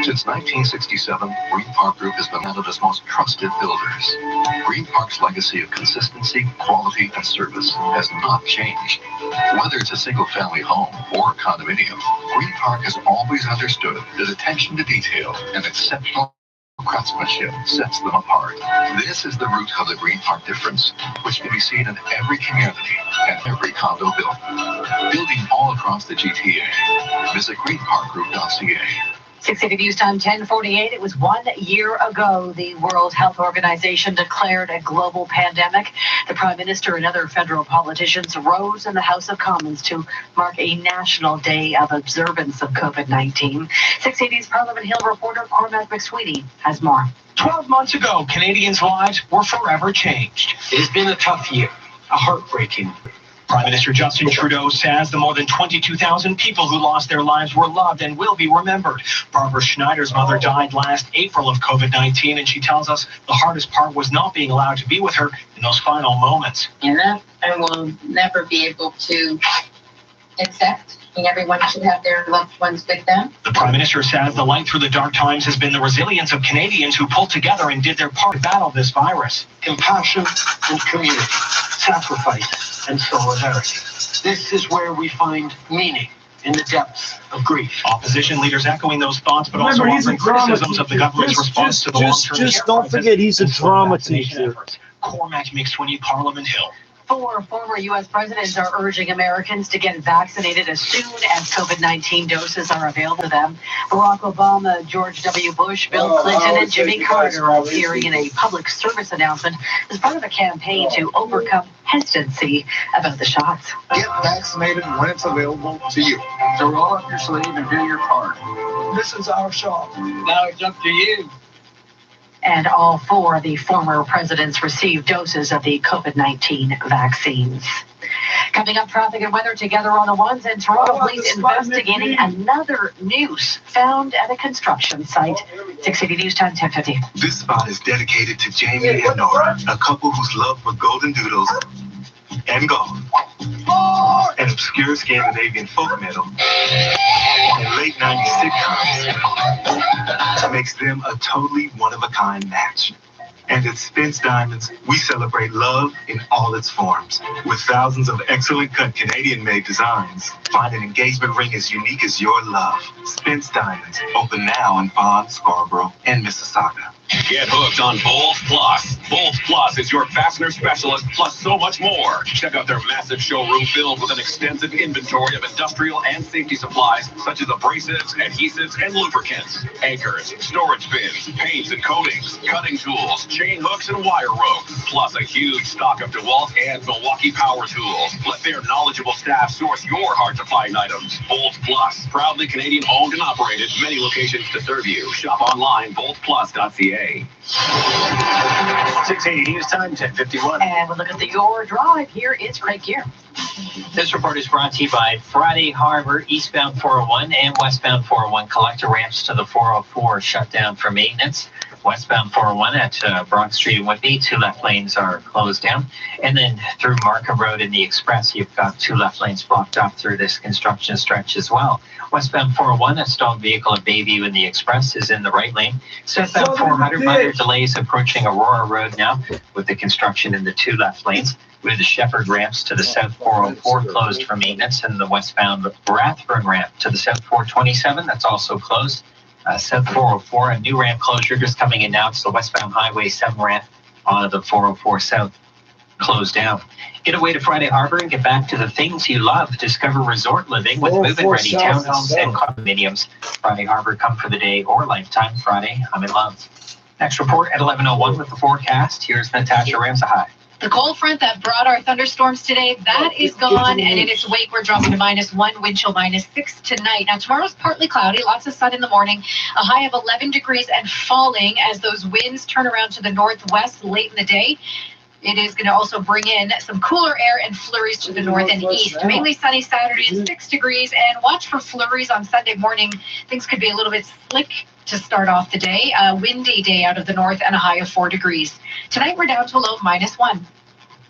Since 1967, Green Park Group has been Canada's most trusted builders. Green Park's legacy of consistency, quality, and service has not changed. Whether it's a single-family home or a condominium, Green Park has always understood that attention to detail and exceptional craftsmanship sets them apart. This is the root of the Green Park difference, which can be seen in every community and every condo built. Building all across the GTA. Visit greenparkgroup.ca. 680 News Time 10:48. It was 1 year ago the World Health Organization declared a global pandemic. The Prime Minister and other federal politicians rose in the House of Commons to mark a national day of observance of COVID-19. 680's Parliament Hill reporter Cormac McSweeney has more. 12 months ago, Canadians' lives were forever changed. It has been a tough year, a heartbreaking. Prime Minister Justin Trudeau says the more than 22,000 people who lost their lives were loved and will be remembered. Barbara Schneider's mother died last April of COVID-19, and she tells us the hardest part was not being allowed to be with her in those final moments. And that I will never be able to accept. And everyone should have their loved ones with them. The Prime Minister says the light through the dark times has been the resilience of Canadians who pulled together and did their part to battle this virus. Compassion and community, sacrifice and solidarity. This is where we find meaning in the depths of grief. Opposition leaders echoing those thoughts, but also offering criticisms of the government's response to the long-term care Just don't forget he's a drama teacher. Cormac McSweeney, Parliament Hill. 4 former U.S. presidents are urging Americans to get vaccinated as soon as COVID-19 doses are available to them. Barack Obama, George W. Bush, Bill Clinton, and Jimmy Carter are appearing in a public service announcement as part of a campaign to overcome hesitancy about the shots. Get vaccinated when it's available to you. So roll up your sleeve and do your part. This is our shot. Now it's up to you. And all 4 of the former presidents received doses of the COVID-19 vaccines. Coming up, traffic and weather together on the ones, and Toronto police investigating another noose found at a construction site. 680 News Time 10:50. This spot is dedicated to Jamie and Nora, a couple whose love for golden doodles and golf, and obscure Scandinavian folk metal, and late 90s sitcoms makes them a totally one-of-a-kind match. And at Spence Diamonds, we celebrate love in all its forms. With thousands of excellent cut Canadian-made designs, find an engagement ring as unique as your love. Spence Diamonds, open now in Vaughan, Scarborough, and Mississauga. Get hooked on Bolt Plus. Bolt Plus is your fastener specialist, plus so much more. Check out their massive showroom filled with an extensive inventory of industrial and safety supplies, such as abrasives, adhesives, and lubricants, anchors, storage bins, paints and coatings, cutting tools, chain hooks, and wire rope, plus a huge stock of DeWalt and Milwaukee power tools. Let their knowledgeable staff source your hard-to-find items. Bolt Plus, proudly Canadian-owned and operated, many locations to serve you. Shop online, boltplus.ca. 680 News Time 10:51. And we'll look at the Your Drive. Here is Craig Gear. This report is brought to you by Friday Harbor, eastbound 401 and westbound 401 collector ramps to the 404 shut down for maintenance. Westbound 401 at Brock Street and Whitby, 2 left lanes are closed down. And then through Markham Road in the Express, you've got 2 left lanes blocked off through this construction stretch as well. Westbound 401, a stalled vehicle at Bayview in the Express is in the right lane. Southbound 400, minor delays approaching Aurora Road now with the construction in the 2 left lanes. With the Shepherd ramps to the south 404 closed for maintenance, and the westbound Rathburn ramp to the south 427, that's also closed. South 404, a new ramp closure just coming in now. It's the westbound Highway 7 ramp on the 404 south closed down. Get away to Friday Harbor and get back to the things you love. Discover resort living with move-in ready townhomes and condominiums. Friday Harbor, come for the day or lifetime. Friday, I'm in love. Next report at 11:01 with the forecast. Here's Natasha Ramsahai. The cold front that brought our thunderstorms today, that is gone, and in its wake, we're dropping to -1, wind chill -6 tonight. Now, tomorrow's partly cloudy, lots of sun in the morning, a high of 11 degrees and falling as those winds turn around to the northwest late in the day. It is going to also bring in some cooler air and flurries to the north and east. Mainly sunny Saturday and 6 degrees, and watch for flurries on Sunday morning. Things could be a little bit slick to start off the day. A windy day out of the north and a high of 4 degrees. Tonight, we're down to a low of -1.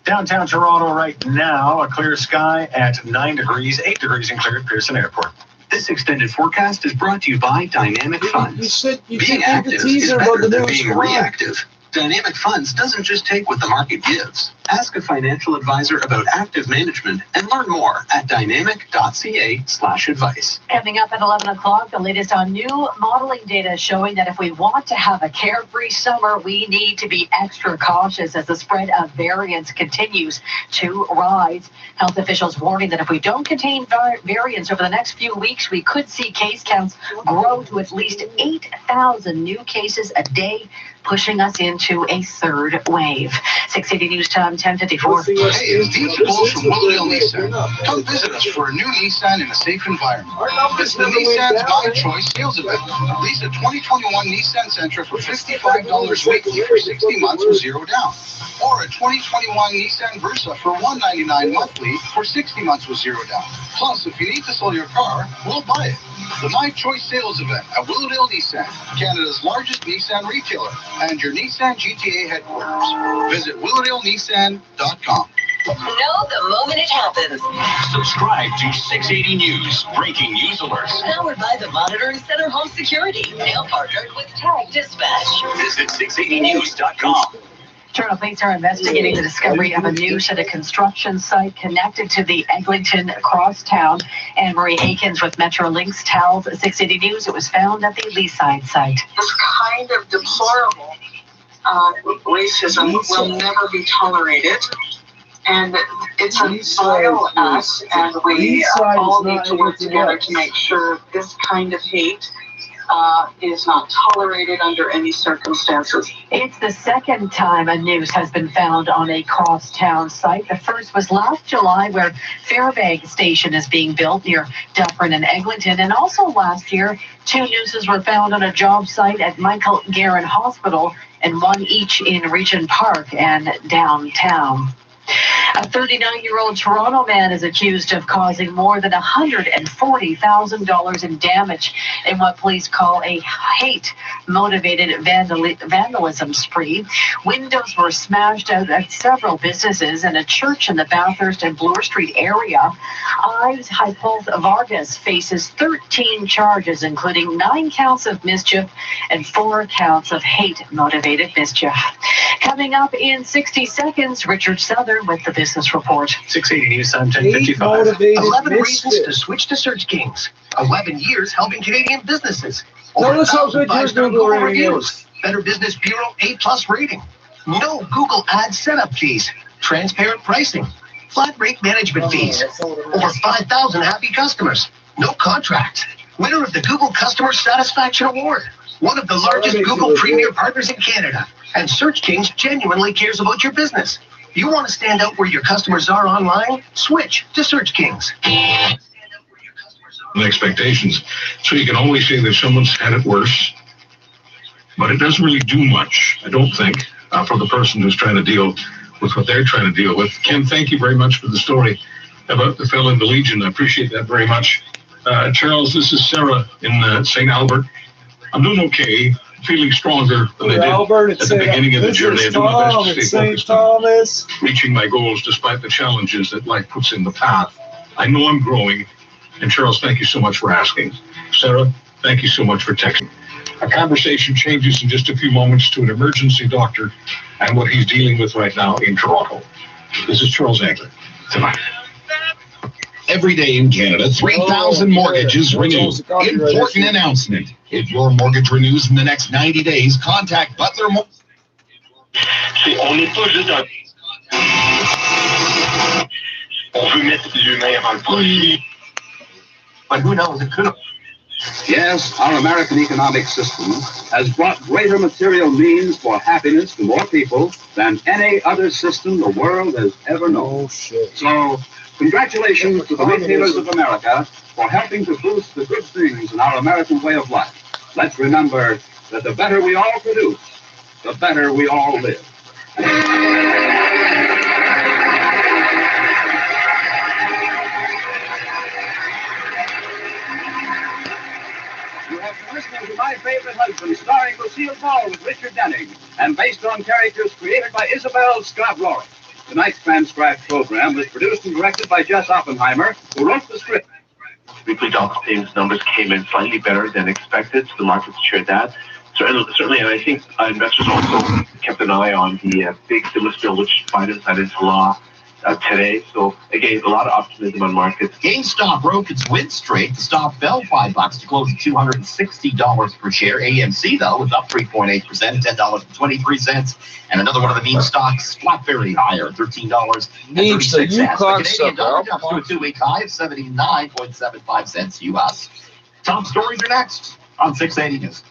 Downtown Toronto right now, a clear sky at 9 degrees, 8 degrees in clear at Pearson Airport. This extended forecast is brought to you by Dynamic Funds. You said you Being gave the active is teaser better about the than new being squad. reactive. Dynamic Funds doesn't just take what the market gives. Ask a financial advisor about active management and learn more at dynamic.ca/advice. Coming up at 11 o'clock, the latest on new modeling data showing that if we want to have a carefree summer, we need to be extra cautious as the spread of variants continues to rise. Health officials warning that if we don't contain variants over the next few weeks, we could see case counts grow to at least 8,000 new cases a day, pushing us into a third wave. 680 News Time, 10:54. Hey, it's Dean Bulls from Willow Nissan. Come visit us for a new Nissan in a safe environment. It's the Nissan's My Choice sales event. Lease a 2021 Nissan Sentra for $55 weekly for 60 months with zero down. Or a 2021 Nissan Versa for $199 monthly for 60 months with zero down. Plus, if you need to sell your car, we'll buy it. The My Choice sales event at Willowdale Nissan, Canada's largest Nissan retailer, and your Nissan GTA headquarters. Visit willowdalenissan.com. Know the moment it happens. Subscribe to 680 News. Breaking news alerts. Powered by the Monitoring Center Home Security. Now partnered with Tag Dispatch. Visit 680news.com. Toronto police are investigating the discovery of a new set of construction site connected to the Eglinton Crosstown. Anne-Marie Akins with Metrolinx tells 680 News it was found at the Leaside site. This kind of deplorable racism will never be tolerated. And it's a vile act, and we all need to work together to make sure this kind of hate is not tolerated under any circumstances. It's the second time a noose has been found on a crosstown site. The first was last July, where Fairbank Station is being built near Dufferin and Eglinton. And also last year, 2 nooses were found on a job site at Michael Garron Hospital, and 1 each in Regent Park and downtown. A 39-year-old Toronto man is accused of causing more than $140,000 in damage in what police call a hate-motivated vandalism spree. Windows were smashed out at several businesses and a church in the Bathurst and Bloor Street area. Ives Hypoth Vargas faces 13 charges, including 9 counts of mischief and 4 counts of hate-motivated mischief. Coming up in 60 seconds, Richard Southern with the Business Report. 680 News Time, 10:55. 11 reasons to switch to Search Kings. 11 years helping Canadian businesses. Over 1,000 5-star Google reviews. Better Business Bureau A+ rating. No Google Ads setup fees. Transparent pricing. Flat rate management fees. Over 5,000 happy customers. No contracts. Winner of the Google Customer Satisfaction Award. One of the largest Google Premier partners in Canada. And Search Kings genuinely cares about your business. You want to stand out where your customers are online? Switch to Search Kings. Expectations. So you can only say that someone's had it worse, but it doesn't really do much, I don't think, for the person who's trying to deal with what they're trying to deal with. Ken, thank you very much for the story about the fellow in the Legion. I appreciate that very much. Charles, this is Sarah in St. Albert. I'm doing okay. Feeling stronger than I did at the beginning of the journey. I do my best to stay focused on reaching my goals despite the challenges that life puts in the path. I know I'm growing, and Charles, thank you so much for asking. Sarah, thank you so much for texting. Our conversation changes in just a few moments to an emergency doctor and what he's dealing with right now in Toronto. This is Charles Angler. Tonight. Every day in Canada, 3,000 mortgages renew. Important announcement. If your mortgage renews in the next 90 days, contact Butler On n'est pas juste un... On veut mettre l'humain avant le profit. But who knows, it could have. Yes, our American economic system has brought greater material means for happiness to more people than any other system the world has ever known. So, congratulations to the retailers of America for helping to boost the good things in our American way of life. Let's remember that the better we all produce, the better we all live. You have been listening to My Favorite Husband, starring Lucille Ball with Richard Denning, and based on characters created by Isabel Scott Rory. Tonight's transcribed program was produced and directed by Jess Oppenheimer, who wrote the script. weekly jobless payments numbers came in slightly better than expected, so the markets shared that. Certainly, and I think investors also kept an eye on the big stimulus bill which Biden signed into law today. So again, a lot of optimism on markets. GameStop broke its win streak. The stock fell $5 to close at $260 per share. AMC, though, was up 3.8%, $10.23. And another one of the meme stocks, BlackBerry, higher, $13.36. The Canadian dollar jumps to a two-week high of 79.75 cents U.S. Top stories are next on 680 News.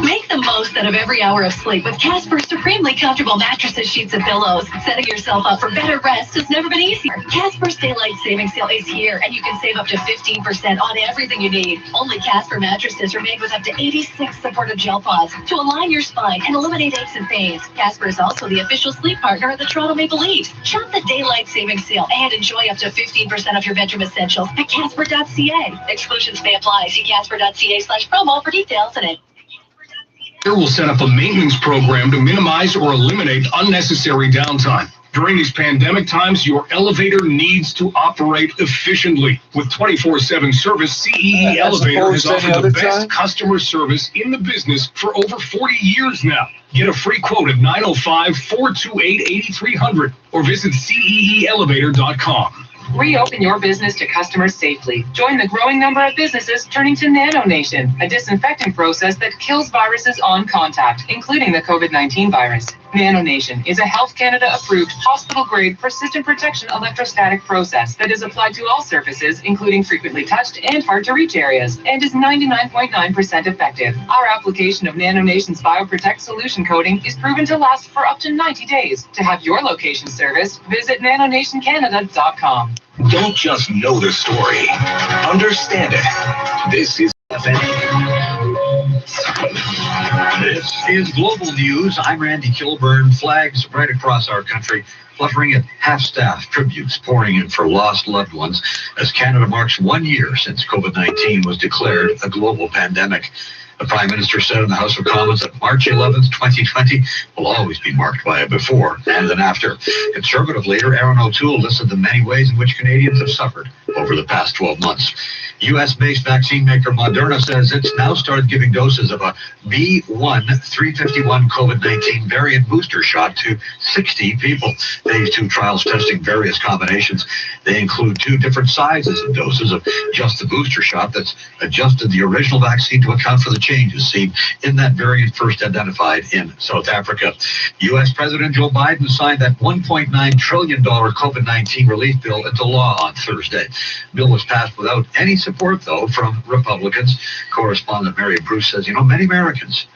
Make the most out of every hour of sleep with Casper's supremely comfortable mattresses, sheets, and pillows. Setting yourself up for better rest has never been easier. Casper's Daylight Saving Sale is here, and you can save up to 15% on everything you need. Only Casper mattresses are made with up to 86 supportive gel pods to align your spine and eliminate aches and pains. Casper is also the official sleep partner of the Toronto Maple Leafs. Shop the Daylight Saving Sale and enjoy up to 15% of your bedroom essentials at Casper.ca. Exclusions may apply. See Casper.ca/promo for details in it. Will set up a maintenance program to minimize or eliminate unnecessary downtime. During these pandemic times, your elevator needs to operate efficiently. With 24/7 service, CEE Elevator has offered the best customer service in the business for over 40 years now. Get a free quote at 905-428-8300 or visit CEEElevator.com. Reopen your business to customers safely. Join the growing number of businesses turning to NanoNation, a disinfectant process that kills viruses on contact, including the COVID-19 virus. NanoNation is a Health Canada-approved, hospital-grade, persistent protection electrostatic process that is applied to all surfaces, including frequently touched and hard-to-reach areas, and is 99.9% effective. Our application of NanoNation's BioProtect solution coating is proven to last for up to 90 days. To have your location serviced, visit nanonationcanada.com. Don't just know the story. Understand it. This is This is Global News. I'm Randy Kilburn. Flags right across our country fluttering at half-staff, tributes pouring in for lost loved ones as Canada marks 1 year since COVID-19 was declared a global pandemic. The Prime Minister said in the House of Commons that March 11th, 2020 will always be marked by a before and an after. Conservative leader Aaron O'Toole listed the many ways in which Canadians have suffered over the past 12 months. U.S.-based vaccine maker Moderna says it's now started giving doses of a B.1.351 COVID-19 variant booster shot to 60 people. Phase 2 trials testing various combinations. They include 2 different sizes of doses of just the booster shot that's adjusted the original vaccine to account for the changes seen in that variant first identified in South Africa. U.S. President Joe Biden signed that $1.9 trillion COVID-19 relief bill into law on Thursday. The bill was passed without any support, though, from Republicans. Correspondent Mary Bruce says, many Americans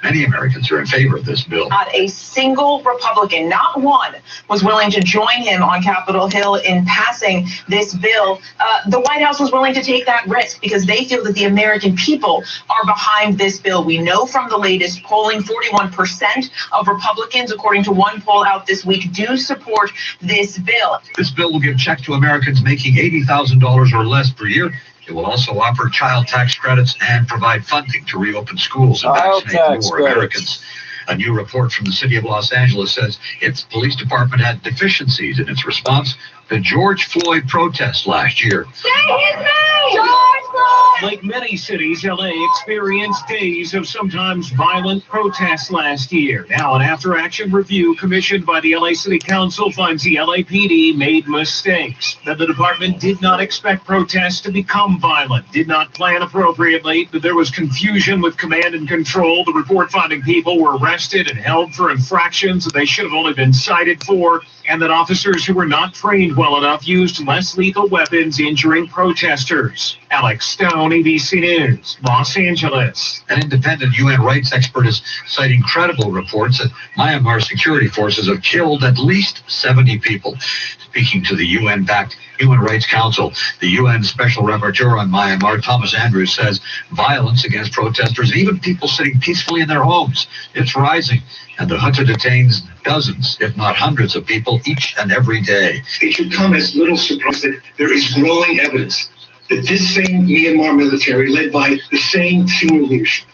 are in favor of this bill. Not a single Republican, not one, was willing to join him on Capitol Hill in passing this bill. The White House was willing to take that risk because they feel that the American people are behind this bill. We know from the latest polling, 41% of Republicans, according to one poll out this week, do support this bill. This bill will give checks to Americans making $80,000 or less per year. It will also offer child tax credits and provide funding to reopen schools and vaccinate more Americans. A new report from the city of Los Angeles says its police department had deficiencies in its response to George Floyd protests last year. Say his name! George Floyd! Like many cities, LA experienced days of sometimes violent protests last year. Now, an after-action review commissioned by the LA City Council finds the LAPD made mistakes, that the department did not expect protests to become violent, did not plan appropriately, that there was confusion with command and control. The report finding people were arrested and held for infractions that they should have only been cited for, and that officers who were not trained well enough used less lethal weapons, injuring protesters. Alex Stone, ABC News, Los Angeles. An independent UN rights expert is citing credible reports that Myanmar security forces have killed at least 70 people. Speaking to the UN-backed Human Rights Council, the UN Special Rapporteur on Myanmar, Thomas Andrews, says violence against protesters, even people sitting peacefully in their homes, it's rising. And the junta detains dozens, if not hundreds of people each and every day. It should come as little surprise that there is growing evidence that this same Myanmar military, led by the same senior leadership,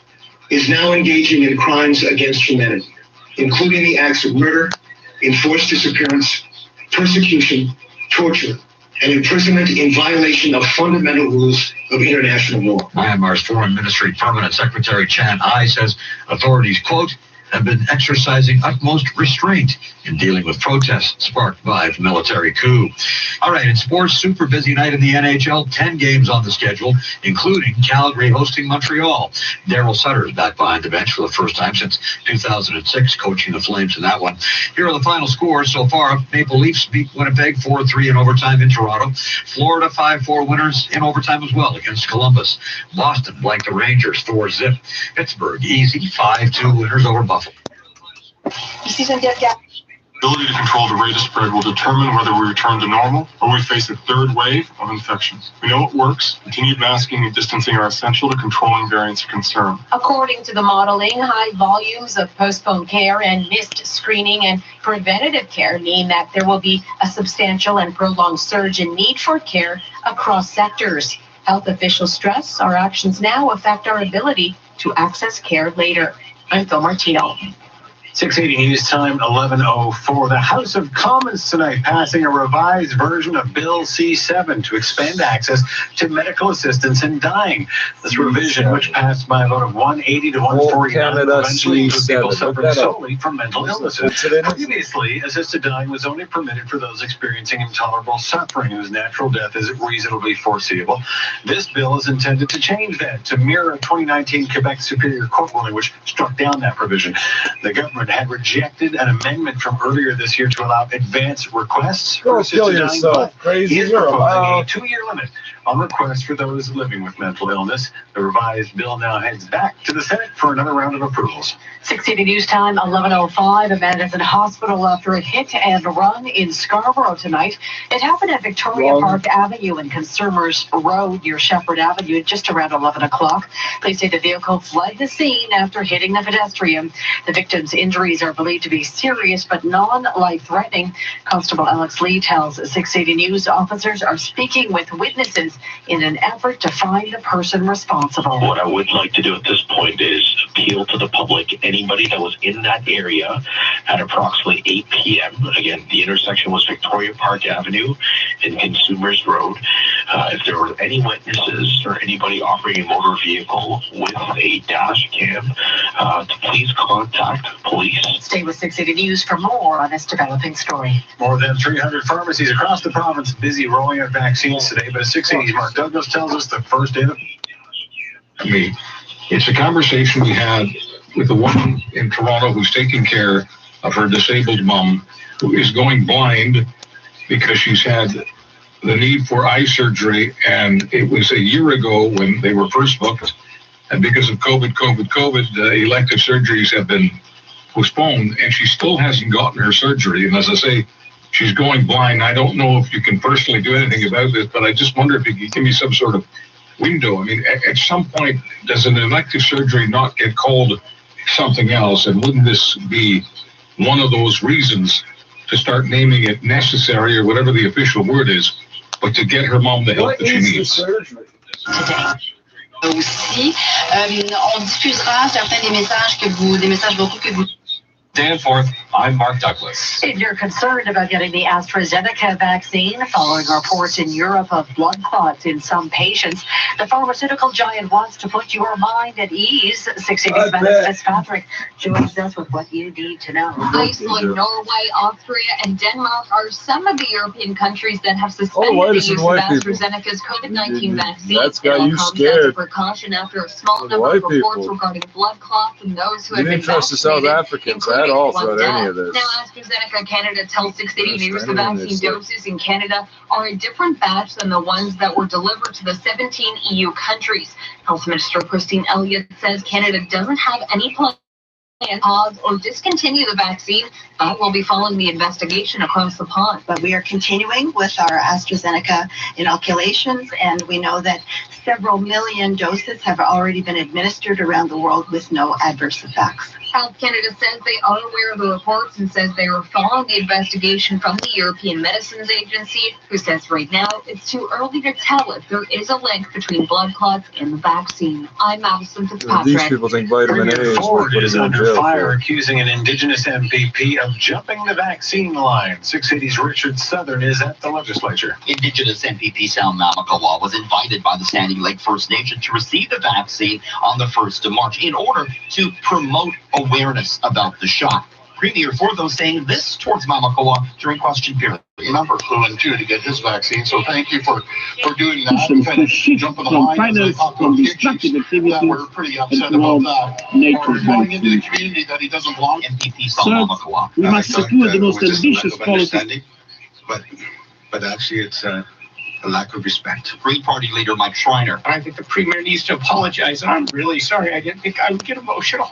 is now engaging in crimes against humanity, including the acts of murder, enforced disappearance, persecution, torture, and imprisonment in violation of fundamental rules of international law. Myanmar's Foreign Ministry Permanent Secretary Chan Ai says authorities, quote, have been exercising utmost restraint in dealing with protests sparked by the military coup. All right, in sports, super busy night in the NHL, 10 games on the schedule, including Calgary hosting Montreal. Daryl Sutter is back behind the bench for the first time since 2006, coaching the Flames in that one. Here are the final scores so far. Maple Leafs beat Winnipeg 4-3 in overtime in Toronto. Florida 5-4 winners in overtime as well against Columbus. Boston blanked the Rangers 4-0. Pittsburgh easy 5-2 winners over Buffalo. Ability to control the rate of spread will determine whether we return to normal or we face a third wave of infections. We know it works. Continued masking and distancing are essential to controlling variants of concern. According to the modeling, high volumes of postponed care and missed screening and preventative care mean that there will be a substantial and prolonged surge in need for care across sectors. Health officials stress our actions now affect our ability to access care later. I'm Phil Martino. 680 News Time, 11:04. The House of Commons tonight passing a revised version of Bill C-7 to expand access to medical assistance in dying. This revision, which passed by a vote of 180 to 149, eventually include people suffering solely from mental illnesses. Previously, assisted dying was only permitted for those experiencing intolerable suffering whose natural death is reasonably foreseeable. This bill is intended to change that to mirror a 2019 Quebec Superior Court ruling, which struck down that provision. The government had rejected an amendment from earlier this year to allow advance requests for assisted dying, but he is proposing a 2-year limit on requests for those living with mental illness. The revised bill now heads back to the Senate for another round of approvals. 680 News Time, 11:05. A man is in hospital after a hit and run in Scarborough tonight. It happened at Victoria Park Avenue and Consumers Road near Shepherd Avenue just around 11 o'clock. Police say the vehicle fled the scene after hitting the pedestrian. The victim's injuries are believed to be serious but non-life-threatening. Constable Alex Lee tells 680 News officers are speaking with witnesses in an effort to find the person responsible. What I would like to do at this point is appeal to the public. Anybody that was in that area at approximately 8 p.m. Again, the intersection was Victoria Park Avenue and Consumers Road. If there were any witnesses or anybody operating a motor vehicle with a dash cam, to please contact police. Stay with 680 News for more on this developing story. More than 300 pharmacies across the province busy rolling out vaccines today, but at 680's Mark Douglas tells us the first day of me. It's a conversation we had with the woman in Toronto who's taking care of her disabled mom, who is going blind because she's had the need for eye surgery, and it was a year ago when they were first booked, and because of COVID, elective surgeries have been postponed, and she still hasn't gotten her surgery. And as I say, she's going blind. I don't know if you can personally do anything about this, but I just wonder if you could give me some sort of window. I mean, at some point, does an elective surgery not get called something else? And wouldn't this be one of those reasons to start naming it necessary or whatever the official word is, but to get her mom the help that she needs? Today. Aussi, on diffusera certains des messages vocaux que vous. Danforth, I'm Mark Douglas. If you're concerned about getting the AstraZeneca vaccine following reports in Europe of blood clots in some patients, the pharmaceutical giant wants to put your mind at ease. 680's Madam Fitzpatrick joins us with what you need to know. Iceland, Norway, Austria, and Denmark are some of the European countries that have suspended the use of AstraZeneca's COVID-19 vaccine. That's got you scared. As a precaution after a small number of reports regarding blood clots and those who have been trust the South Africans at all throughout any of this. Now, AstraZeneca Canada tells 680 News the vaccine doses in Canada are a different batch than the ones that were delivered to the 17 EU countries. Health Minister Christine Elliott says Canada doesn't have any plan to pause or discontinue the vaccine, but will be following the investigation across the pond. But we are continuing with our AstraZeneca inoculations, and we know that several million doses have already been administered around the world with no adverse effects. Health Canada says they are aware of the reports and says they are following the investigation from the European Medicines Agency, who says right now it's too early to tell if there is a link between blood clots and the vaccine. I'm Madison Fitzpatrick. These people think vitamin A is Ford is under fire accusing an Indigenous MPP of jumping the vaccine line. 680's Richard Southern is at the legislature. Indigenous MPP Sal Mamakawa was invited by the Sandy Lake First Nation to receive the vaccine on the 1st of March in order to promote awareness about the shot. Premier Fordo saying this towards Mamakawa during question period. Number flew in too to get his vaccine, so thank you for doing that. Kind of jumping the line as that we're pretty upset about that. Or going into the community that he doesn't belong. MPP Sal Mamakawa. We must secure the most ambitious policy. But actually, it's a lack of respect. Green Party leader Mike Schreiner. I think the Premier needs to apologize. I'm really sorry. I didn't think I would get emotional.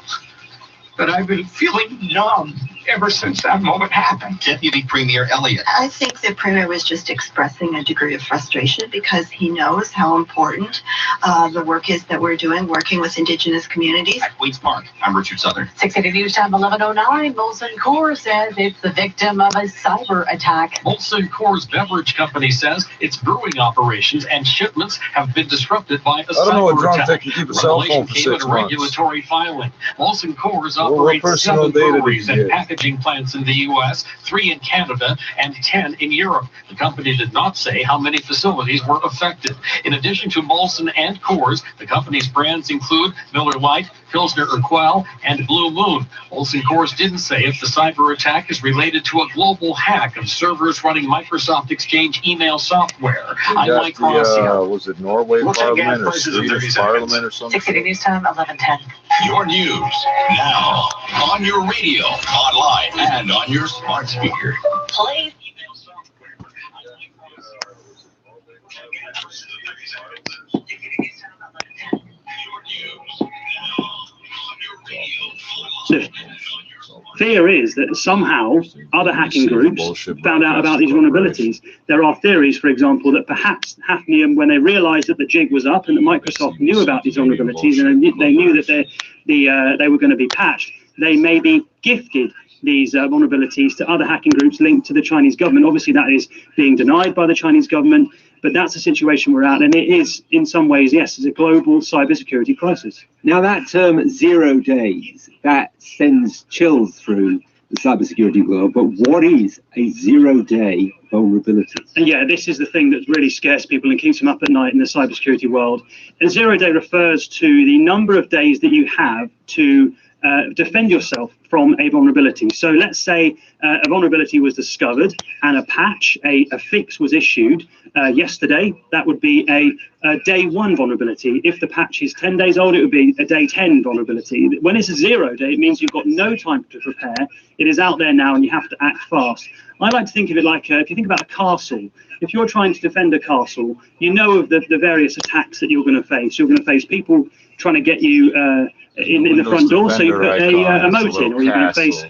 But I've been feeling numb ever since that moment happened. Deputy Premier Elliott. I think the Premier was just expressing a degree of frustration because he knows how important the work is that we're doing, working with Indigenous communities. At Queen's Park, I'm Richard Southern. 680 News Time 11:09. Molson Coors says it's the victim of a cyber attack. Molson Coors Beverage Company says its brewing operations and shipments have been disrupted by a cyber attack. Revelation came in a regulatory filing. Molson Coors operates 7 breweries and packaging plants in the U.S., 3 in Canada, and 10 in Europe. The company did not say how many facilities were affected. In addition to Molson and Coors, the company's brands include Miller Lite, Pilsner Urquell, and Blue Moon. Molson Coors didn't say if the cyber attack is related to a global hack of servers running Microsoft Exchange email software. I'm Mike Ross here. Was it Norway Parliament or Swedish Parliament or something? 680 News Time 11:10. Your news now on your radio, online, and on your smart speaker. Play. The fear is that somehow other hacking groups found out about these vulnerabilities. There are theories, for example, that perhaps Hafnium, when they realized that the jig was up and that Microsoft knew about these vulnerabilities and they knew that they were going to be patched, they maybe gifted these vulnerabilities to other hacking groups linked to the Chinese government. Obviously, that is being denied by the Chinese government, but that's the situation we're at. And it is, in some ways, yes, it's a global cybersecurity crisis. Now, that term 0 days, that sends chills through the cybersecurity world. But what is a 0-day vulnerability? And yeah, this is the thing that really scares people and keeps them up at night in the cybersecurity world. A 0-day refers to the number of days that you have to defend yourself from a vulnerability. So let's say a vulnerability was discovered and a patch, a fix was issued yesterday. That would be a day 1 vulnerability. If the patch is 10 days old, it would be a day 10 vulnerability. When it's a 0 day, it means you've got no time to prepare. It is out there now and you have to act fast. I like to think of it like, if you think about a castle, if you're trying to defend a castle, you know of the various attacks that you're going to face. You're going to face people trying to get you in the front door, so you put a moat in, or you're going to face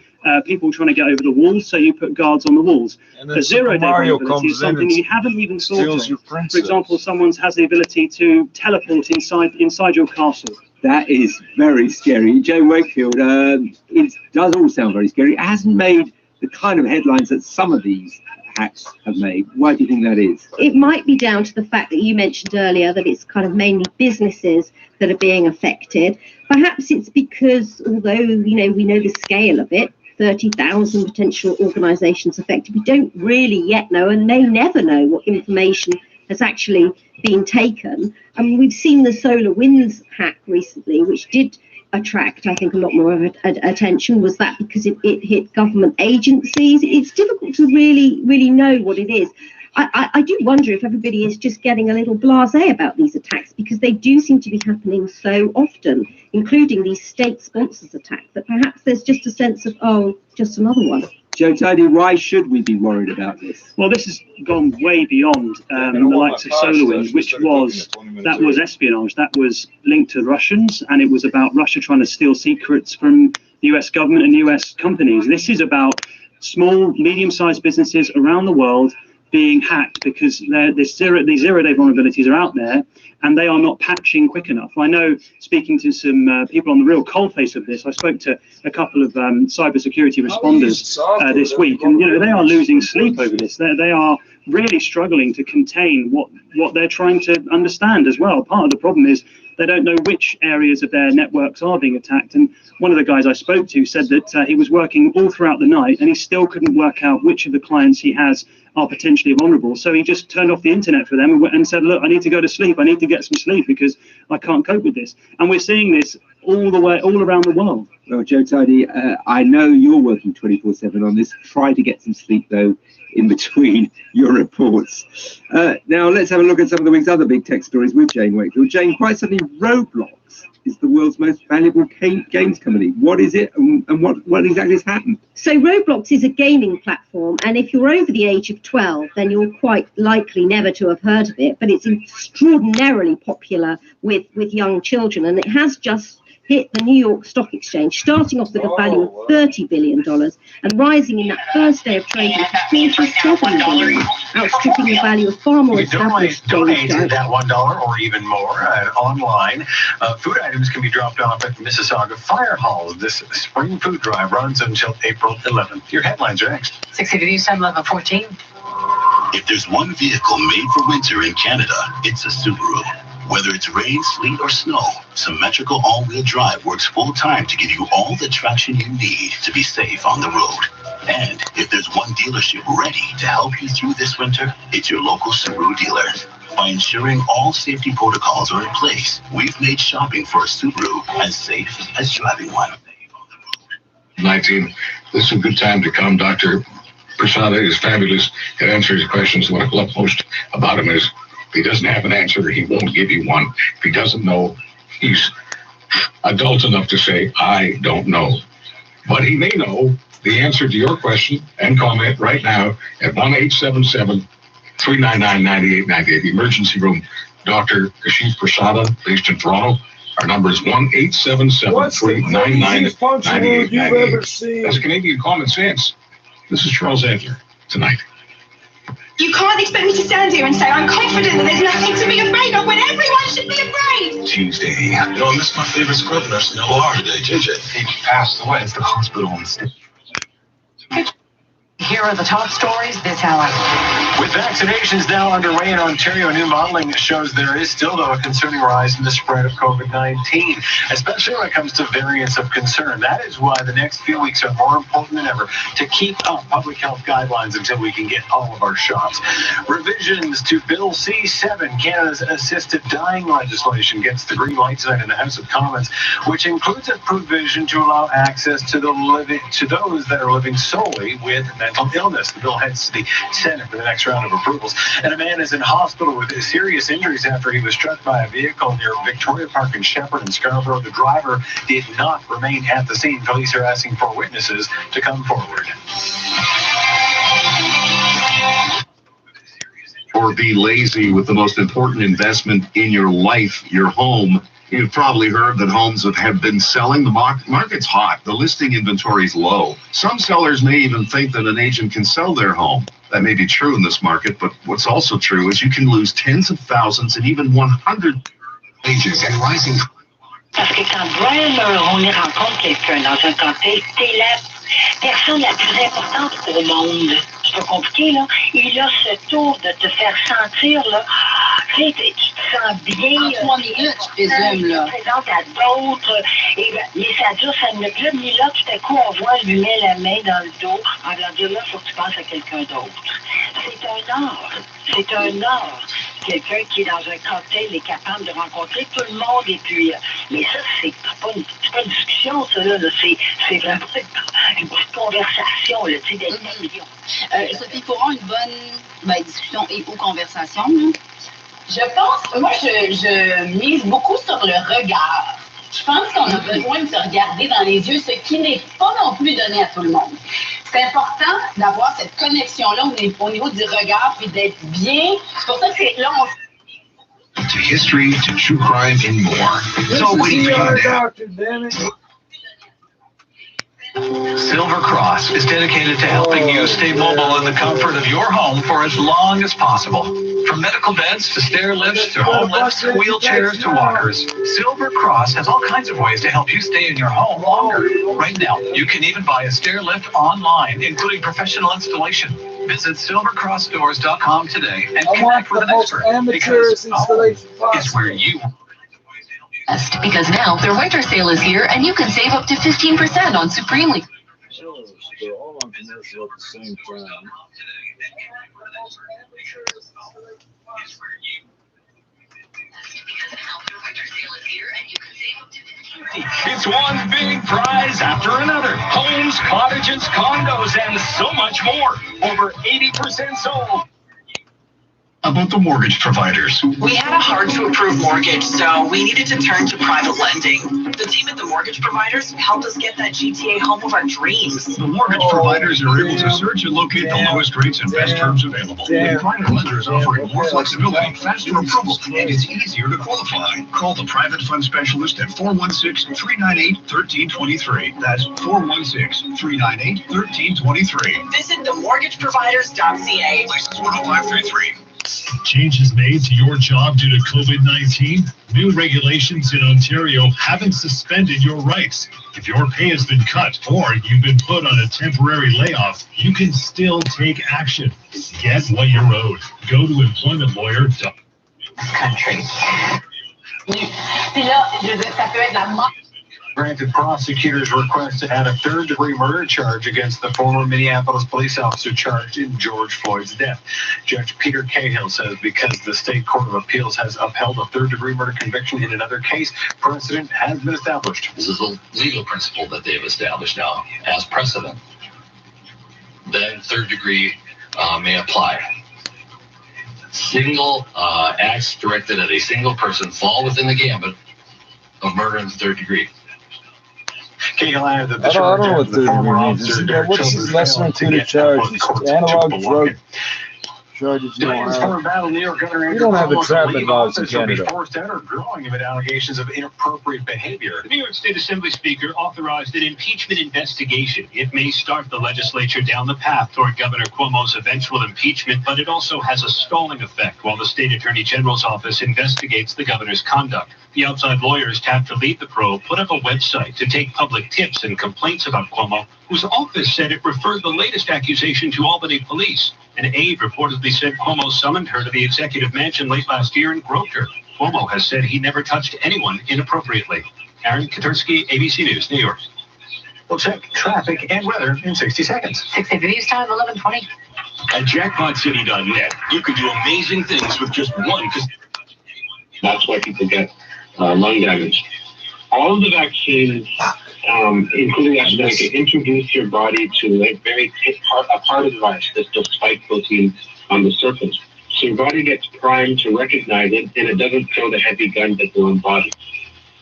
people trying to get over the walls, so you put guards on the walls. A 0-day vulnerability is something you haven't even thought of. For example, someone has the ability to teleport inside your castle. That is very scary. Joe Wakefield, it does all sound very scary. It hasn't made the kind of headlines that some of these hacks have made. Why do you think that is? It might be down to the fact that you mentioned earlier that it's kind of mainly businesses that are being affected. Perhaps it's because, although we know the scale of it, 30,000 potential organisations affected, we don't really yet know and may never know what information has actually been taken. I mean, we've seen the SolarWinds hack recently, which did attract, I think, a lot more attention. Was that because it hit government agencies? It's difficult to really know what it is. I do wonder if everybody is just getting a little blasé about these attacks, because they do seem to be happening so often, including these state sponsors attacks, that perhaps there's just a sense of, oh, just another one. Joe Tidy, why should we be worried about this? Well, this has gone way beyond the likes of SolarWinds, which was espionage. That was linked to Russians, and it was about Russia trying to steal secrets from the US government and US companies. This is about small, medium-sized businesses around the world being hacked because these 0-day vulnerabilities are out there and they are not patching quick enough. I know, speaking to some people on the real coalface of this, I spoke to a couple of cybersecurity responders this week, and they are losing sleep over this. They are really struggling to contain what they're trying to understand as well. Part of the problem is they don't know which areas of their networks are being attacked. And one of the guys I spoke to said that he was working all throughout the night and he still couldn't work out which of the clients he has are potentially vulnerable. So he just turned off the internet for them and said, look, I need to go to sleep. I need to get some sleep because I can't cope with this. And we're seeing this all around the world. Well, Joe Tidy, I know you're working 24/7 on this. Try to get some sleep, though, in between your reports. Now, let's have a look at some of the week's other big tech stories with Jane Wakefield. Jane, quite suddenly, Roblox is the world's most valuable games company. What is it, and what exactly has happened? So Roblox is a gaming platform, and if you're over the age of 12, then you're quite likely never to have heard of it, but it's extraordinarily popular with young children, and it has just hit the New York Stock Exchange, starting off with a value of $30 billion and rising in that first day of trading to $47 billion, outstripping the value of far more established donate that $1 or even more online. Food items can be dropped off at Mississauga Fire Hall. This spring food drive runs until April 11th. Your headlines are next. 680 News Time 11:14. If there's one vehicle made for winter in Canada, it's a Subaru. Whether it's rain, sleet, or snow, symmetrical all-wheel drive works full-time to give you all the traction you need to be safe on the road. And if there's one dealership ready to help you through this winter, it's your local Subaru dealer. By ensuring all safety protocols are in place, we've made shopping for a Subaru as safe as driving one. 19, this is a good time to come. Dr. Prasada is fabulous at answering his questions. What I love most about him is if he doesn't have an answer, he won't give you one. If he doesn't know, he's adult enough to say, I don't know. But he may know the answer to your question and comment right now at 1-877-399-9898. The emergency room, Dr. Kashif Prasada, based in Toronto. Our number is 1-877-399-9898. That's Canadian common sense. This is Charles Adler tonight. You can't expect me to stand here and say I'm confident that there's nothing to be afraid of when everyone should be afraid. Tuesday. You know, I missed my favorite scrub nurse in OR today, JJ. He passed away at the hospital on the stage. Here are the top stories this hour. With vaccinations now underway in Ontario, new modeling shows there is still, though, a concerning rise in the spread of COVID-19, especially when it comes to variants of concern. That is why the next few weeks are more important than ever to keep up public health guidelines until we can get all of our shots. Revisions to Bill C-7, Canada's assisted dying legislation, gets the green light tonight in the House of Commons, which includes a provision to allow access to those that are living solely with mental illness. The bill heads to the Senate for the next round of approvals. And a man is in hospital with serious injuries after he was struck by a vehicle near Victoria Park in Shepherd and Scarborough. The driver did not remain at the scene. Police are asking for witnesses to come forward. Or be lazy with the most important investment in your life, your home. You've probably heard that homes have been selling. The market's hot. The listing inventory is low. Some sellers may even think that an agent can sell their home. That may be true in this market, but what's also true is you can lose tens of thousands and even 100 agents and rising. Parce que quand Brian Mulroney rencontre quelqu'un dans un cocktail, c'est la personne la plus importante au monde. C'est pas compliqué, là. Il a ce tour de te faire sentir, là, tu sais, tu te sens bien. En 3 minutes, je présume, là. Tu te présentes à d'autres, mais ça dure 5 minutes. Là, mais là, tout à coup, on voit, lui met la main dans le dos, en voulant dire, là, il faut que tu penses à quelqu'un d'autre. C'est un art. C'est un art. Quelqu'un qui est dans un cocktail est capable de rencontrer tout le monde et puis mais ça c'est pas une discussion ça là, c'est vraiment une petite conversation là, tu sais, d'admission. Sophie, pour une bonne discussion et ou conversation, là, je pense, moi je mise beaucoup sur le regard. Je pense qu'on a besoin de se regarder dans les yeux, ce qui n'est pas non plus donné à tout le monde. C'est important d'avoir cette connexion-là au niveau du regard, puis d'être bien. C'est pour ça que là, on... To history, to true crime, and more. It's all waiting for you now. Silver Cross is dedicated to helping you stay mobile in the comfort of your home for as long as possible. From medical beds to stair lifts to home lifts, wheelchairs to walkers, Silver Cross has all kinds of ways to help you stay in your home longer. Right now, you can even buy a stair lift online, including professional installation. Visit silvercrossstores.com today and connect with an expert, because is where you Because now their winter sale is here and you can save up to 15% on Supreme League. They're all on commercial at the same time. It's one big prize after another. Homes, cottages, condos, and so much more. Over 80% sold. About the mortgage providers. We had a hard-to-approve mortgage, so we needed to turn to private lending. The team at the mortgage providers helped us get that GTA home of our dreams. The mortgage providers are able to search and locate the lowest rates and best terms available. With private lenders offering more flexibility, faster approval, and it's easier to qualify. Call the private fund specialist at 416-398-1323. That's 416-398-1323. Visit themortgageproviders.ca. License 10533. Changes made to your job due to COVID-19? New regulations in Ontario haven't suspended your rights. If your pay has been cut or you've been put on a temporary layoff, you can still take action. Get what you're owed. Go to employmentlawyer.com. Country. Granted prosecutors' request to add a third-degree murder charge against the former Minneapolis police officer charged in George Floyd's death. Judge Peter Cahill says because the State Court of Appeals has upheld a third-degree murder conviction in another case, precedent has been established. This is a legal principle that they've established now as precedent. Then third degree may apply. Single acts directed at a single person fall within the gambit of murder in the third degree. Cahill added that I don't know what third degree means. What's his lesser included charge? Analog drug charges you don't have. You don't have entrapment laws in Canada. Forced out or growing amid allegations of inappropriate behavior. The New York State Assembly Speaker authorized an impeachment investigation. It may start the legislature down the path toward Governor Cuomo's eventual impeachment, but it also has a stalling effect while the State Attorney General's office investigates the governor's conduct. The outside lawyers tapped to lead the probe put up a website to take public tips and complaints about Cuomo, whose office said it referred the latest accusation to Albany police. An aide reportedly said Cuomo summoned her to the executive mansion late last year and groped her. Cuomo has said he never touched anyone inappropriately. Aaron Katursky, ABC News, New York. We'll check traffic and weather in 60 seconds. 60 News Time, 11:20. At jackpotcity.net, you can do amazing things with just one. That's why people get lung damage. All of the vaccines, including AstraZeneca, introduce your body to a part of the virus, the spike protein on the surface. So your body gets primed to recognize it, and it doesn't throw the heavy guns at the own body.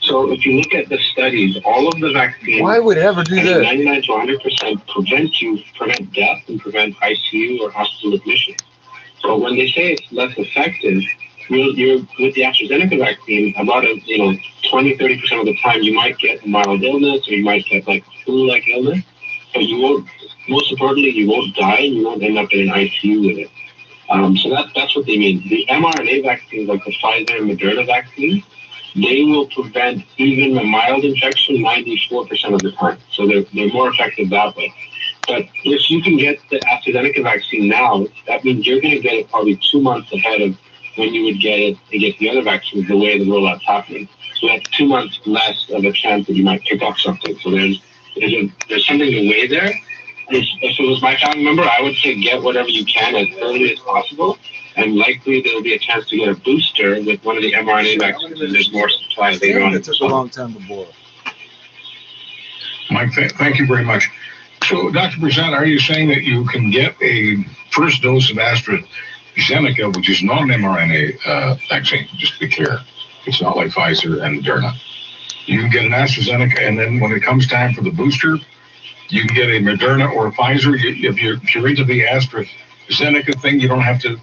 So if you look at the studies, all of the vaccines, why would it ever do that? 99 to 100% prevent death and prevent ICU or hospital admission. So when they say it's less effective, you're with the AstraZeneca vaccine, about 20-30% of the time you might get a mild illness or you might get like flu-like illness, but you won't. Most importantly, you won't die and you won't end up in an ICU with it. So that's what they mean. The mRNA vaccines, like the Pfizer and Moderna vaccines, they will prevent even a mild infection 94% of the time. So they're more effective that way. But if you can get the AstraZeneca vaccine now, that means you're going to get it probably 2 months ahead of when you would get it to get the other vaccines, the way the rollout's happening. So that's 2 months less of a chance that you might pick up something. So there's something to weigh there. If it was my family member, I would say get whatever you can as early as possible. And likely there'll be a chance to get a booster with one of the mRNA vaccines, and there's more supply later on. It took a long time to boil. Mike, thank you very much. So, Dr. Brisson, are you saying that you can get a first dose of AstraZeneca, which is not an mRNA vaccine, just to be clear? It's not like Pfizer and Moderna. You can get an AstraZeneca, and then when it comes time for the booster, you can get a Moderna or a Pfizer. If you're into the AstraZeneca thing, you don't have to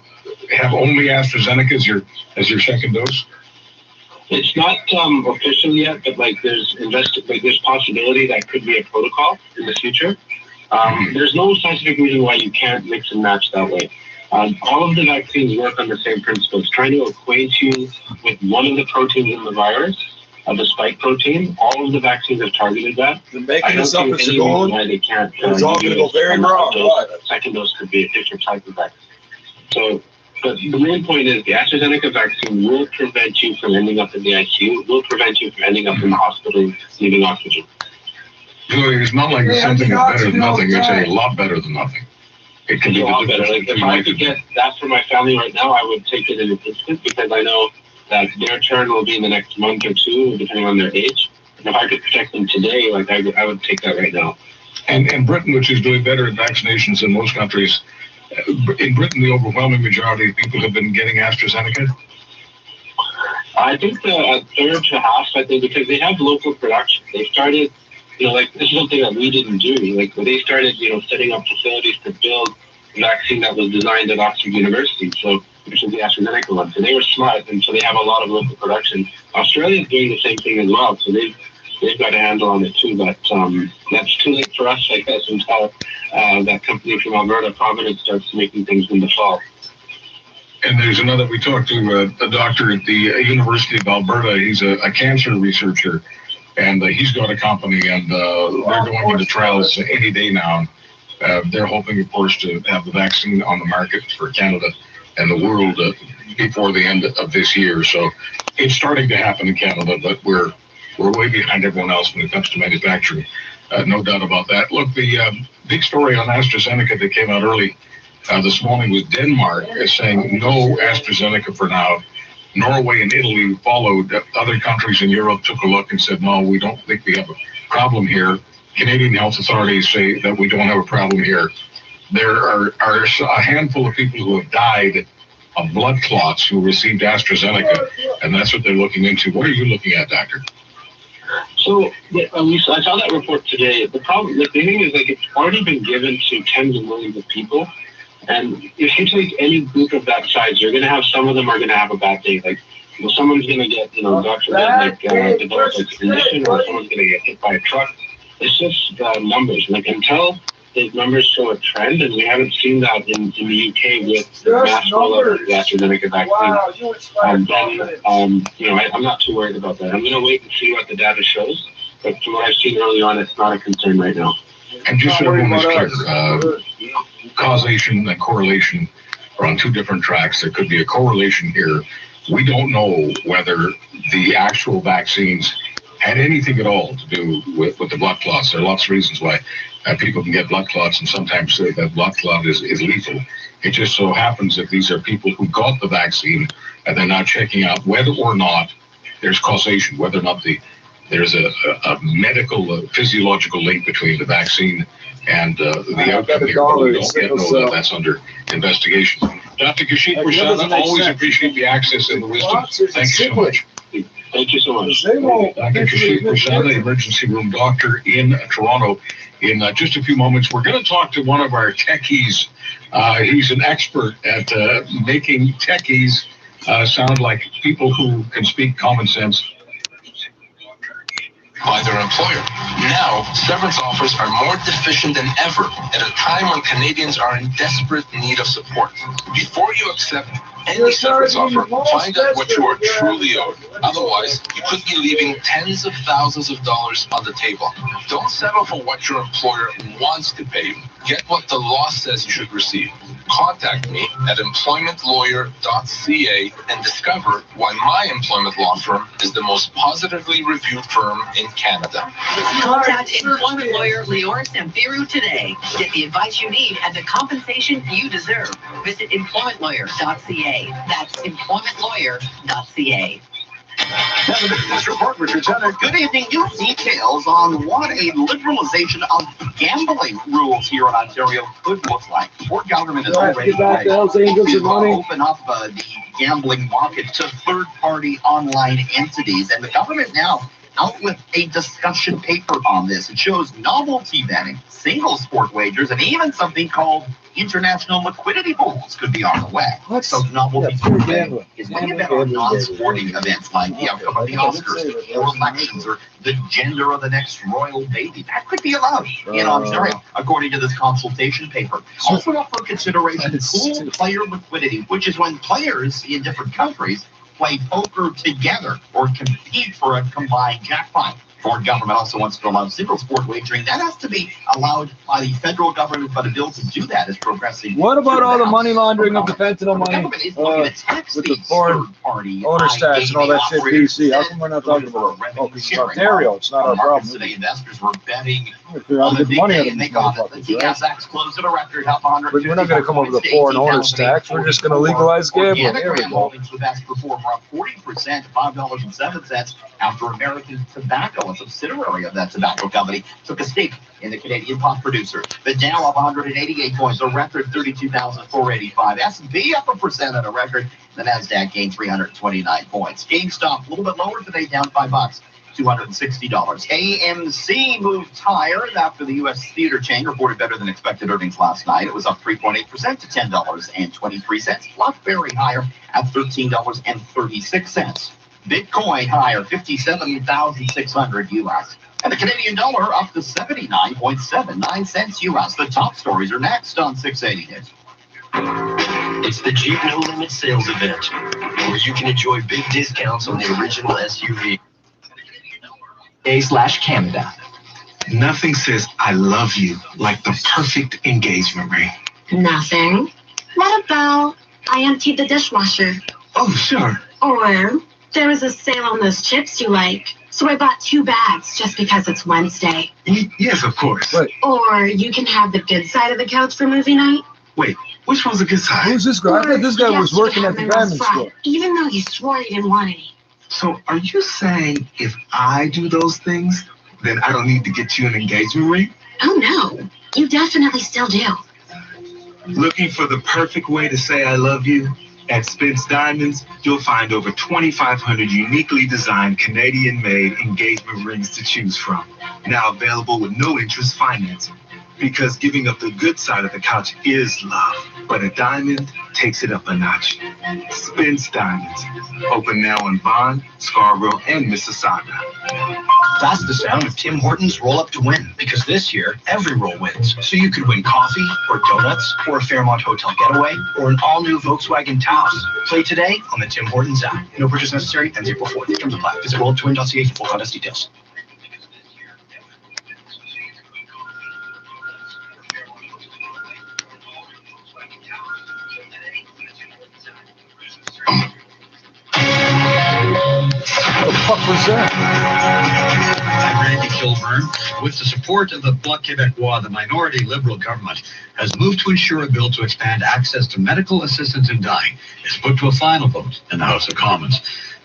have only AstraZeneca as your second dose? It's not official yet, but there's possibility that could be a protocol in the future. There's no scientific reason why you can't mix and match that way. All of the vaccines work on the same principles, trying to acquaint you with one of the proteins in the virus of the spike protein. All of the vaccines have targeted that. Making this up as you're going, why they can't. It's all going to go very wrong. Second dose could be a different type of vaccine. So, but the main point is the AstraZeneca vaccine will prevent you from ending up in the ICU. It will prevent you from ending up in the hospital needing oxygen. So it's not like something is better than nothing. It's a lot better than nothing. It can be a lot better. Like if I could get that for my family right now, I would take it in an instant because I know that their turn will be in the next month or two, depending on their age. And if I could protect them today, like I would take that right now. And Britain, which is doing better at vaccinations than most countries, in Britain, the overwhelming majority of people have been getting AstraZeneca. I think a third to half, because they have local production. They started, like this is something that we didn't do. Like they started, setting up facilities to build a vaccine that was designed at Oxford University. So, which is the AstraZeneca one. So they were smart, and so they have a lot of local production. Australia is doing the same thing as well. So they've got a handle on it too. But that's too late for us, I guess, until that company from Alberta, Providence, starts making things in the fall. And there's another, we talked to a doctor at the University of Alberta. He's a cancer researcher, and he's got a company, and they're going into trials any day now. They're hoping, of course, to have the vaccine on the market for Canada and the world before the end of this year. So it's starting to happen in Canada, but we're way behind everyone else when it comes to manufacturing. No doubt about that. Look, the big story on AstraZeneca that came out early this morning was Denmark is saying no AstraZeneca for now. Norway and Italy followed. Other countries in Europe took a look and said, no, we don't think we have a problem here. Canadian health authorities say that we don't have a problem here. There are a handful of people who have died of blood clots who received AstraZeneca, and that's what they're looking into. What are you looking at, Doctor? So I saw that report today. The thing is, it's already been given to tens of millions of people. And if you take any group of that size, you're going to have some of them are going to have a bad day. Someone's going to get, God forbid, develop a condition, or someone's going to get hit by a truck. It's just numbers. Until the numbers show a trend, and we haven't seen that in the UK with the mass rollout of the AstraZeneca vaccine. Then, I'm not too worried about that. I'm going to wait and see what the data shows. But from what I've seen early on, it's not a concern right now. And just so everyone is clear, causation and correlation are on two different tracks. There could be a correlation here. We don't know whether the actual vaccines had anything at all to do with the blood clots. There are lots of reasons why people can get blood clots, and sometimes that blood clot is lethal. It just so happens that these are people who got the vaccine, and they're now checking out whether or not there's causation, whether or not there's a medical, physiological link between the vaccine and the outcome here. But we don't yet know that that's under investigation. Dr. Kashif Rashada, always appreciate the access and the wisdom. Thank you so much. Thank you so much. Dr. Kashif Rashada, emergency room doctor in Toronto. In just a few moments, we're going to talk to one of our techies. He's an expert at making techies sound like people who can speak common sense. By their employer. Now, severance offers are more deficient than ever at a time when Canadians are in desperate need of support. Before you accept any severance offer, find out what you are truly owed. Otherwise, you could be leaving tens of thousands of dollars on the table. Don't settle for what your employer wants to pay you. Get what the law says you should receive. Contact me at employmentlawyer.ca and discover why my employment law firm is the most positively reviewed firm in Canada. Contact employment lawyer Leor Samfiru today. Get the advice you need and the compensation you deserve. Visit employmentlawyer.ca. That's employmentlawyer.ca. This report, Richard Center. Good evening. New details on what a liberalization of gambling rules here in Ontario could look like. Ford government is already to open up the gambling market to third-party online entities, and the government now out with a discussion paper on this. It shows novelty betting, single sport wagers, and even something called international liquidity pools could be on the way. So novelty sport betting is when you bet on non-sporting events like the outcome of the Oscars or elections or the gender of the next royal baby. That could be allowed in Ontario, according to this consultation paper. Also up for consideration, pool player liquidity, which is when players in different countries play poker together or compete for a combined jackpot. Foreign government also wants to allow single sport wagering. That has to be allowed by the federal government, but a bill to do that is progressing. What about all the money laundering of the fentanyl money with the foreign owner's tax and all that shit, BC? How come we're not talking about it? Oh, because it's Ontario. It's not our problem. Today, investors were betting on the money out of and they got it. The gas acts closed at a record, up 100. But we're not going to come up with a foreign owner's tax. We're just going to legalize gambling. Here we go. The best performer up 40% to $5.07 after American Tobacco, a subsidiary of that tobacco company, took a stake in the Canadian pot producer. The Dow up 188 points, a record 32,485. S&P up 1% at a record. The Nasdaq gained 329 points. GameStop a little bit lower today, down $5, $260. AMC moved higher after the U.S. theater chain reported better than expected earnings last night. It was up 3.8% to $10.23. BlackBerry higher at $13.36. Bitcoin higher, 57,600 US. And the Canadian dollar up to 79.79 cents US. The top stories are next on 680 News. It's the Jeep No Limit Sales Event, where you can enjoy big discounts on the original SUV. A/Canada. Nothing says I love you like the perfect engagement ring. Nothing. What about I emptied the dishwasher? Oh, sure. Or there was a sale on those chips you like, so I bought 2 bags just because it's Wednesday. Yes, of course. Wait, Or you can have the good side of the couch for movie night. which one's the good side? Who's this guy? I thought this guy was working at the diamond store. Even though you swore you didn't want any. So are you saying if I do those things, then I don't need to get you an engagement ring? Oh no, you definitely still do. Looking for the perfect way to say I love you? At Spence Diamonds, you'll find over 2,500 uniquely designed Canadian-made engagement rings to choose from. Now available with no interest financing. Because giving up the good side of the couch is love, but a diamond takes it up a notch. Spence Diamonds, open now in Vaughan, Scarborough, and Mississauga. That's the sound of Tim Hortons Roll Up to Win, because this year, every roll wins. So you could win coffee, or donuts, or a Fairmont Hotel getaway, or an all-new Volkswagen Taos. Play today on the Tim Hortons app. No purchase necessary, ends April 4th. Terms apply. Visit rolluptowin.ca for full contest details. What the fuck was that? I'm Randy Kilburn. With the support of the Bloc Québécois, the minority Liberal government has moved to ensure a bill to expand access to medical assistance in dying. It's put to a final vote in the House of Commons.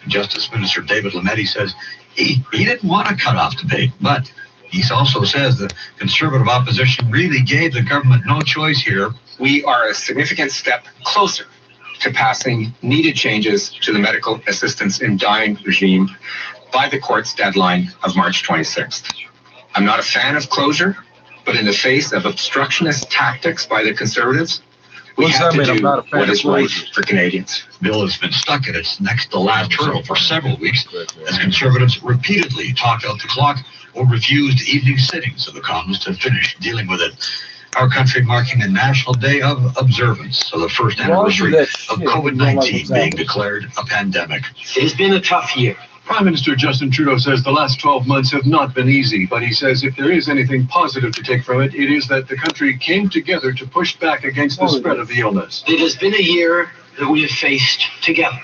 Justice Minister David Lametti says he didn't want a cut-off debate, but he also says the Conservative opposition really gave the government no choice here. We are a significant step closer to passing needed changes to the medical assistance in dying regime by the court's deadline of March 26th. I'm not a fan of closure, but in the face of obstructionist tactics by the Conservatives, we have to do what is right for Canadians. Bill has been stuck at its next to last hurdle for several weeks as Conservatives repeatedly talked out the clock or refused evening sittings of the Commons to finish dealing with it. Our country marking a National Day of Observance, so the first anniversary of COVID-19 being declared a pandemic. It's been a tough year. Prime Minister Justin Trudeau says the last 12 months have not been easy, but he says if there is anything positive to take from it, it is that the country came together to push back against the spread of the illness. It has been a year that we have faced together,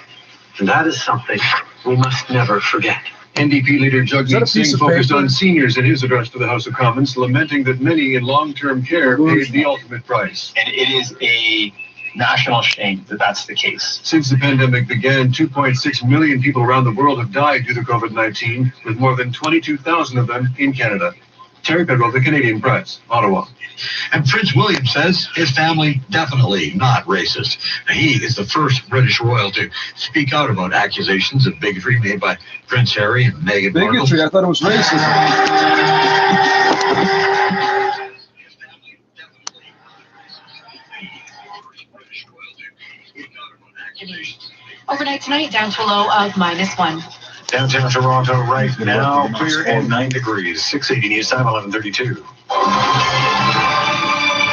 and that is something we must never forget. NDP leader Jagmeet Singh focused on seniors in his address to the House of Commons, lamenting that many in long-term care paid the ultimate price. And it is a national shame that that's the case. Since the pandemic began, 2.6 million people around the world have died due to COVID-19, with more than 22,000 of them in Canada. Terry Pedro, the Canadian Press, Ottawa. And Prince William says his family definitely not racist. He is the first British royal to speak out about accusations of bigotry made by Prince Harry and Meghan Markle. Bigotry? I thought it was racism. Overnight tonight, down to a low of -1. Downtown Toronto right now, clear and 9 degrees. 680 News Time, 11:32.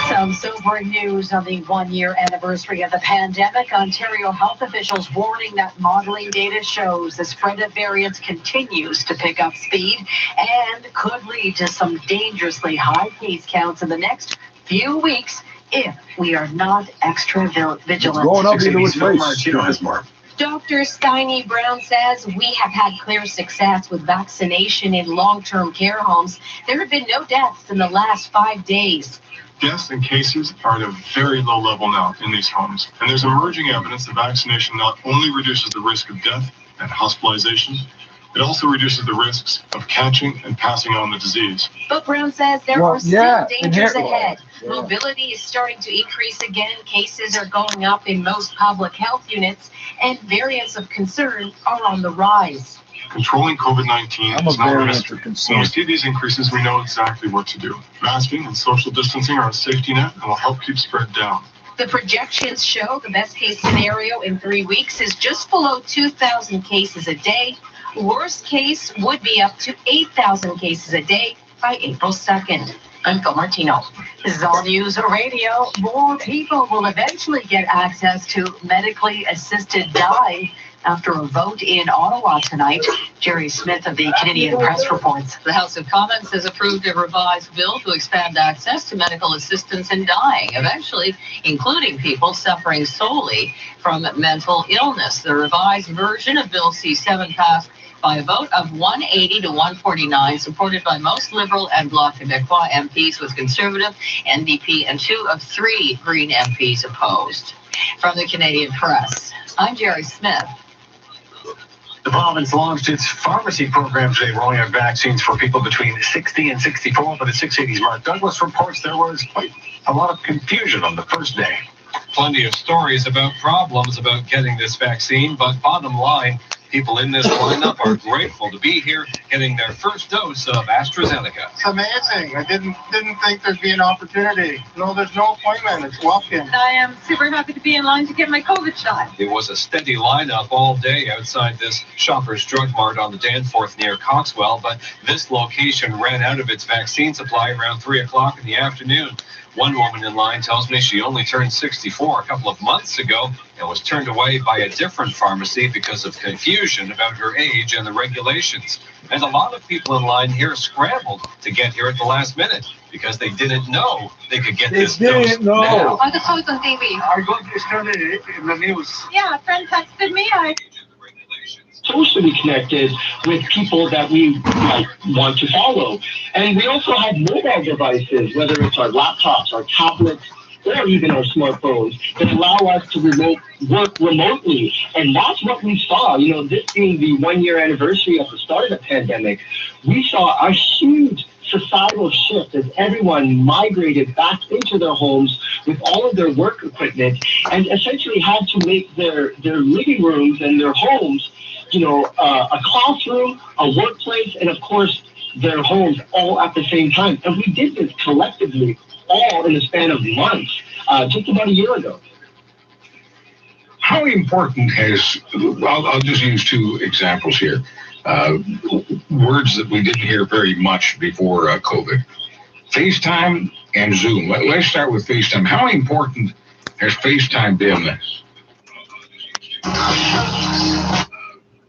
Some sobering news on the one-year anniversary of the pandemic. Ontario health officials warning that modeling data shows the spread of variants continues to pick up speed and could lead to some dangerously high case counts in the next few weeks if we are not extra vigilant. Going up into his Martino face. has more. Dr. Steiny Brown says we have had clear success with vaccination in long-term care homes. There have been no deaths in the last 5 days. Deaths and cases are at a very low level now in these homes. And there's emerging evidence that vaccination not only reduces the risk of death and hospitalization, it also reduces the risks of catching and passing on the disease. But Brown says there are still dangers ahead. Mobility is starting to increase again. Cases are going up in most public health units, and variants of concern are on the rise. Controlling COVID-19 is not a mystery. When we see these increases, we know exactly what to do. Masking and social distancing are a safety net and will help keep spread down. The projections show the best case scenario in 3 weeks is just below 2,000 cases a day. Worst case would be up to 8,000 cases a day by April 2nd. I'm Phil Martino. This is All News Radio. More people will eventually get access to medically assisted dying after a vote in Ottawa tonight. Jerry Smith of the Canadian Press reports. The House of Commons has approved a revised bill to expand access to medical assistance in dying, eventually including people suffering solely from mental illness. The revised version of Bill C-7 passed by a vote of 180 to 149, supported by most Liberal and Bloc Québécois MPs, with Conservative, NDP, and 2 of 3 Green MPs opposed. From the Canadian Press, I'm Jerry Smith. The province launched its pharmacy program today, rolling out vaccines for people between 60 and 64. But at 680's Mark Douglas reports there was quite a lot of confusion on the first day. Plenty of stories about problems about getting this vaccine, but bottom line, people in this lineup are grateful to be here getting their first dose of AstraZeneca. It's amazing. I didn't think there'd be an opportunity. No, there's no appointment. It's walk-in. I am super happy to be in line to get my COVID shot. It was a steady lineup all day outside this Shoppers Drug Mart on the Danforth near Coxwell, but this location ran out of its vaccine supply around 3 o'clock in the afternoon. One woman in line tells me she only turned 64 a couple of months ago and was turned away by a different pharmacy because of confusion about her age and the regulations. And a lot of people in line here scrambled to get here at the last minute because they didn't know they could get this dose now. I just saw it on TV. Are you going to start it in the news? Yeah, a friend texted me. Socially connected with people that we want to follow. And we also have mobile devices, whether it's our laptops, our tablets, or even our smartphones, that allow us to work remotely. And that's what we saw. You know, this being the 1-year anniversary of the start of the pandemic, we saw a huge societal shift as everyone migrated back into their homes with all of their work equipment and essentially had to make their living rooms and their homes, you know, a classroom, a workplace, and of course, their homes all at the same time. And we did this collectively all in the span of months, just about a year ago. How important has, I'll just use 2 examples here, words that we didn't hear very much before COVID. FaceTime and Zoom. Let's start with FaceTime. How important has FaceTime been?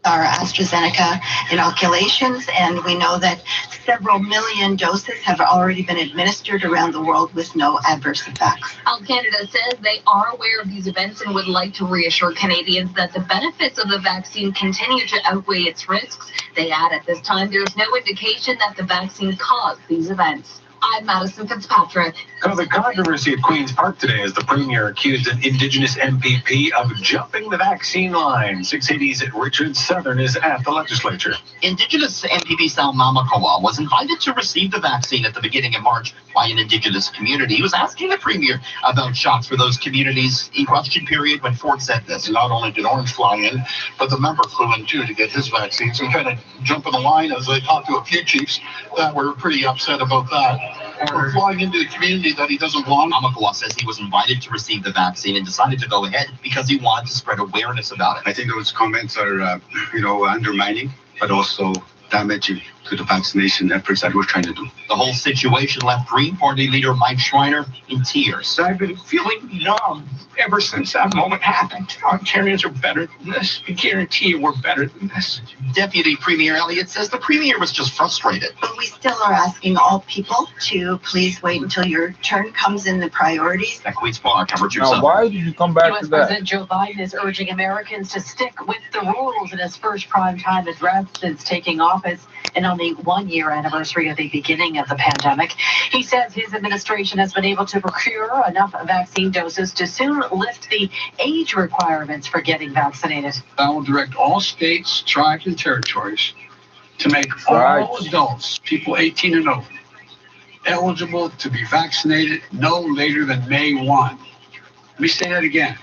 Our AstraZeneca inoculations, and we know that several million doses have already been administered around the world with no adverse effects. Health Canada says they are aware of these events and would like to reassure Canadians that the benefits of the vaccine continue to outweigh its risks. They add at this time there is no indication that the vaccine caused these events. I'm Madison Fitzpatrick. So the controversy at Queen's Park today as the Premier accused an Indigenous MPP of jumping the vaccine line. 680's at Richard Southern is at the legislature. Indigenous MPP Sal Mamakawa was invited to receive the vaccine at the beginning of March by an Indigenous community. He was asking the Premier about shots for those communities in question period when Ford said this. Not only did Orange fly in, but the member flew in too to get his vaccines and kind of jump in the line as I talked to a few chiefs that were pretty upset about that. Or flying into a community that he doesn't want. Mamakawa says he was invited to receive the vaccine and decided to go ahead because he wanted to spread awareness about it. I think those comments are, undermining, but also damaging to the vaccination efforts that we're trying to do. The whole situation left Green Party leader Mike Schreiner in tears. I've been feeling numb ever since that moment happened. Ontarians are better than this. I guarantee you we're better than this. Deputy Premier Elliott says the Premier was just frustrated. But we still are asking all people to please wait until your turn comes in the priorities. That Queen's Park coverage Now, yourself. why did you come back U.S. to that? President Joe Biden is urging Americans to stick with the rules in his first primetime address since taking office and on the one-year anniversary of the beginning of the pandemic. He says his administration has been able to procure enough vaccine doses to soon lift the age requirements for getting vaccinated. I will direct all states, tribes, and territories to make all adults, people 18 and over, eligible to be vaccinated no later than May 1. Let me say that again.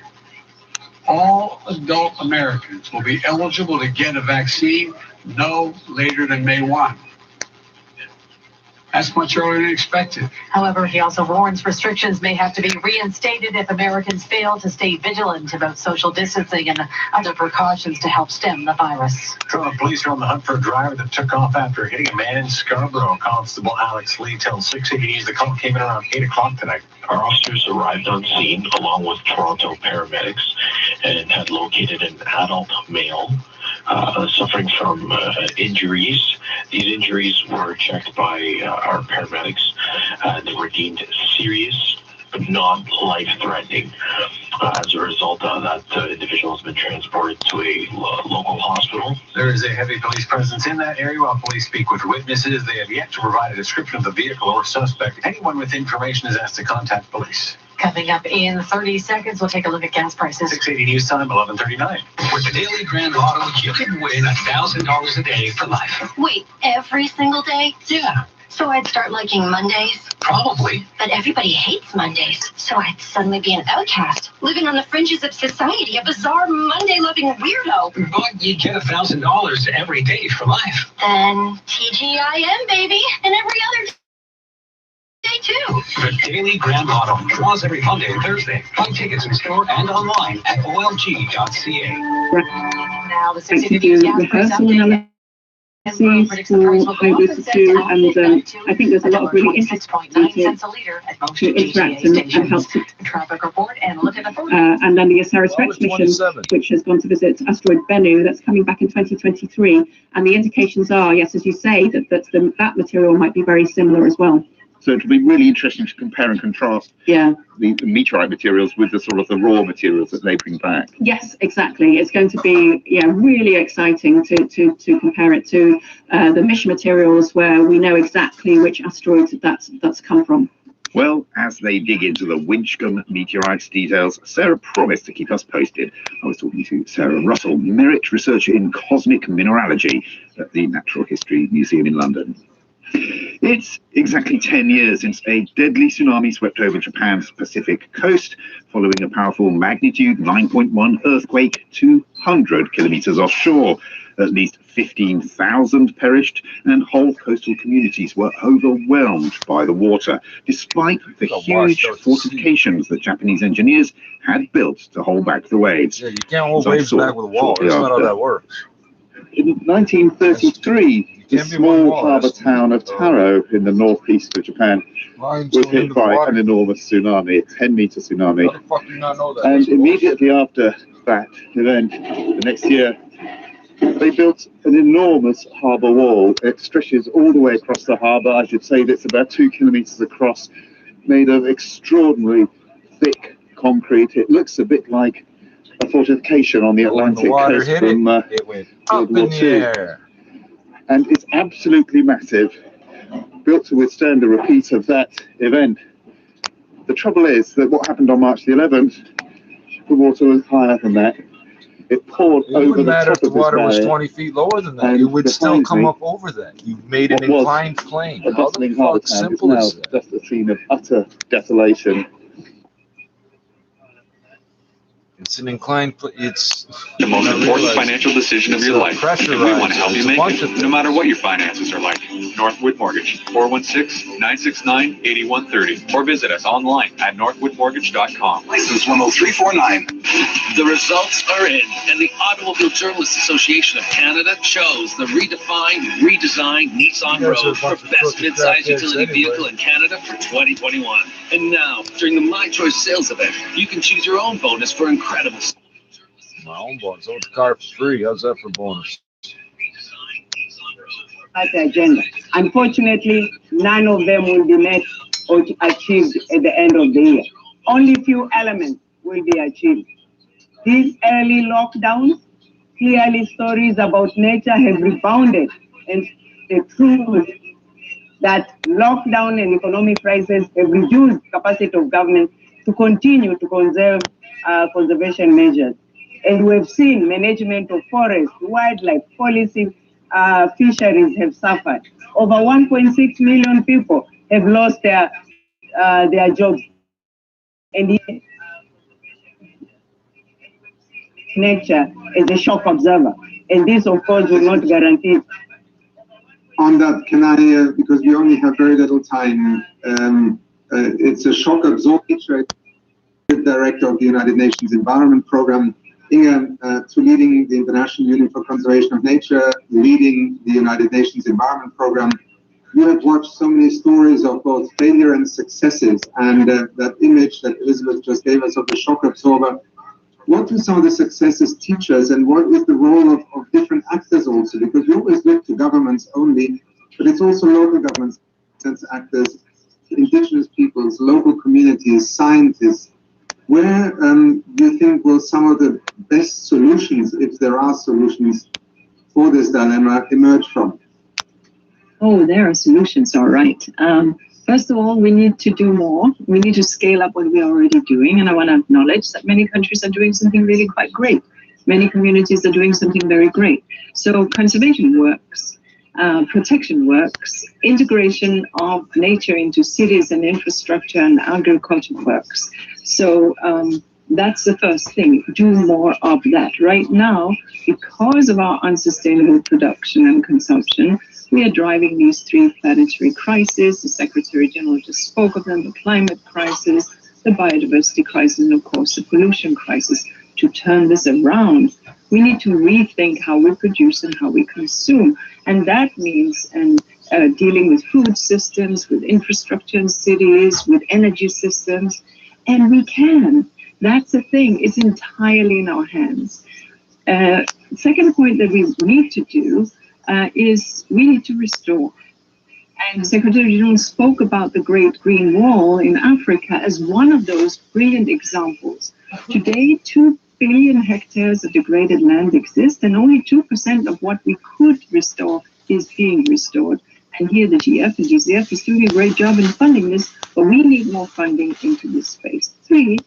All adult Americans will be eligible to get a vaccine no later than May 1. That's much earlier than expected. However, he also warns restrictions may have to be reinstated if Americans fail to stay vigilant about social distancing and other precautions to help stem the virus. Toronto police are on the hunt for a driver that took off after hitting a man in Scarborough. Constable Alex Lee tells 680 News the call came in around 8 o'clock tonight. Our officers arrived on scene along with Toronto paramedics and had located an adult male suffering from injuries. These injuries were checked by our paramedics and they were deemed serious but not life-threatening. As a result of that, the individual has been transported to a local hospital. There is a heavy police presence in that area. While police speak with witnesses, they have yet to provide a description of the vehicle or suspect. Anyone with information is asked to contact police. Coming up in 30 seconds, we'll take a look at gas prices. 680 News Time, 11:39. With the Daily Grand Auto, you can win $1,000 a day for life. Wait, every single day? Yeah. So I'd start liking Mondays? Probably. But everybody hates Mondays. So I'd suddenly be an outcast, living on the fringes of society, a bizarre Monday-loving weirdo. But you get $1,000 every day for life. Then TGIM, baby, and every other day too. The Daily Grand Auto draws every Monday and Thursday. Buy tickets in store and online at olg.ca. Now the 60 gas price update. For October to do, and I think there's a lot of really interesting to interact and help to, traffic report and look at the and then the OSIRIS-REx mission, which has gone to visit asteroid Bennu, that's coming back in 2023, and the indications are, yes, as you say, that material might be very similar as well. So it'll be really interesting to compare and contrast the meteorite materials with the sort of the raw materials that they bring back. Yes, exactly. It's going to be really exciting to compare it to the mission materials where we know exactly which asteroid that's come from. Well, as they dig into the Winchcombe meteorites details, Sarah promised to keep us posted. I was talking to Sarah Russell, Merit Researcher in Cosmic Mineralogy at the Natural History Museum in London. It's exactly 10 years since a deadly tsunami swept over Japan's Pacific coast, following a powerful magnitude 9.1 earthquake 200 kilometers offshore. At least 15,000 perished, and whole coastal communities were overwhelmed by the water, despite the huge fortifications that Japanese engineers had built to hold back the waves. Yeah, you can't hold waves back with a wall. That's not how that works. In 1933, the small harbour town of Taro in the northeast of Japan was hit by an enormous tsunami, a 10-meter tsunami. How the fuck do you not know that? And immediately after that event, the next year, they built an enormous harbour wall. It stretches all the way across the harbour. I should say that's about 2 kilometres across, made of extraordinarily thick concrete. It looks a bit like a fortification on the Atlantic coast from it went up in the air. And it's absolutely massive, built to withstand a repeat of that event. The trouble is that what happened on March the 11th, the water was higher than that. It poured over the top of the water was barrier, 20 feet lower than that. It would still come up over that. You've made an inclined plane. How the fuck simple is that? Just a scene of utter desolation. It's an inclined. It's the most important financial decision of your life. And we want to help you make it, no matter what your finances are like. Northwood Mortgage, 416-969-8130. Or visit us online at northwoodmortgage.com. License 10349. The results are in, and the Automobile Journalists Association of Canada chose the redefined, redesigned Nissan Rogue for best mid-size utility vehicle in Canada for 2021. And now, during the My Choice sales event, you can choose your own bonus for incredible. My own bonus. I want the car for free. How's that for bonus? At the agenda. Unfortunately, none of them will be met or achieved at the end of the year. Only few elements will be achieved. These early lockdowns, clearly stories about nature have rebounded, and the truth that lockdown and economic crisis have reduced capacity of government to continue to conserve conservation measures. And we've seen management of forest, wildlife, policy, fisheries have suffered. Over 1.6 million people have lost their jobs. And nature is a shock observer. And this, of course, will not guarantee. On that, can I, because we only have very little time, it's a shock absorber, Director of the United Nations Environment Program, Inge, to leading the International Union for Conservation of Nature, leading the United Nations Environment Program. You have watched so many stories of both failure and successes, and that image that Elizabeth just gave us of the shock absorber. What do some of the successes teach us, and what is the role of different actors also? Because we always look to governments only, but it's also local governments, actors, indigenous peoples, local communities, scientists. Where do you think will some of the best solutions, if there are solutions for this dilemma, emerge from? Oh, there are solutions, all right. First of all, we need to do more. We need to scale up what we're already doing. And I want to acknowledge that many countries are doing something really quite great. Many communities are doing something very great. So conservation works, protection works, integration of nature into cities and infrastructure and agriculture works. So that's the first thing, do more of that. Right now, because of our unsustainable production and consumption, we are driving these three planetary crises. The Secretary General just spoke of them, the climate crisis, the biodiversity crisis, and of course the pollution crisis. To turn this around, we need to rethink how we produce and how we consume. And that means dealing with food systems, with infrastructure in cities, with energy systems. And we can. That's the thing. It's entirely in our hands. Second point that we need to do is we need to restore. And Secretary General spoke about the Great Green Wall in Africa as one of those brilliant examples. Today, 2 billion hectares of degraded land exist, and only 2% of what we could restore is being restored. And here the GF and GCF is doing a great job in funding this, but we need more funding into this space. 3,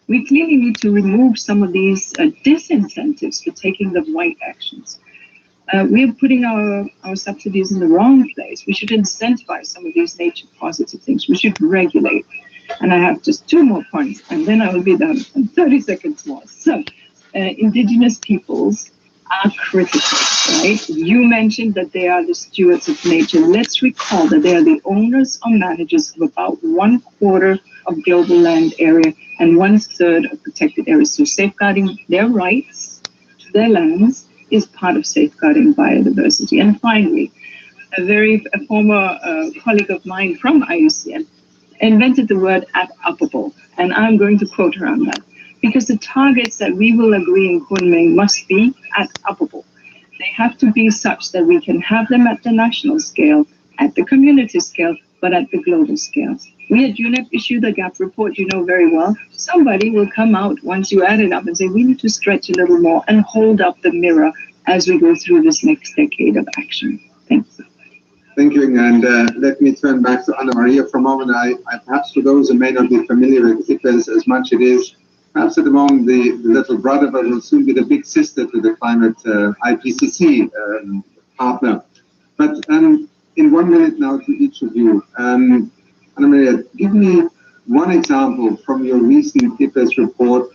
we clearly need to remove some of these disincentives for taking the right actions. We are putting our subsidies in the wrong place. We should incentivize some of these nature positive things. We should regulate. And I have just 2 more points, and then I will be done in 30 seconds more. So, indigenous peoples are critical, right? You mentioned that they are the stewards of nature. Let's recall that they are the owners or managers of about 1/4 of global land area and 1/3 of protected areas. So safeguarding their rights to their lands is part of safeguarding biodiversity. And finally, a former colleague of mine from IUCN invented the word "at-uppable," and I'm going to quote her on that, because the targets that we will agree in Kunming must be at-uppable. They have to be such that we can have them at the national scale, at the community scale, but at the global scale. We at UNEP issue the GAP report, you know very well. Somebody will come out once you add it up and say, we need to stretch a little more and hold up the mirror as we go through this next decade of action. Thank you. Thank you, and let me turn back to Anna Maria for a moment. I perhaps for those who may not be familiar with IPBES as much it is, perhaps at the moment the little brother, but will soon be the big sister to the climate IPCC partner. But in 1 minute now to each of you, Anna Maria, give me one example from your recent IPBES report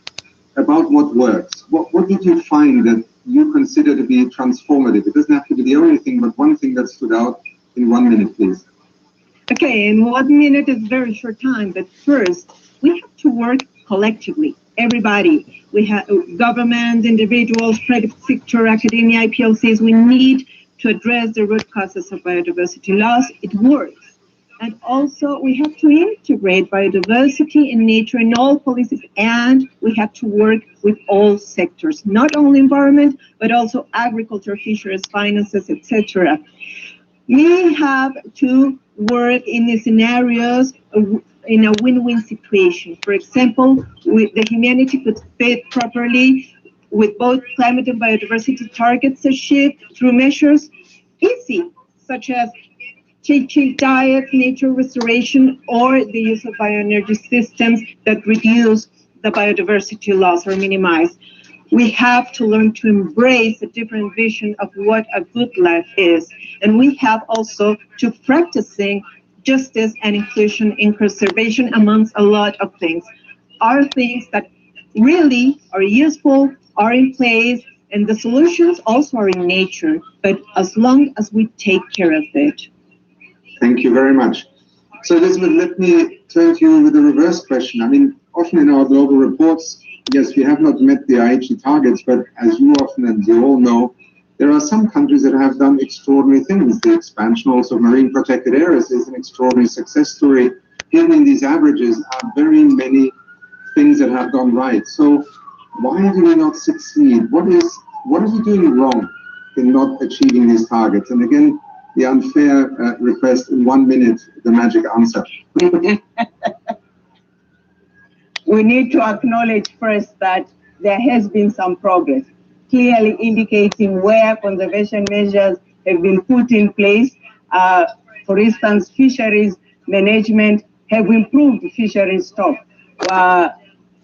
about what works. What did you find that you consider to be transformative? It doesn't have to be the only thing, but one thing that stood out in 1 minute, please. Okay, in 1 minute is very short time, but first, we have to work collectively. Everybody, we have government, individuals, private sector, academia, IPLCs. We need to address the root causes of biodiversity loss. It works. And also, we have to integrate biodiversity and nature in all policies, and we have to work with all sectors, not only environment, but also agriculture, fisheries, finances, etc. We have to work in the scenarios in a win-win situation. For example, the humanity could fit properly with both climate and biodiversity targets achieved through measures easy, such as changing diet, nature restoration, or the use of bioenergy systems that reduce the biodiversity loss or minimize. We have to learn to embrace a different vision of what a good life is. And we have also to practicing justice and inclusion in conservation amongst a lot of things. Are things that really are useful, are in place, and the solutions also are in nature, but as long as we take care of it. Thank you very much. So Elizabeth, let me turn to you with a reverse question. I mean, often in our global reports, yes, we have not met the Aichi targets, but as you often and you all know, there are some countries that have done extraordinary things. The expansion also of marine protected areas is an extraordinary success story. Hidden in these averages are very many things that have gone right. So why do we not succeed? What are we doing wrong in not achieving these targets? And again, the unfair request in 1 minute, the magic answer. We need to acknowledge first that there has been some progress, clearly indicating where conservation measures have been put in place. For instance, fisheries management have improved fisheries stock.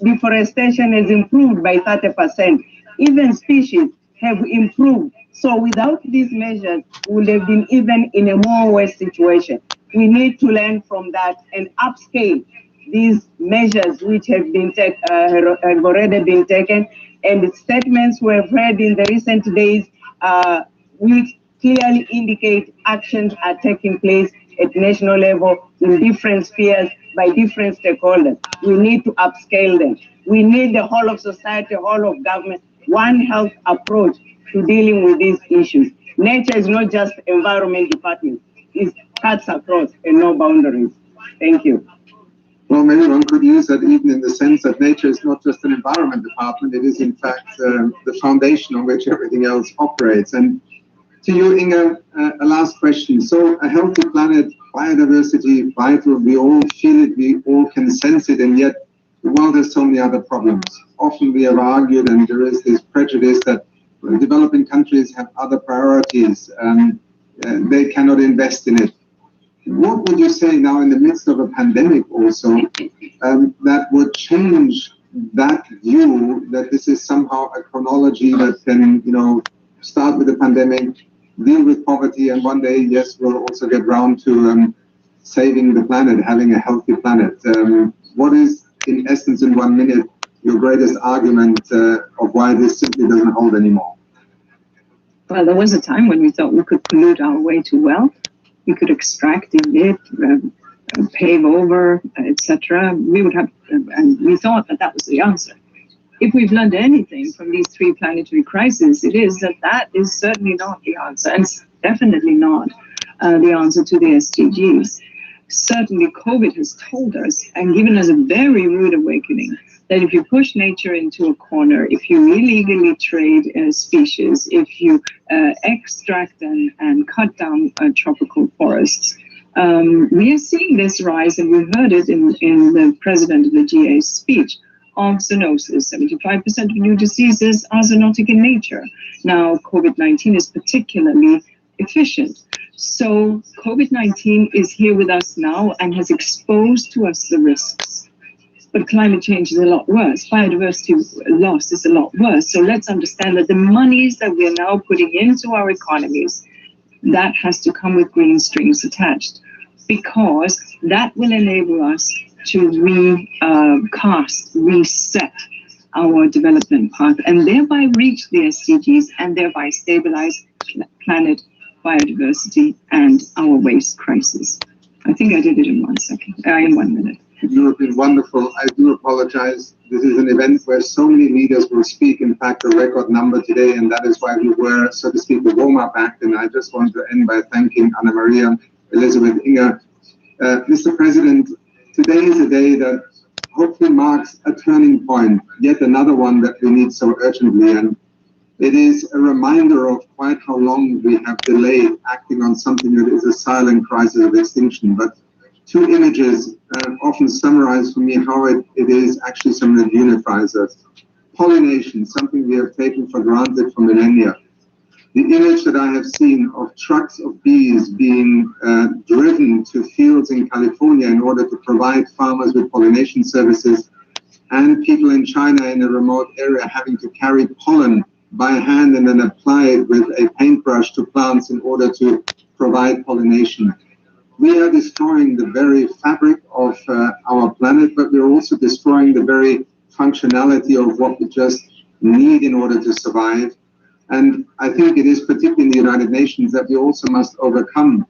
Deforestation has improved by 30%. Even species have improved. So without these measures, we would have been even in a more worse situation. We need to learn from that and upscale these measures which have been have already been taken, and the statements we have read in the recent days which clearly indicate actions are taking place at national level in different spheres by different stakeholders. We need to upscale them. We need the whole of society, whole of government, one health approach to dealing with these issues. Nature is not just environment department. It cuts across and no boundaries. Thank you. Well, maybe one could use that even in the sense that nature is not just an environment department, it is in fact the foundation on which everything else operates. And to you, Inga, a last question. So a healthy planet, biodiversity, vital, we all feel it, we all can sense it, and yet the world has so many other problems. Often we have argued, and there is this prejudice that developing countries have other priorities, they cannot invest in it. What would you say now in the midst of a pandemic also that would change that view that this is somehow a chronology that can, start with the pandemic, deal with poverty, and one day, yes, we'll also get round to saving the planet, having a healthy planet. What is, in essence, in 1 minute, your greatest argument of why this simply doesn't hold anymore? Well, there was a time when we thought we could pollute our way to wealth. We could extract in it, pave over, etc. We would have, and we thought that was the answer. If we've learned anything from these 3 planetary crises, it is that is certainly not the answer, and it's definitely not the answer to the SDGs. Certainly, COVID has told us and given us a very rude awakening that if you push nature into a corner, if you illegally trade species, if you extract and cut down tropical forests, we are seeing this rise, and we've heard it in the president of the GA's speech, of zoonosis. 75% of new diseases are zoonotic in nature. Now, COVID-19 is particularly efficient. So COVID-19 is here with us now and has exposed to us the risks. But climate change is a lot worse. Biodiversity loss is a lot worse. So let's understand that the monies that we are now putting into our economies, that has to come with green strings attached, because that will enable us to recast, reset our development path and thereby reach the SDGs and thereby stabilize planet biodiversity and our waste crisis. I think I did it in 1 second, in 1 minute. You have been wonderful. I do apologize. This is an event where so many leaders will speak, in fact, a record number today, and that is why we were, so to speak, the warm-up act. And I just want to end by thanking Anna Maria, Elizabeth, Inga. Mr. President, today is a day that hopefully marks a turning point, yet another one that we need so urgently. And it is a reminder of quite how long we have delayed acting on something that is a silent crisis of extinction. But two images often summarize for me how it is actually something that unifies us. Pollination, something we have taken for granted for millennia. The image that I have seen of trucks of bees being driven to fields in California in order to provide farmers with pollination services, and people in China in a remote area having to carry pollen by hand and then apply it with a paintbrush to plants in order to provide pollination. We are destroying the very fabric of our planet, but we're also destroying the very functionality of what we just need in order to survive. And I think it is particularly in the United Nations that we also must overcome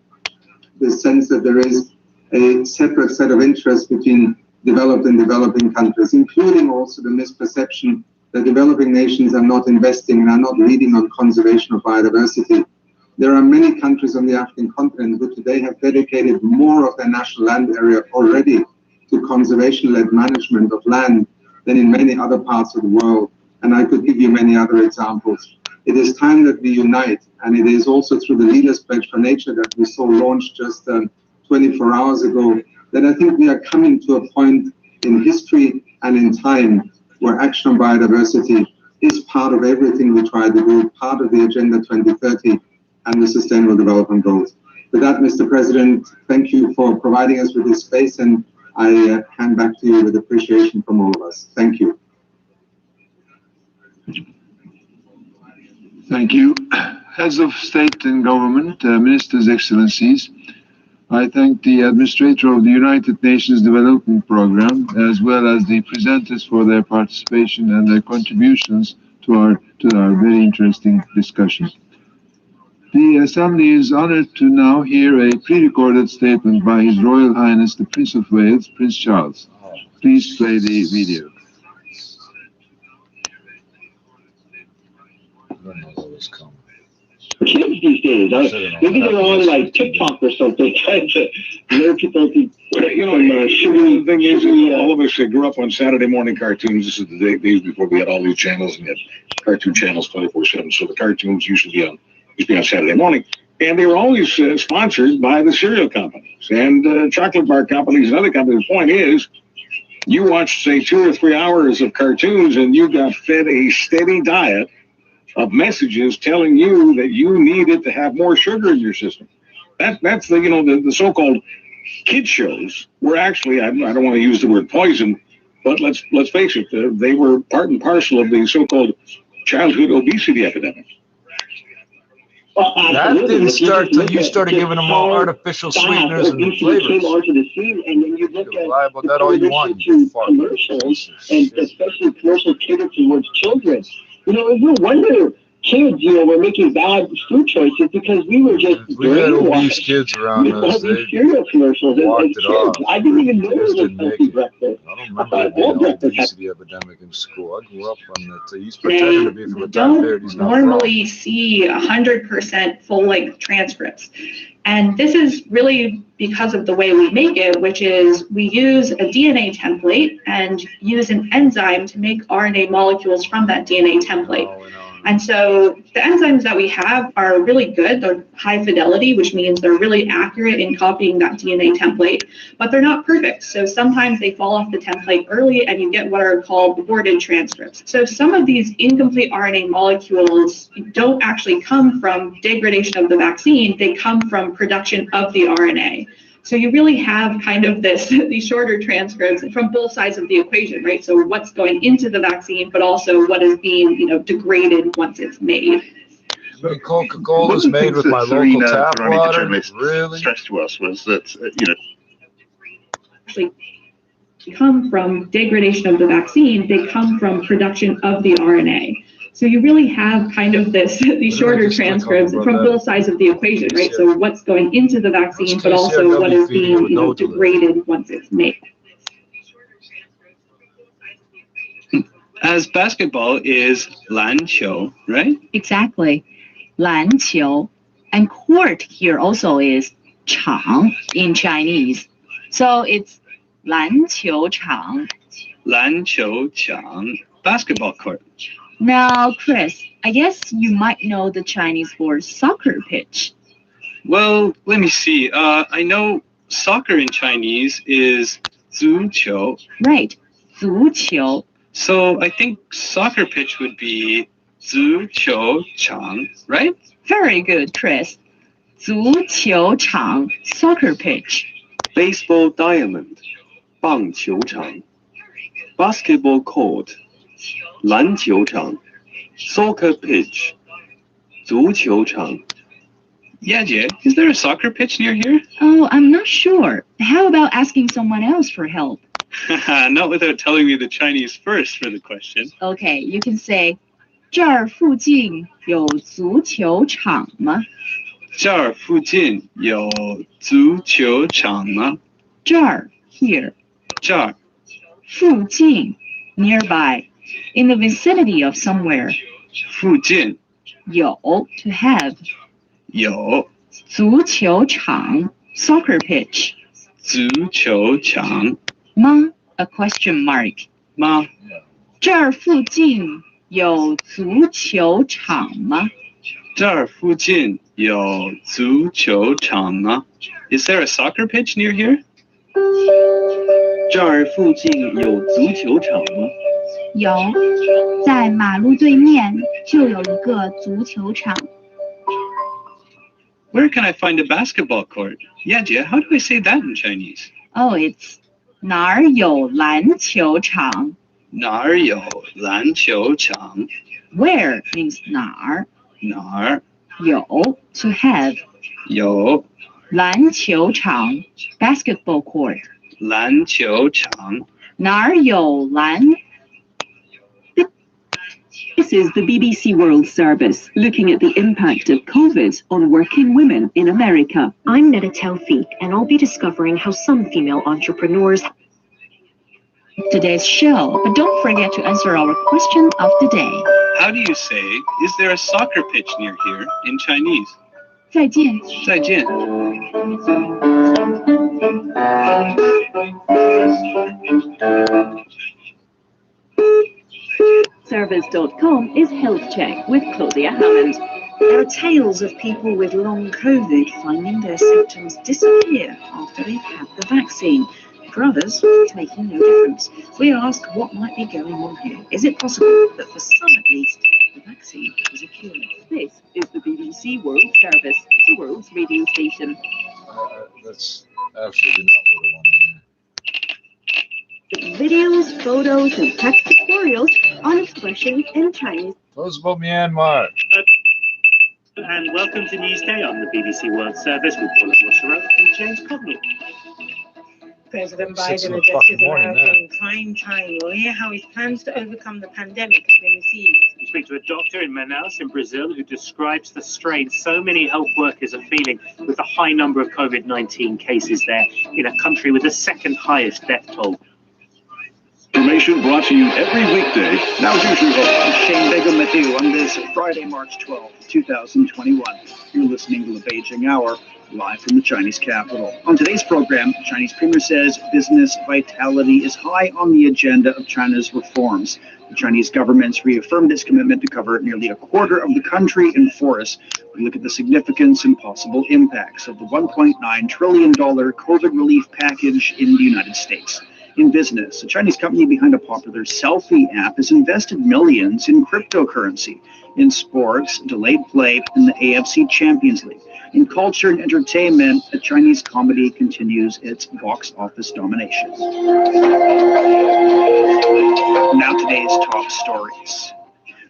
the sense that there is a separate set of interests between developed and developing countries, including also the misperception that developing nations are not investing and are not leading on conservation of biodiversity. There are many countries on the African continent who today have dedicated more of their national land area already to conservation-led management of land than in many other parts of the world. And I could give you many other examples. It is time that we unite, and it is also through the Leaders' Pledge for Nature that we saw launched just 24 hours ago, that I think we are coming to a point in history and in time where action on biodiversity is part of everything we try to do, part of the Agenda 2030 and the Sustainable Development Goals. With that, Mr. President, thank you for providing us with this space, and I hand back to you with appreciation from all of us. Thank you. Thank you. Heads of state and government, ministers, excellencies, I thank the administrator of the United Nations Development Programme, as well as the presenters for their participation and their contributions to our very interesting discussion. The Assembly is honoured to now hear a pre-recorded statement by His Royal Highness the Prince of Wales, Prince Charles. Please play the video. Kids these days, maybe they're on like TikTok or something, trying to lure people to, the thing is, all of us that grew up on Saturday morning cartoons. This is the days before we had all these channels, and we had cartoon channels 24/7. So the cartoons used to be on Saturday morning, and they were always sponsored by the cereal companies and chocolate bar companies and other companies. The point is, you watched, say, 2 or 3 hours of cartoons, and you got fed a steady diet of messages telling you that you needed to have more sugar in your system. That's the so-called kid shows were actually, I don't want to use the word poison, but let's face it, they were part and parcel of the so-called childhood obesity epidemic. That didn't start till you started giving them all artificial sweeteners and flavors. Came onto the scene, and then you look at lie about that all you want. Commercials, and especially commercials catered towards children. It's no wonder kids, were making bad food choices because we were just obese kids around us. These cereal commercials as kids. I didn't even know it was a healthy breakfast. I don't remember it being an obesity epidemic in school. I grew up on that. He's pretending to be from a time period he's not normally see 100% full-length transcripts. And this is really because of the way we make it, which is we use a DNA template and use an enzyme to make RNA molecules from that DNA template. And so the enzymes that we have are really good. They're high fidelity, which means they're really accurate in copying that DNA template, but they're not perfect. So sometimes they fall off the template early and you get what are called aborted transcripts. So some of these incomplete RNA molecules don't actually come from degradation of the vaccine. They come from production of the RNA. So you really have kind of these shorter transcripts from both sides of the equation, right? So what's going into the vaccine, but also what is being, degraded once it's made. Coca-Cola is made with my local tap water. Really? Stressed to us was that, Actually, come from degradation of the vaccine, they come from production of the RNA. So you really have kind of these shorter transcripts from both sides of the equation, right? So what's going into the vaccine, but also what is being degraded once it's made. As basketball is 篮球, right? Exactly. 篮球. And court here also is 场 in Chinese. So it's 篮球场. 篮球场, basketball court. Now, Chris, I guess you might know the Chinese for soccer pitch. Well, let me see. I know soccer in Chinese is 足球. Right, 足球. So I think soccer pitch would be 足球场, right? Very good, Chris. 足球场, soccer pitch. Baseball diamond, 棒球场. Basketball court, 篮球场. Soccer pitch, 足球场. Yeah, Jay, is there a soccer pitch near here? Oh, I'm not sure. How about asking someone else for help? Not without telling me the Chinese first for the question. Okay, you can say, 这儿附近有足球场吗？这儿附近有足球场吗？这儿 here. 这儿附近 nearby. In the vicinity of somewhere. 附近有 to have. 有足球场 soccer pitch. 足球场吗 a question mark. 吗？这儿附近有足球场吗？这儿附近有足球场吗？ Is there a soccer pitch near here? 这儿附近有足球场吗？有，在马路对面就有一个足球场。Where can I find a basketball court? Yeah, Jia, how do I say that in Chinese? Oh, it's 哪儿有篮球场？哪儿有篮球场？ Where means 哪儿？哪儿有 to have. 有篮球场 basketball court. 篮球场？哪儿有篮？ This is the BBC World Service, looking at the impact of COVID on working women in America. I'm Neda Tawfiq, and I'll be discovering how some female entrepreneurs... Today's show, but don't forget to answer our question of the day. How do you say, is there a soccer pitch near here in Chinese? 再见。再见。Service.com is Health Check with Claudia Hammond. There are tales of people with long COVID finding their symptoms disappear after they've had the vaccine. For others, it's making no difference. We ask what might be going on here. Is it possible that for some at least, the vaccine is a cure? This is the BBC World Service, the world's radio station. That's absolutely not what I want to hear. Videos, photos, and text tutorials on expressions in Chinese. Tell us about Myanmar. And welcome to Newsday on the BBC World Service with Paula Rochereau and James Cobnell. President Biden addresses America in prime time. We'll hear how his plans to overcome the pandemic have been received. We speak to a doctor in Manaus in Brazil who describes the strain so many health workers are feeling with the high number of COVID-19 cases there in a country with the second highest death toll. Information brought to you every weekday. Now here's your host, Shane Begum-Matthew, on this Friday, March 12, 2021. You're listening to the Beijing Hour, live from the Chinese capital. On today's program, the Chinese premier says business vitality is high on the agenda of China's reforms. The Chinese government's reaffirmed its commitment to cover nearly a quarter of the country in forests. We look at the significance and possible impacts of the $1.9 trillion COVID relief package in the United States. In business, a Chinese company behind a popular selfie app has invested millions in cryptocurrency. In sports, delayed play in the AFC Champions League. In culture and entertainment, a Chinese comedy continues its box office domination. Now today's top stories.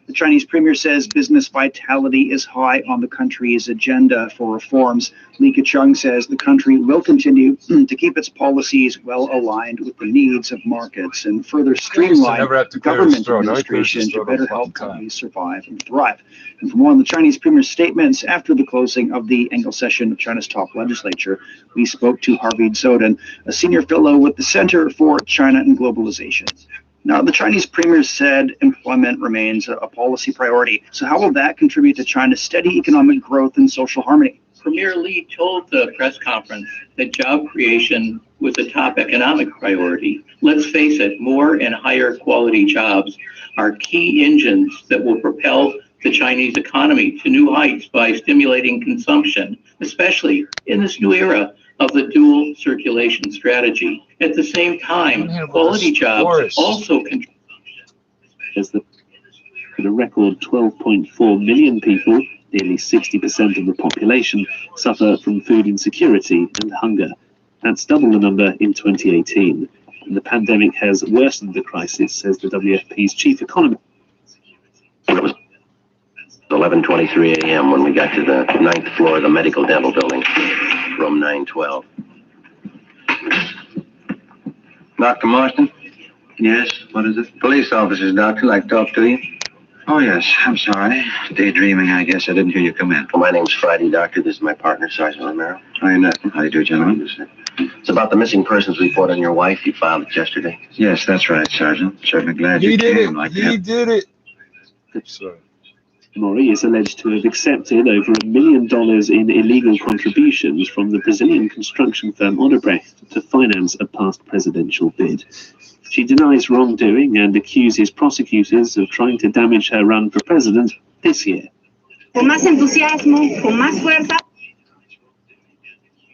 The Chinese premier says business vitality is high on the country's agenda for reforms. Li Keqiang says the country will continue to keep its policies well aligned with the needs of markets and further streamline government administration to better help companies survive and thrive. And for more on the Chinese premier's statements after the closing of the annual session of China's top legislature, we spoke to Harvey Zoden, a senior fellow with the Center for China and Globalization. Now, the Chinese premier said employment remains a policy priority. So how will that contribute to China's steady economic growth and social harmony? Premier Li told the press conference that job creation was a top economic priority. Let's face it, more and higher quality jobs are key engines that will propel the Chinese economy to new heights by stimulating consumption, especially in this new era of the dual circulation strategy. At the same time, quality jobs also contribute. As the record 12.4 million people, nearly 60% of the population, suffer from food insecurity and hunger. That's double the number in 2018. And the pandemic has worsened the crisis, says the WFP's chief economist. It was 11:23 a.m. when we got to the 9th floor of the medical dental building, room 912. Dr. Marston? Yes, what is it? Police officers, doctor, like to talk to you. Oh, yes, I'm sorry. Daydreaming, I guess. I didn't hear you come in. Well, my name's Friday, doctor. This is my partner, Sergeant Romero. How do you do, gentlemen? It's about the missing persons report on your wife. You filed it yesterday. Yes, that's right, Sergeant. Certainly glad you came like that. He did it. Sorry. Mori is alleged to have accepted over $1 million in illegal contributions from the Brazilian construction firm Odebrecht to finance a past presidential bid. She denies wrongdoing and accuses prosecutors of trying to damage her run for president this year. Con más entusiasmo, con más fuerza.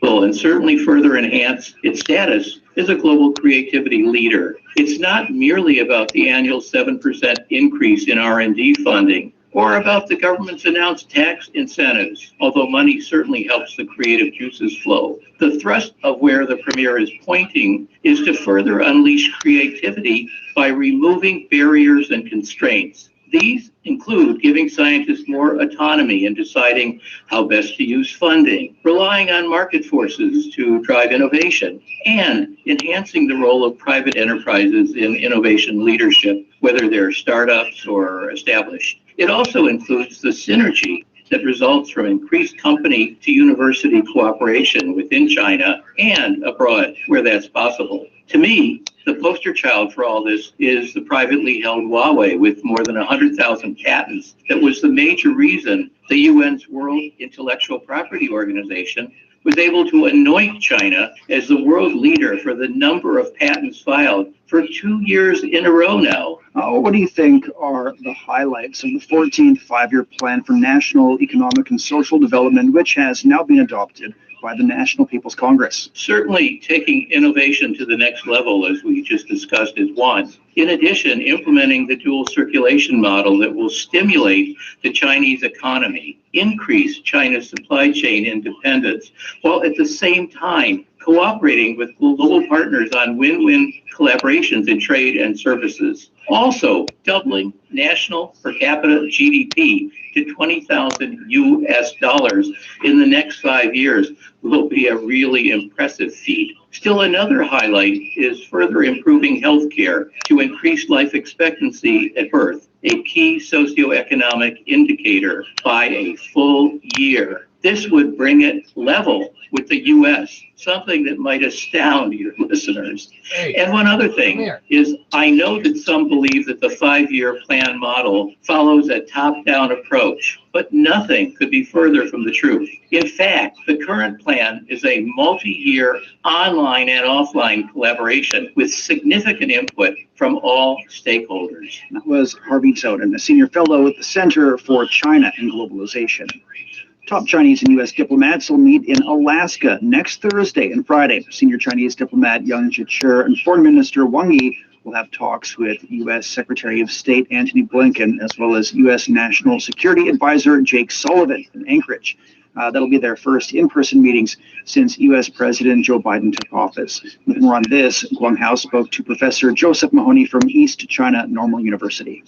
And certainly further enhance its status as a global creativity leader. It's not merely about the annual 7% increase in R&D funding, or about the government's announced tax incentives, although money certainly helps the creative juices flow. The thrust of where the premier is pointing is to further unleash creativity by removing barriers and constraints. These include giving scientists more autonomy in deciding how best to use funding, relying on market forces to drive innovation, and enhancing the role of private enterprises in innovation leadership, whether they're startups or established. It also includes the synergy that results from increased company to university cooperation within China and abroad where that's possible. To me, the poster child for all this is the privately held Huawei with more than 100,000 patents. That was the major reason the UN's World Intellectual Property Organization was able to anoint China as the world leader for the number of patents filed for 2 years in a row now. What do you think are the highlights of the 14th five-year plan for national economic and social development, which has now been adopted by the National People's Congress? Certainly taking innovation to the next level, as we just discussed, is one. In addition, implementing the dual circulation model that will stimulate the Chinese economy, increase China's supply chain independence, while at the same time cooperating with global partners on win-win collaborations in trade and services. Also, doubling national per capita GDP to $20,000 US in the next 5 years will be a really impressive feat. Still, another highlight is further improving healthcare to increase life expectancy at birth, a key socioeconomic indicator, by a full year. This would bring it level with the U.S., something that might astound your listeners. And one other thing is, I know that some believe that the five-year plan model follows a top-down approach, but nothing could be further from the truth. In fact, the current plan is a multi-year online and offline collaboration with significant input from all stakeholders. That was Harvey Zoden, a senior fellow at the Center for China and Globalization. Top Chinese and U.S. diplomats will meet in Alaska next Thursday and Friday. Senior Chinese diplomat Yang Jiechi and Foreign Minister Wang Yi will have talks with U.S. Secretary of State Antony Blinken, as well as U.S. National Security Advisor Jake Sullivan in Anchorage. That'll be their first in-person meetings since U.S. President Joe Biden took office. With more on this, Guanghao spoke to Professor Joseph Mahoney from East China Normal University.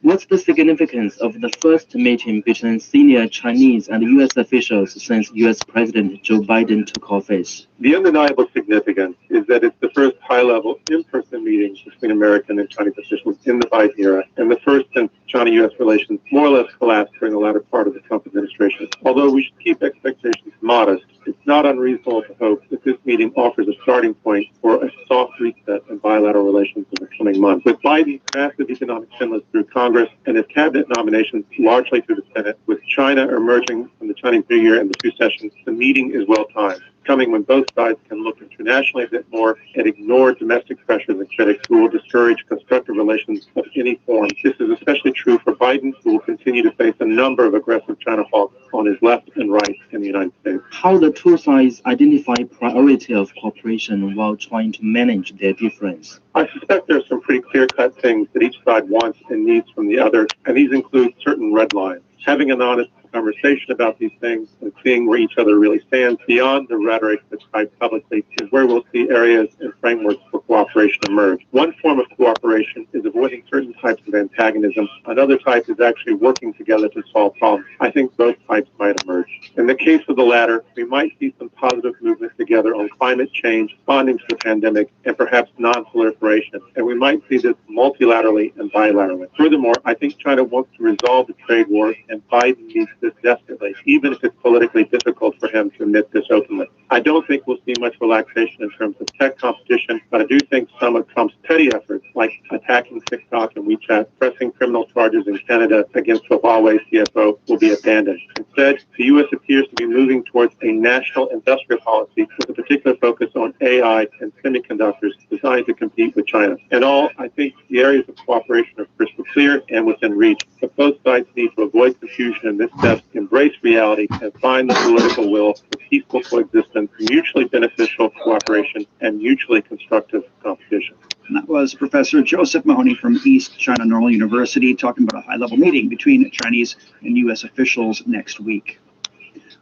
What's the significance of the first meeting between senior Chinese and U.S. officials since U.S. President Joe Biden took office? The undeniable significance is that it's the first high-level in-person meeting between American and Chinese officials in the Biden era, and the first since China-U.S. relations more or less collapsed during the latter part of the Trump administration. Although we should keep expectations modest, it's not unreasonable to hope that this meeting offers a starting point for a soft reset in bilateral relations in the coming months. With Biden's massive economic stimulus through Congress and his cabinet nominations largely through the Senate, with China emerging from the Chinese New Year and the two sessions, the meeting is well timed, coming when both sides can look internationally a bit more and ignore domestic pressures and critics who will discourage constructive relations of any form. This is especially true for Biden, who will continue to face a number of aggressive China hawks on his left and right in the United States. How the two sides identify priority of cooperation while trying to manage their difference? I suspect there are some pretty clear-cut things that each side wants and needs from the other, and these include certain red lines. Having an honest conversation about these things and seeing where each other really stands beyond the rhetoric that's typed publicly is where we'll see areas and frameworks for cooperation emerge. One form of cooperation is avoiding certain types of antagonism. Another type is actually working together to solve problems. I think both types might emerge. In the case of the latter, we might see some positive movement together on climate change, responding to the pandemic, and perhaps non-proliferation. And we might see this multilaterally and bilaterally. Furthermore, I think China wants to resolve the trade war, and Biden needs this desperately, even if it's politically difficult for him to admit this openly. I don't think we'll see much relaxation in terms of tech competition, but I do think some of Trump's petty efforts, like attacking TikTok and WeChat, pressing criminal charges in Canada against the Huawei CFO, will be abandoned. Instead, the U.S. appears to be moving towards a national industrial policy with a particular focus on AI and semiconductors designed to compete with China. In all, I think the areas of cooperation are crystal clear and within reach, but both sides need to avoid confusion in this step, embrace reality, and find the political will for peaceful coexistence, mutually beneficial cooperation, and mutually constructive competition. And that was Professor Joseph Mahoney from East China Normal University talking about a high-level meeting between Chinese and U.S. officials next week.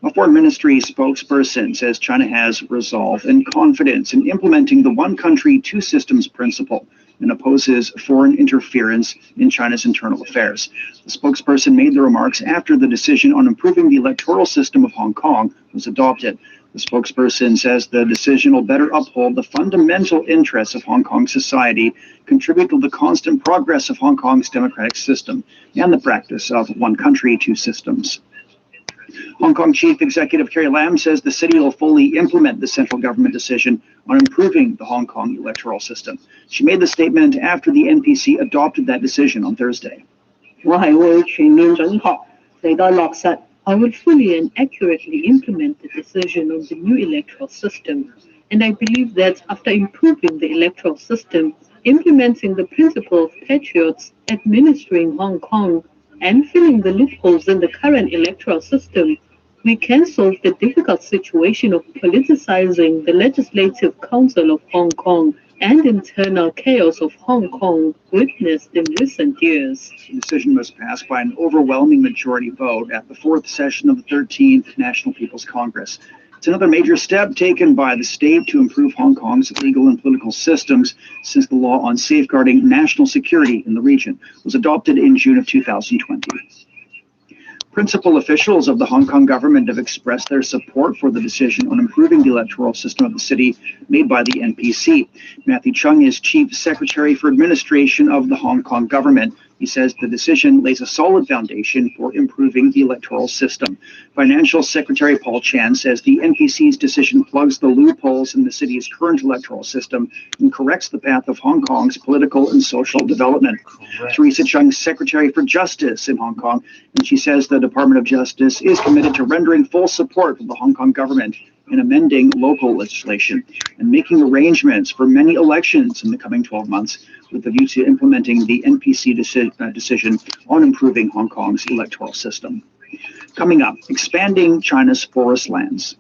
A foreign ministry spokesperson says China has resolve and confidence in implementing the one country, two systems principle and opposes foreign interference in China's internal affairs. The spokesperson made the remarks after the decision on improving the electoral system of Hong Kong was adopted. The spokesperson says the decision will better uphold the fundamental interests of Hong Kong society, contribute to the constant progress of Hong Kong's democratic system, and the practice of one country, two systems. Hong Kong Chief Executive Carrie Lam says the city will fully implement the central government decision on improving the Hong Kong electoral system. She made the statement after the NPC adopted that decision on Thursday. I will fully and accurately implement the decision on the new electoral system, and I believe that after improving the electoral system, implementing the principle of patriots, administering Hong Kong, and filling the loopholes in the current electoral system, we can solve the difficult situation of politicizing the Legislative Council of Hong Kong and internal chaos of Hong Kong witnessed in recent years. The decision was passed by an overwhelming majority vote at the fourth session of the 13th National People's Congress. It's another major step taken by the state to improve Hong Kong's legal and political systems since the law on safeguarding national security in the region was adopted in June of 2020. Principal officials of the Hong Kong government have expressed their support for the decision on improving the electoral system of the city made by the NPC. Matthew Chung is Chief Secretary for Administration of the Hong Kong government. He says the decision lays a solid foundation for improving the electoral system. Financial Secretary Paul Chan says the NPC's decision plugs the loopholes in the city's current electoral system and corrects the path of Hong Kong's political and social development. Teresa Chung, Secretary for Justice in Hong Kong, and she says the Department of Justice is committed to rendering full support of the Hong Kong government in amending local legislation and making arrangements for many elections in the coming 12 months with a view to implementing the NPC decision on improving Hong Kong's electoral system. Coming up, expanding China's forest lands.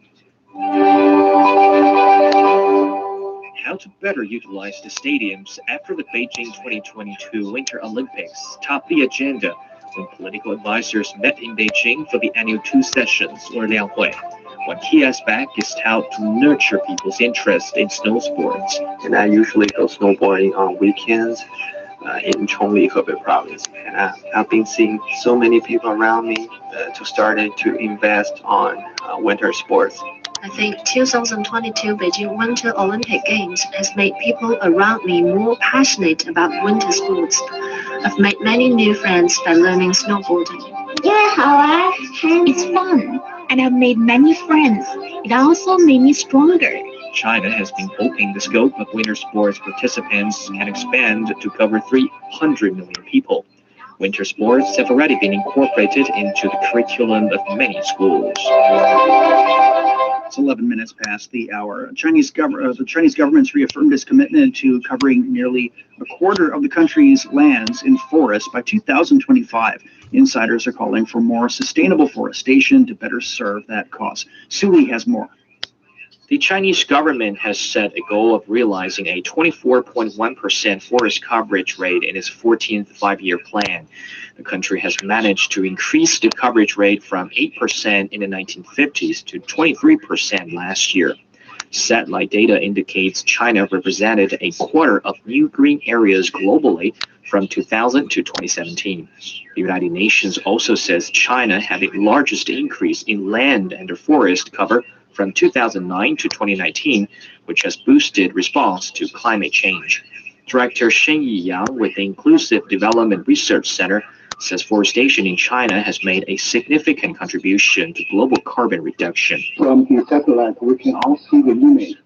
How to better utilize the stadiums after the Beijing 2022 Winter Olympics topped the agenda when political advisors met in Beijing for the annual two sessions, or Lianghui. One key aspect is how to nurture people's interest in snow sports. And I usually go snowboarding on weekends in Chongli, Hebei province. And I've been seeing so many people around me to started to invest on winter sports. I think 2022 Beijing Winter Olympic Games has made people around me more passionate about winter sports. I've made many new friends by learning snowboarding. It's fun, and I've made many friends. It also made me stronger. China has been hoping the scope of winter sports participants can expand to cover 300 million people. Winter sports have already been incorporated into the curriculum of many schools. It's 11 minutes past the hour. The Chinese government's reaffirmed its commitment to covering nearly a quarter of the country's lands in forests by 2025. Insiders are calling for more sustainable forestation to better serve that cause. SICKLY has more. The Chinese government has set a goal of realizing a 24.1% forest coverage rate in its 14th five-year plan. The country has managed to increase the coverage rate from 8% in the 1950s to 23% last year. Satellite data indicates China represented a quarter of new green areas globally from 2000 to 2017. The United Nations also says China had the largest increase in land and forest cover from 2009 to 2019, which has boosted response to climate change. Director Shen Yiyang with the Inclusive Development Research Center says forestation in China has made a significant contribution to global carbon reduction. From the satellite, we can all see the image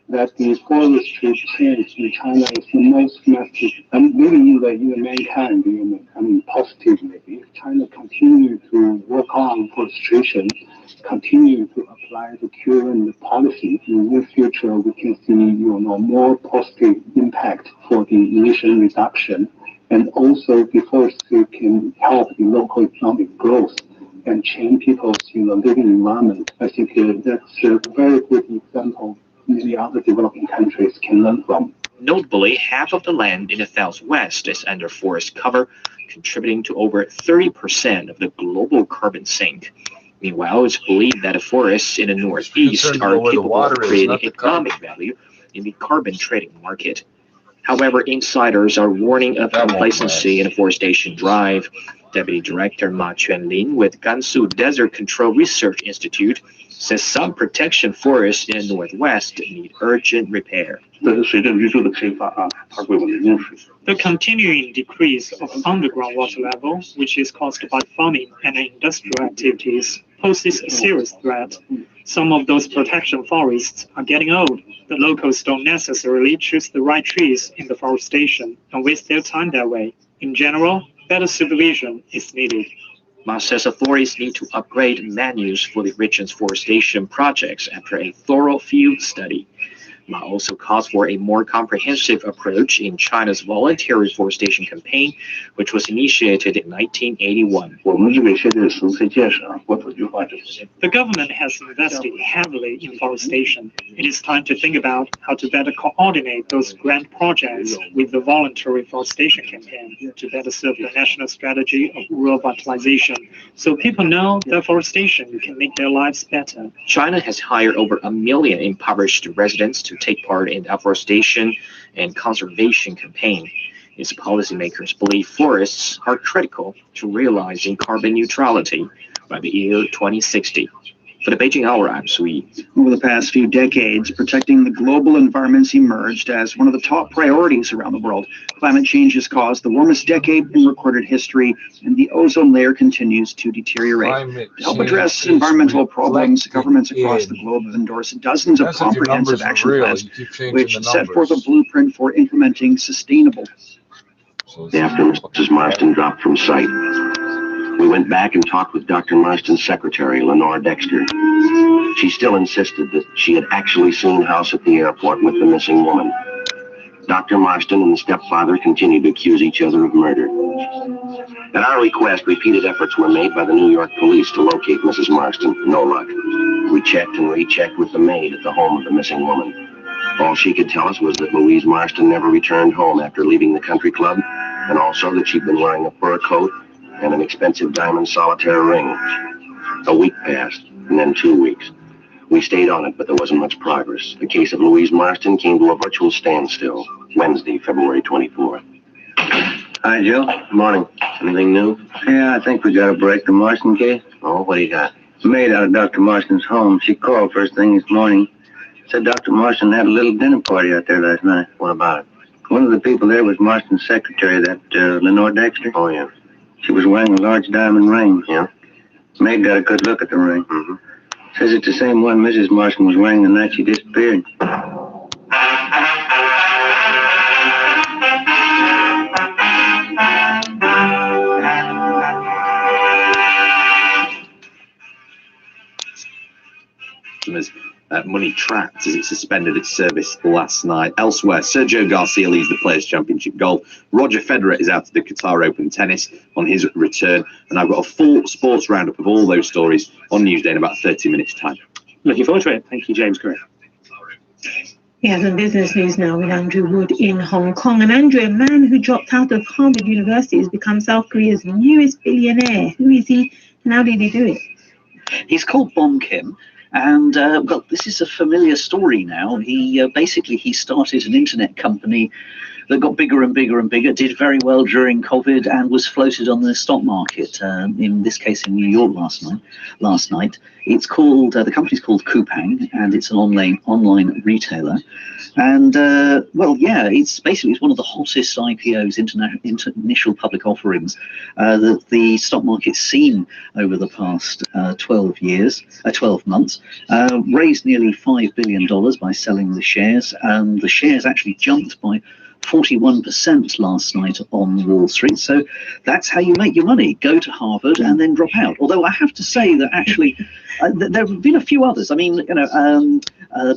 that the forestry change in China is the most massive, and maybe in mankind, positively. If China continue to work on forestation, continue to apply the current policy, in the future we can see more positive impact for the emission reduction, and also the forestry can help the local economic growth and change people's living environment. I think that's a very good example many other developing countries can learn from. Notably, half of the land in the southwest is under forest cover, contributing to over 30% of the global carbon sink. Meanwhile, it's believed that the forests in the northeast are capable of creating economic value in the carbon trading market. However, insiders are warning of complacency in the forestation drive. Deputy Director Ma Quanlin with Gansu Desert Control Research Institute says some protection forests in the northwest need urgent repair. The continuing decrease of underground water level, which is caused by farming and industrial activities, poses a serious threat. Some of those protection forests are getting old. The locals don't necessarily choose the right trees in the forestation and waste their time that way. In general, better supervision is needed. Ma says authorities need to upgrade menus for the region's forestation projects after a thorough field study. Ma also calls for a more comprehensive approach in China's voluntary forestation campaign, which was initiated in 1981. The government has invested heavily in forestation. It is time to think about how to better coordinate those grand projects with the voluntary forestation campaign to better serve the national strategy of rural vitalization, so people know that forestation can make their lives better. China has hired over 1 million impoverished residents to take part in the afforestation and conservation campaign. Its policymakers believe forests are critical to realizing carbon neutrality by the year 2060. For the Beijing Hour, I'm Sui. Over the past few decades, protecting the global environment's emerged as one of the top priorities around the world. Climate change has caused the warmest decade in recorded history, and the ozone layer continues to deteriorate. To help address environmental problems, governments across the globe have endorsed dozens of comprehensive action plans, which set forth a blueprint for implementing sustainable. After Mrs. Marston dropped from sight, we went back and talked with Dr. Marston's secretary, Lenore Dexter. She still insisted that she had actually seen House at the airport with the missing woman. Dr. Marston and the stepfather continued to accuse each other of murder. At our request, repeated efforts were made by the New York police to locate Mrs. Marston. No luck. We checked and rechecked with the maid at the home of the missing woman. All she could tell us was that Louise Marston never returned home after leaving the country club, and also that she'd been wearing a fur coat and an expensive diamond solitaire ring. A week passed, and then 2 weeks. We stayed on it, but there wasn't much progress. The case of Louise Marston came to a virtual standstill Wednesday, February 24th. Hi, Joe. Morning. Anything new? Yeah, I think we got to break the Marston case. Oh, what do you got? Maid out of Dr. Marston's home. She called first thing this morning. Said Dr. Marston had a little dinner party out there last night. What about it? One of the people there was Marston's secretary, that Lenore Dexter. Oh, yeah. She was wearing a large diamond ring. Yeah? Maid got a good look at the ring. Mm-hmm. Says it's the same one Mrs. Marston was wearing the night she disappeared. Money trapped as it suspended its service last night. Elsewhere, Sergio Garcia leads the Players' Championship golf. Roger Federer is out of the Qatar Open tennis on his return. And I've got a full sports roundup of all those stories on Newsday in about 30 minutes' time. Looking forward to it. Thank you, James Gray. Yeah, some business news now with Andrew Wood in Hong Kong. And Andrew, a man who dropped out of Harvard University has become South Korea's newest billionaire. Who is he and how did he do it? He's called Bom Kim. And, well, this is a familiar story now. He started an internet company that got bigger and bigger and bigger, did very well during COVID, and was floated on the stock market, in this case in New York last night. It's called, the company's called Coupang, and it's an online retailer. And, well, yeah, it's basically one of the hottest IPOs, initial public offerings, that the stock market's seen over the past 12 months. Raised nearly $5 billion by selling the shares, and the shares actually jumped by 41% last night on Wall Street. So that's how you make your money. Go to Harvard and then drop out. Although I have to say that actually there have been a few others. I mean,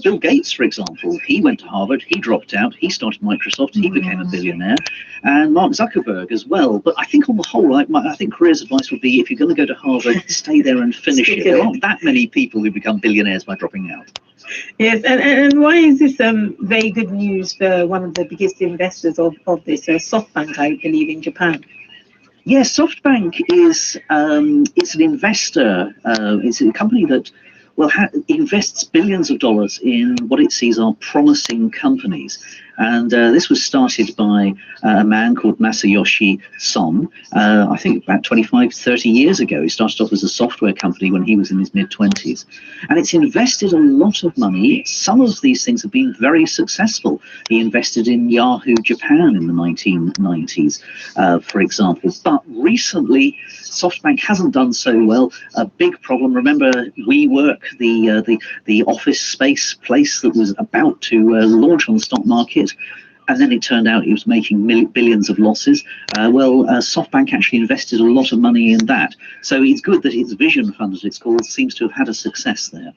Bill Gates, for example, he went to Harvard, he dropped out, he started Microsoft, he became a billionaire, and Mark Zuckerberg as well. But I think on the whole, I think career's advice would be, if you're going to go to Harvard, stay there and finish it. There aren't that many people who become billionaires by dropping out. Yes, and why is this very good news for one of the biggest investors of this, SoftBank, I believe, in Japan? Yes, SoftBank is it's an investor. It's a company that invests billions of dollars in what it sees are promising companies. And this was started by a man called Masayoshi Son, I think about 25, 30 years ago. He started off as a software company when he was in his mid-20s. And it's invested a lot of money. Some of these things have been very successful. He invested in Yahoo Japan in the 1990s, for example. But recently, SoftBank hasn't done so well. A big problem, remember WeWork, the office space place that was about to launch on the stock market, and then it turned out it was making billions of losses. SoftBank actually invested a lot of money in that. So it's good that its Vision Fund, as it's called, seems to have had a success there.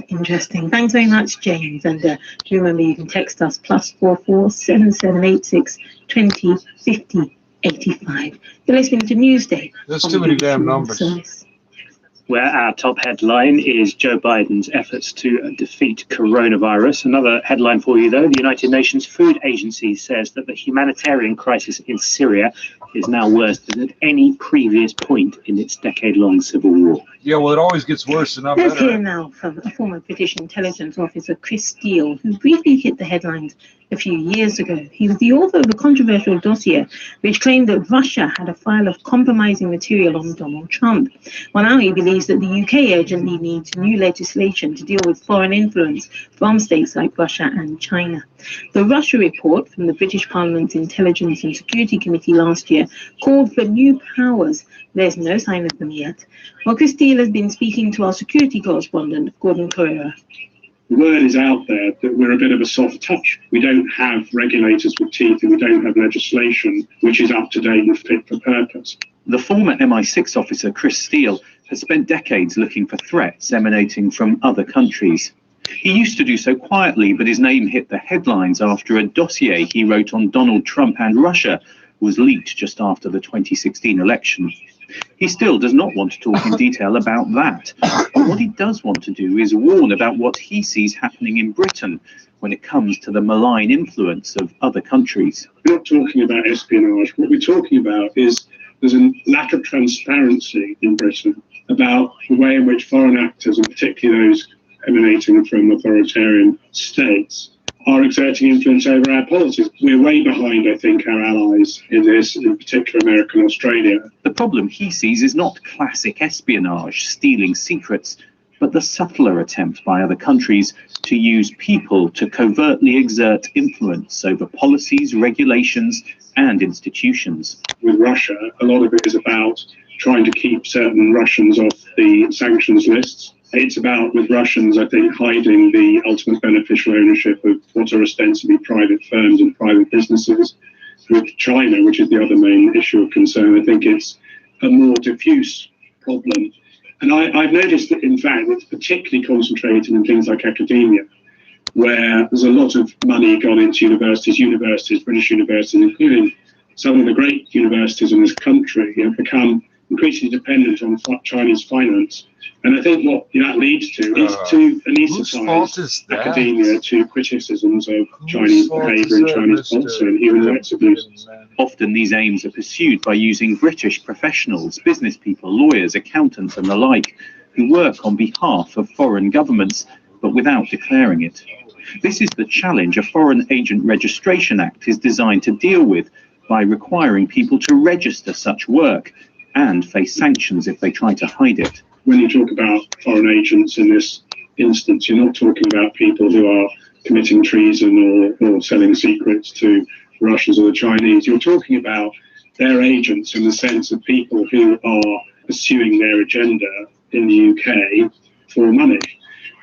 Interesting. Thanks very much, James. And do remember you can text us +44 7786 20 50 85. You're listening to Newsday. There's too many damn numbers. Where our top headline is Joe Biden's efforts to defeat coronavirus. Another headline for you, though. The United Nations Food Agency says that the humanitarian crisis in Syria is now worse than at any previous point in its decade-long civil war. Yeah, well, it always gets worse and not Let's better. hear now from a former British intelligence officer, Chris Steele, who briefly hit the headlines a few years ago. He was the author of a controversial dossier which claimed that Russia had a file of compromising material on Donald Trump. Well, now he believes that the UK urgently needs new legislation to deal with foreign influence from states like Russia and China. The Russia report from the British Parliament's Intelligence and Security Committee last year called for new powers. There's no sign of them yet. Well, Chris Steele has been speaking to our security correspondent, Gordon Correa. The word is out there that we're a bit of a soft touch. We don't have regulators with teeth and we don't have legislation which is up to date and fit for purpose. The former MI6 officer, Chris Steele, has spent decades looking for threats emanating from other countries. He used to do so quietly, but his name hit the headlines after a dossier he wrote on Donald Trump and Russia was leaked just after the 2016 election. He still does not want to talk in detail about that. But what he does want to do is warn about what he sees happening in Britain when it comes to the malign influence of other countries. We're not talking about espionage. What we're talking about is there's a lack of transparency in Britain about the way in which foreign actors, and particularly those emanating from authoritarian states, are exerting influence over our policies. We're way behind, I think, our allies in this, in particular America and Australia. The problem he sees is not classic espionage, stealing secrets, but the subtler attempt by other countries to use people to covertly exert influence over policies, regulations, and institutions. With Russia, a lot of it is about trying to keep certain Russians off the sanctions lists. It's about, with Russians, I think, hiding the ultimate beneficial ownership of what are ostensibly private firms and private businesses. With China, which is the other main issue of concern, I think it's a more diffuse problem. And I've noticed that, in fact, it's particularly concentrated in things like academia, where there's a lot of money gone into universities, British universities, including some of the great universities in this country, have become increasingly dependent on Chinese finance. And I think what that leads to is to anesthetize academia to criticisms of Chinese behaviour and Chinese policy and human rights abuses. Often these aims are pursued by using British professionals, business people, lawyers, accountants and the like, who work on behalf of foreign governments, but without declaring it. This is the challenge a Foreign Agent Registration Act is designed to deal with by requiring people to register such work and face sanctions if they try to hide it. When you talk about foreign agents in this instance, you're not talking about people who are committing treason or selling secrets to Russians or the Chinese. You're talking about their agents in the sense of people who are pursuing their agenda in the UK for money.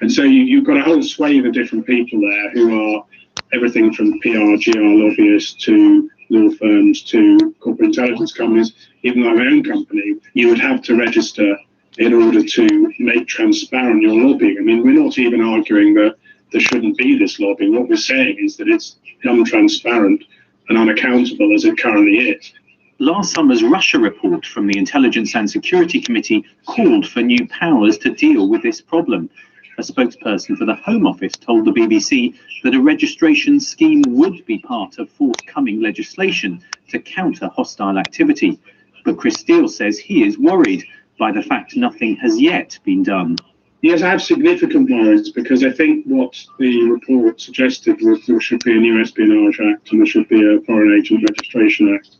And so you've got a whole swathe of different people there who are everything from PR, GR lobbyists to law firms to corporate intelligence companies, even like my own company. You would have to register in order to make transparent your lobbying. I mean, we're not even arguing that there shouldn't be this lobbying. What we're saying is that it's untransparent and unaccountable as it currently is. Last summer's Russia report from the Intelligence and Security Committee called for new powers to deal with this problem. A spokesperson for the Home Office told the BBC that a registration scheme would be part of forthcoming legislation to counter hostile activity. But Chris Steele says he is worried by the fact nothing has yet been done. Yes, I have significant worries because I think what the report suggested was there should be a new Espionage Act and there should be a Foreign Agent Registration Act.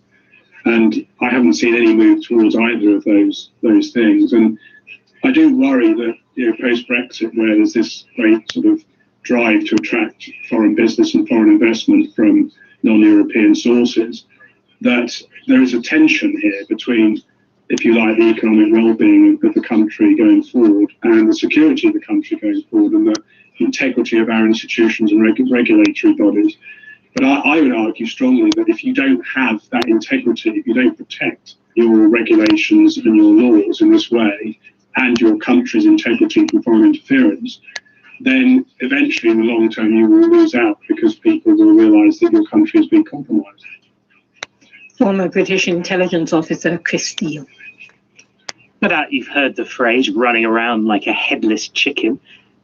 And I haven't seen any move towards either of those things. And I do worry that, post-Brexit, where there's this great sort of drive to attract foreign business and foreign investment from non-European sources, that there is a tension here between, if you like, the economic well-being of the country going forward and the security of the country going forward and the integrity of our institutions and regulatory bodies. But I would argue strongly that if you don't have that integrity, if you don't protect your regulations and your laws in this way, and your country's integrity from foreign interference, then eventually in the long term you will lose out because people will realise that your country has been compromised. Former British intelligence officer Chris Steele. No doubt you've heard the phrase running around like a headless chicken.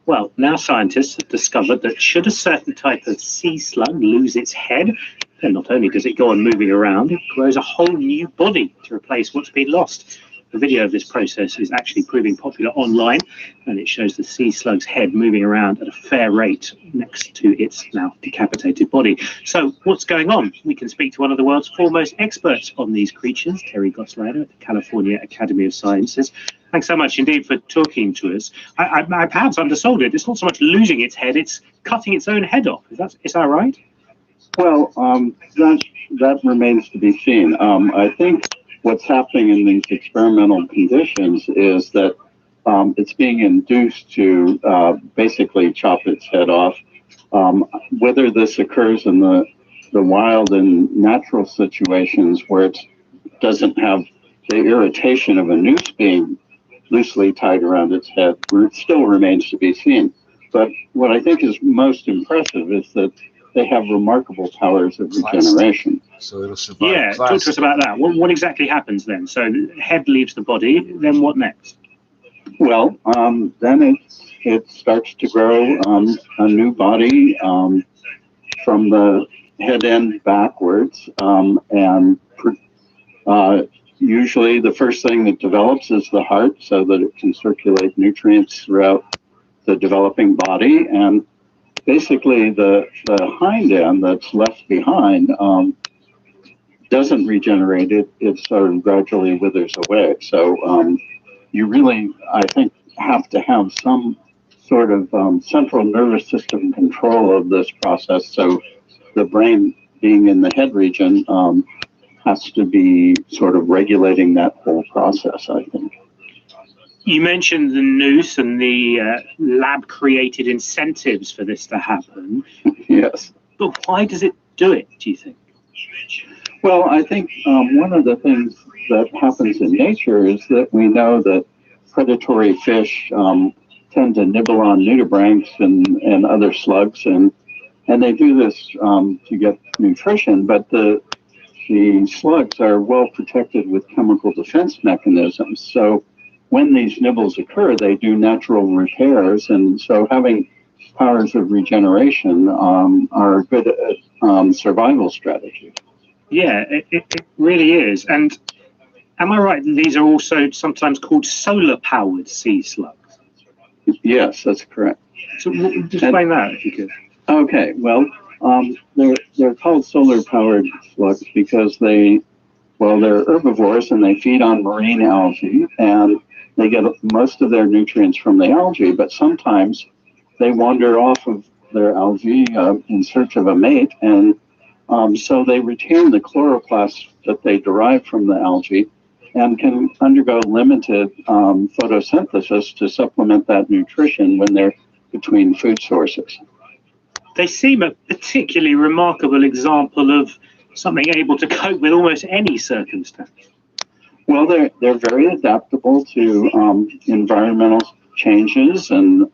Well, now scientists have discovered that should a certain type of sea slug lose its head, then not only does it go on moving around, it grows a whole new body to replace what's been lost. The video of this process is actually proving popular online, and it shows the sea slug's head moving around at a fair rate next to its now decapitated body. So what's going on? We can speak to one of the world's foremost experts on these creatures, Terry Goslider at the California Academy of Sciences. Thanks so much indeed for talking to us. I perhaps undersold it. It's not so much losing its head, it's cutting its own head off. Is that right? Well, that remains to be seen. I think what's happening in these experimental conditions is that it's being induced to basically chop its head off. Whether this occurs in the wild and natural situations where it doesn't have the irritation of a noose being loosely tied around its head, it still remains to be seen. But what I think is most impressive is that they have remarkable powers of regeneration. So it'll survive. Yeah, talk to us about that. What exactly happens then? So the head leaves the body, then what next? Well, then it starts to grow a new body from the head end backwards, and usually the first thing that develops is the heart so that it can circulate nutrients throughout the developing body, and basically the hind end that's left behind doesn't regenerate. It sort of gradually withers away. So you really, I think, have to have some sort of central nervous system control of this process. So the brain, being in the head region, has to be sort of regulating that whole process, I think. You mentioned the noose and the lab-created incentives for this to happen. Yes. But why does it do it, do you think? Well, I think one of the things that happens in nature is that we know that predatory fish tend to nibble on nudibranchs and other slugs, and they do this to get nutrition, but the slugs are well protected with chemical defense mechanisms. So when these nibbles occur, they do natural repairs, and so having powers of regeneration are a good survival strategy. Yeah, it really is. And am I right that these are also sometimes called solar-powered sea slugs? Yes, that's correct. So explain that, if you could. Okay, well, they're called solar-powered slugs because they're herbivores and they feed on marine algae, and they get most of their nutrients from the algae, but sometimes they wander off of their algae in search of a mate, and so they retain the chloroplasts that they derive from the algae and can undergo limited photosynthesis to supplement that nutrition when they're between food sources. They seem a particularly remarkable example of something able to cope with almost any circumstance. Well, they're very adaptable to environmental changes, and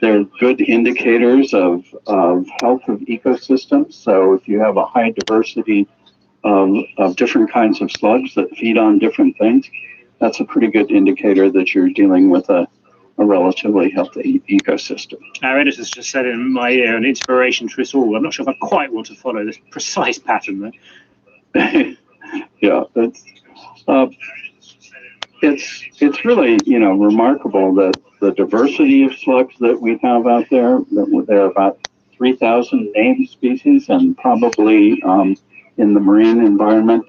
they're good indicators of health of ecosystems. So if you have a high diversity of different kinds of slugs that feed on different things, that's a pretty good indicator that you're dealing with a relatively healthy ecosystem. Our editor's just said in my ear, an inspiration to us all. I'm not sure if I quite want to follow this precise pattern though. Yeah, it's really, remarkable that the diversity of slugs that we have out there, that there are about 3,000 named species, and probably in the marine environment,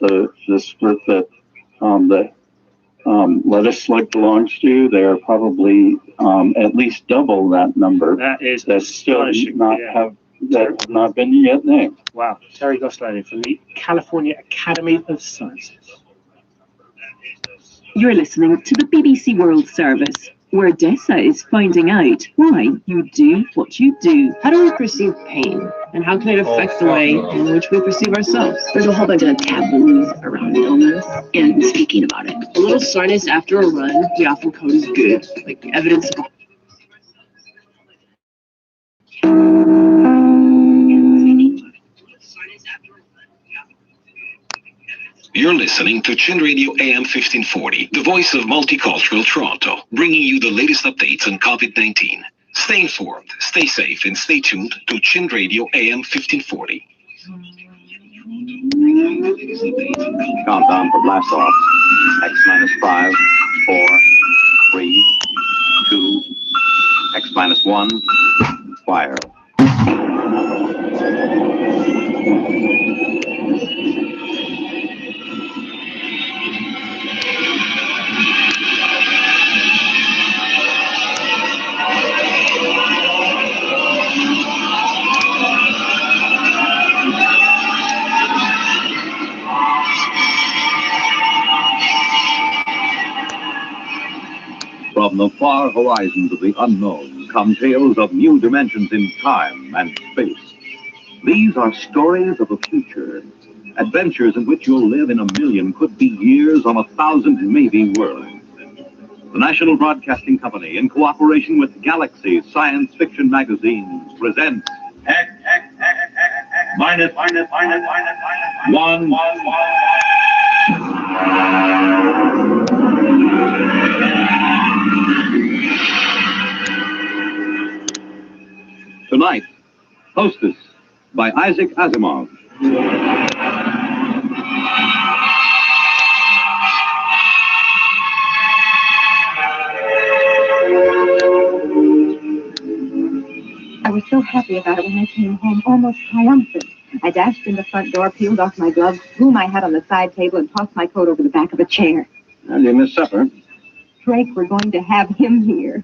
this group that the lettuce slug belongs to, there are probably at least double that number. That is that still astonishing. have not been yet named. Wow. Terry Gosling from the California Academy of Sciences. You're listening to the BBC World Service, where Dessa is finding out why you do what you do. How do we perceive pain? And how can it affect the way in which we perceive ourselves? There's a whole bunch of taboos around illness and speaking about it. A little soreness after a run, we often code as good, like evidence of You're listening to Chin Radio AM 1540, the voice of multicultural Toronto, bringing you the latest updates on COVID-19. Stay informed, stay safe, and stay tuned to Chin Radio AM 1540. Countdown for blast off. X minus 5, 4, 3, 2, X minus 1, fire. From the far horizons of the unknown come tales of new dimensions in time and space. These are stories of the future, adventures in which you'll live in a million, could be years, on 1,000 maybe worlds. The National Broadcasting Company, in cooperation with Galaxy Science Fiction Magazines, presents X minus 1. Tonight, Hostess by Isaac Asimov. I was so happy about it when I came home, almost triumphant. I dashed in the front door, peeled off my gloves, threw my hat on the side table, and tossed my coat over the back of a chair. Well, you missed supper. Drake, we're going to have him here.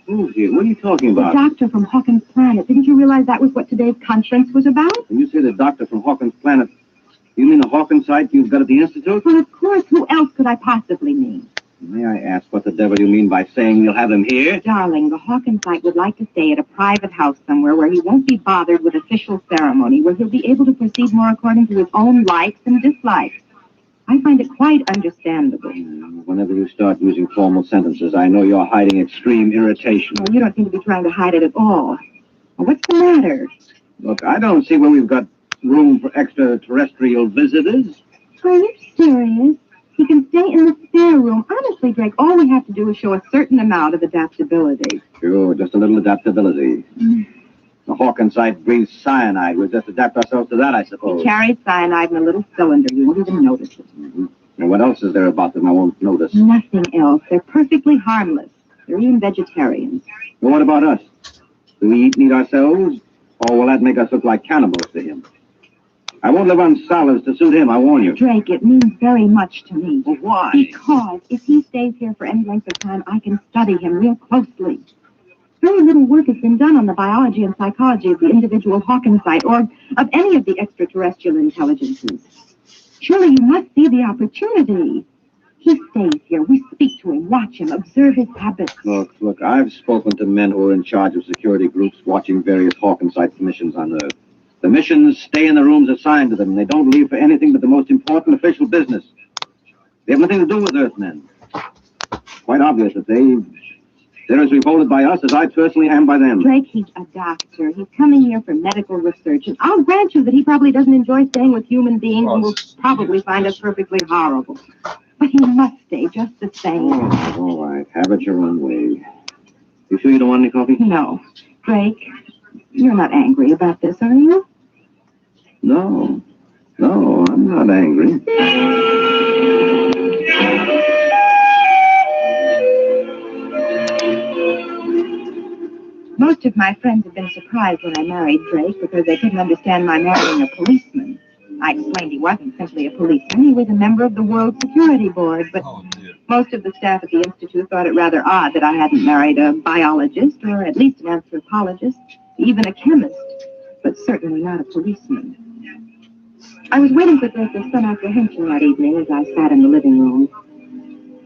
Oh, dear, what are you talking The about? doctor from Hawkins Planet. Didn't you realize that was what today's conference was about? When you say the doctor from Hawkins Planet, you mean the Hawkins site you've got at the Institute? Well, of course. Who else could I possibly mean? May I ask what the devil you mean by saying you'll have him here? Darling, the Hawkins site would like to stay at a private house somewhere where he won't be bothered with official ceremony, where he'll be able to proceed more according to his own likes and dislikes. I find it quite understandable. Whenever you start using formal sentences, I know you're hiding extreme irritation. Well, you don't seem to be trying to hide it at all. Well, what's the matter? Look, I don't see where we've got room for extraterrestrial visitors. Are you serious? He can stay in the spare room. Honestly, Drake, all we have to do is show a certain amount of adaptability. Sure, just a little adaptability. The Hawkins site breathes cyanide. We'll just adapt ourselves to that, I suppose. He carries cyanide in a little cylinder. You won't even notice it. And what else is there about them I won't notice? Nothing else. They're perfectly harmless. They're even vegetarians. Well, what about us? Do we eat meat ourselves? Or will that make us look like cannibals to him? I won't live on solids to suit him, I warn you. Drake, it means very much to me. Well, why? Because if he stays here for any length of time, I can study him real closely. Very little work has been done on the biology and psychology of the individual Hawkins site or of any of the extraterrestrial intelligences. Surely you must see the opportunity. He stays here. We speak to him, watch him, observe his habits. Look, I've spoken to men who are in charge of security groups watching various Hawkins site missions on Earth. The missions stay in the rooms assigned to them. They don't leave for anything but the most important official business. They have nothing to do with Earthmen. Quite obvious that they're as revolted by us as I personally am by them. Drake, he's a doctor. He's coming here for medical research. And I'll grant you that he probably doesn't enjoy staying with human beings and will probably find us perfectly horrible. But he must stay just the same. Oh, all right. Have it your own way. You sure you don't want any coffee? No. Drake, you're not angry about this, are you? No, I'm not angry. Most of my friends have been surprised when I married Drake because they couldn't understand my marrying a policeman. I explained he wasn't simply a policeman, he was a member of the World Security Board, but most of the staff at the Institute thought it rather odd that I hadn't married a biologist, or at least an anthropologist, even a chemist, but certainly not a policeman. I was waiting for Drake with some apprehension that evening as I sat in the living room.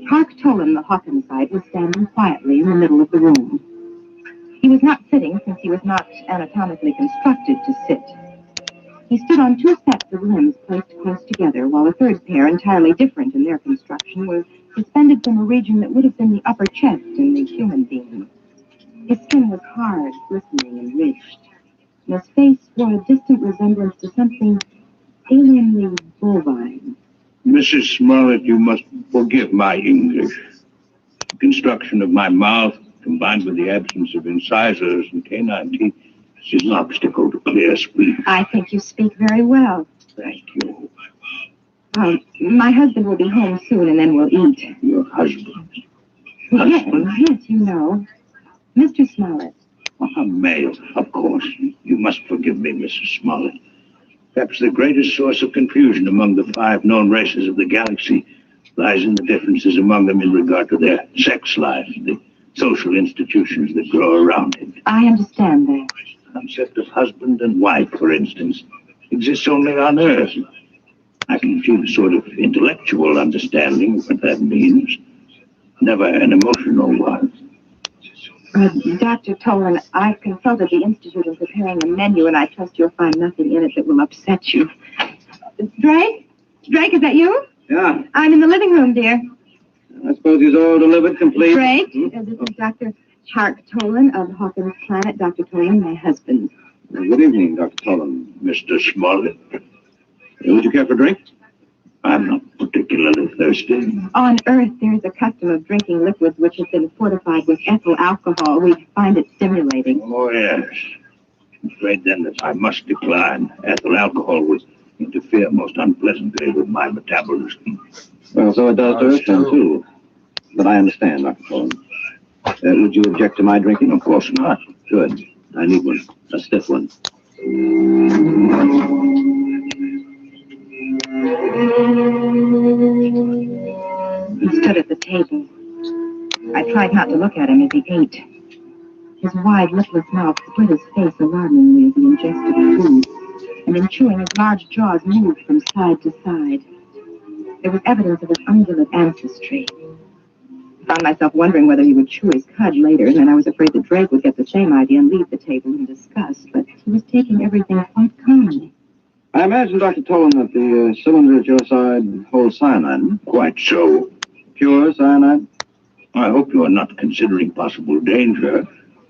Hark Tolan, the Hawkins site, was standing quietly in the middle of the room. He was not sitting since he was not anatomically constructed to sit. He stood on two sets of limbs placed close together, while a third pair, entirely different in their construction, were suspended from a region that would have been the upper chest in the human being. His skin was hard, glistening, and ridged, and his face bore a distant resemblance to something alienly bovine. Mrs. Smollett, you must forgive my English. The construction of my mouth, combined with the absence of incisors and canine teeth, is an obstacle to clear speech. I think you speak very well. Thank you. My husband will be home soon, and then we'll eat. Your husband? Yes, you know. Mr. Smollett. A male, of course. You must forgive me, Mrs. Smollett. Perhaps the greatest source of confusion among the 5 known races of the galaxy lies in the differences among them in regard to their sex lives, the social institutions that grow around it. I understand that. The concept of husband and wife, for instance, exists only on Earth. I can achieve a sort of intellectual understanding of what that means, never an emotional one. Dr. Tolan, I've consulted the Institute in preparing a menu, and I trust you'll find nothing in it that will upset you. Drake? Drake, is that you? Yeah. I'm in the living room, dear. I suppose he's all delivered, complete. Drake, this is Dr. Hark Tolan of Hawkins Planet. Dr. Tolan, my husband. Good evening, Dr. Tolan. Mr. Smollett. Would you care for a drink? I'm not particularly thirsty. On Earth, there is a custom of drinking liquids which have been fortified with ethyl alcohol. We find it stimulating. Oh, yes. I'm afraid then that I must decline. Ethyl alcohol would interfere most unpleasantly with my metabolism. Well, so it does to Earthmen, too. But I understand, Dr. Tolan. Would you object to my drinking? Of course not. Good. I need one. A stiff one. He stood at the table. I tried not to look at him as he ate. His wide, lipless mouth split his face alarmingly as he ingested food, and in chewing, his large jaws moved from side to side. There was evidence of his ungulate ancestry. I found myself wondering whether he would chew his cud later, and then I was afraid that Drake would get the same idea and leave the table in disgust, but he was taking everything quite calmly. I imagine, Dr. Tolan, that the cylinder at your side holds cyanide. Quite so. Pure cyanide? I hope you are not considering possible danger.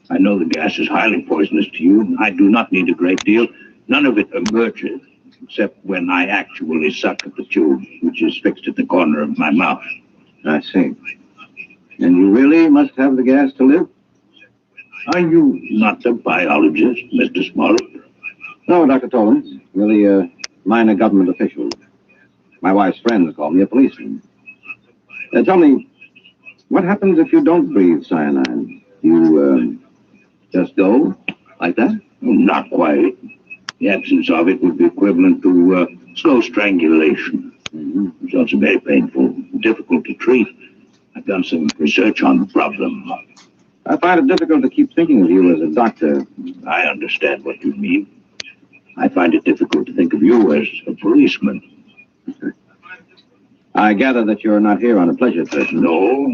I know the gas is highly poisonous to you, and I do not need a great deal. None of it emerges, except when I actually suck at the tube, which is fixed at the corner of my mouth. I see. And you really must have the gas to live? Are you not a biologist, Mr. Smollett? No, Dr. Tolan. Really a minor government official. My wife's friends call me a policeman. Tell me, what happens if you don't breathe cyanide? You, just go like that? Not quite. The absence of it would be equivalent to slow strangulation. It's also very painful, difficult to treat. I've done some research on the problem. I find it difficult to keep thinking of you as a doctor. I understand what you mean. I find it difficult to think of you as a policeman. I gather that you're not here on a pleasure trip. No. I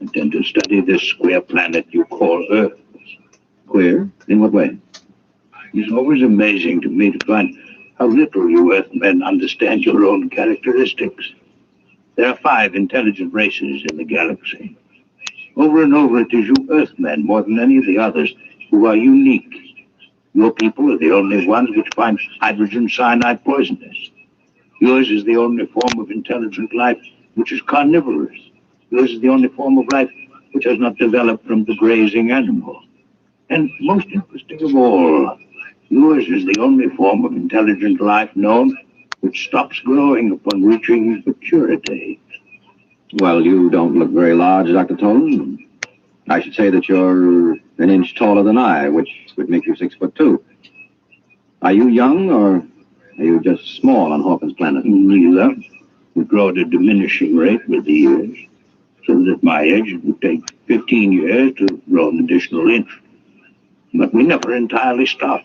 intend to study this square planet you call Earth. Queer? In what way? It's always amazing to me to find how little you Earthmen understand your own characteristics. There are 5 intelligent races in the galaxy. Over and over, it is you Earthmen, more than any of the others, who are unique. Your people are the only ones which find hydrogen cyanide poisonous. Yours is the only form of intelligent life which is carnivorous. Yours is the only form of life which has not developed from the grazing animal. And most interesting of all, yours is the only form of intelligent life known which stops growing upon reaching maturity. Well, you don't look very large, Dr. Tolan. I should say that you're an inch taller than I, which would make you 6'2". Are you young, or are you just small on Hawkins' planet? Neither. We grow at a diminishing rate with the years, so that at my age it would take 15 years to grow an additional inch. But we never entirely stop.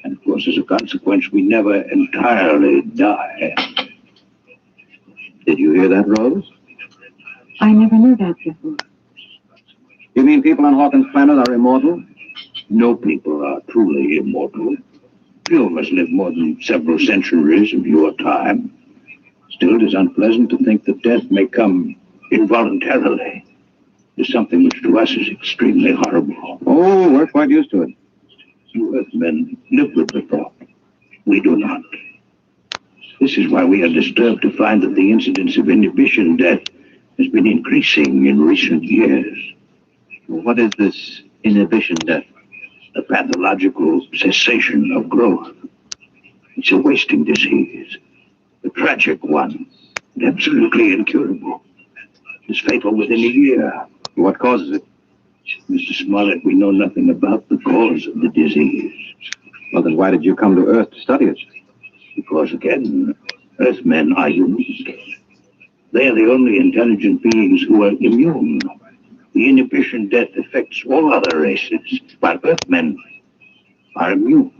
And of course, as a consequence, we never entirely die. Did you hear that, Rose? I never knew that before. You mean people on Hawkins' planet are immortal? No people are truly immortal. Few must live more than several centuries of your time. Still, it is unpleasant to think that death may come involuntarily. It's something which to us is extremely horrible. Oh, we're quite used to it. You Earthmen live with the thought. We do not. This is why we are disturbed to find that the incidence of inhibition death has been increasing in recent years. What is this inhibition death? A pathological cessation of growth. It's a wasting disease, a tragic one, and absolutely incurable. It's fatal within a year. What causes it? Mr. Smollett, we know nothing about the cause of the disease. Well, then why did you come to Earth to study it? Because, again, Earthmen are unique. They are the only intelligent beings who are immune. The inhibition death affects all other races, while Earthmen are immune.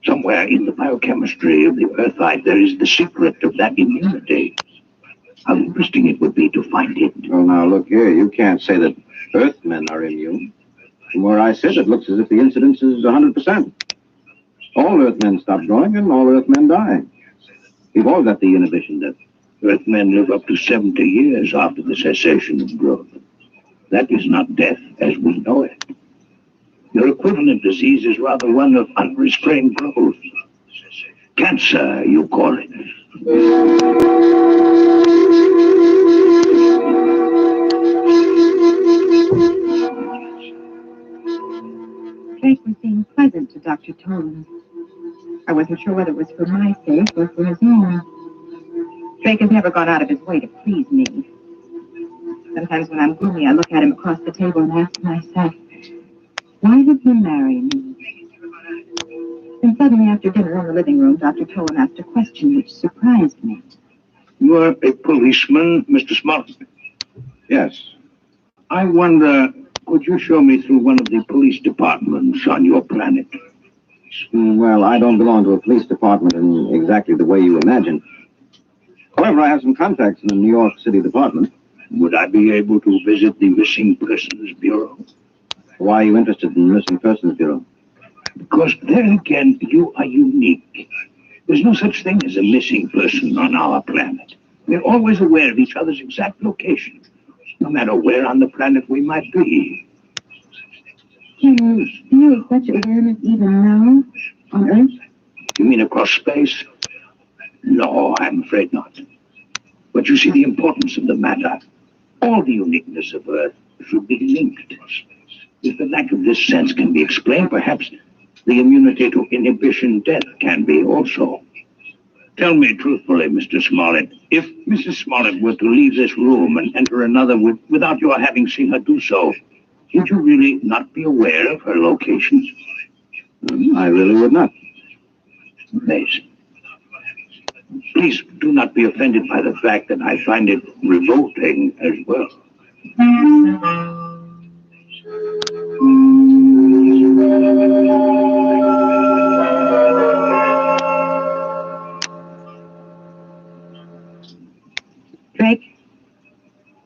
Somewhere in the biochemistry of the Earthite, there is the secret of that immunity. How interesting it would be to find it. Well, now, look here. You can't say that Earthmen are immune. From where I sit, it looks as if the incidence is 100%. All Earthmen stop growing, and all Earthmen die. We've all got the inhibition death. Earthmen live up to 70 years after the cessation of growth. That is not death as we know it. Your equivalent disease is rather one of unrestrained growth. Cancer, you call it. Drake was being pleasant to Dr. Tolan. I wasn't sure whether it was for my sake or for his own. Drake has never gone out of his way to please me. Sometimes when I'm gloomy, I look at him across the table and ask myself, Why did he marry me? And suddenly, after dinner in the living room, Dr. Tolan asked a question which surprised me. You are a policeman, Mr. Smollett? Yes. I wonder, could you show me through one of the police departments on your planet? Well, I don't belong to a police department in exactly the way you imagine. However, I have some contacts in the New York City department. Would I be able to visit the Missing Persons Bureau? Why are you interested in the Missing Persons Bureau? Because there again, you are unique. There's no such thing as a missing person on our planet. We're always aware of each other's exact location, no matter where on the planet we might be. Can you feel such awareness even now, on Earth? You mean across space? No, I'm afraid not. But you see the importance of the matter. All the uniqueness of Earth should be linked. If the lack of this sense can be explained, perhaps the immunity to inhibition death can be also. Tell me truthfully, Mr. Smollett, if Mrs. Smollett were to leave this room and enter another without your having seen her do so, would you really not be aware of her locations? I really would not. Amazing. Please do not be offended by the fact that I find it revolting as well.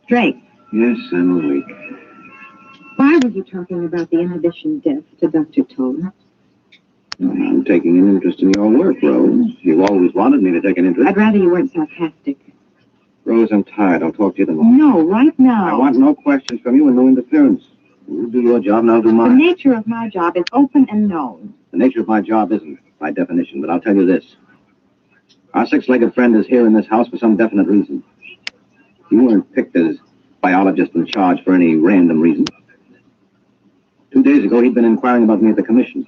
Drake. Yes, I'm awake. Why were you talking about the inhibition death to Dr. Tolan? I'm taking an interest in your work, Rose. You've always wanted me to take an interest. I'd rather you weren't sarcastic. Rose, I'm tired. I'll talk to you tomorrow. No, right now. I want no questions from you and no interference. You do your job and I'll do The mine. nature of my job is open and known. The nature of my job isn't, by definition, but I'll tell you this. Our six-legged friend is here in this house for some definite reason. You weren't picked as biologist in charge for any random reason. 2 days ago, he'd been inquiring about me at the commission.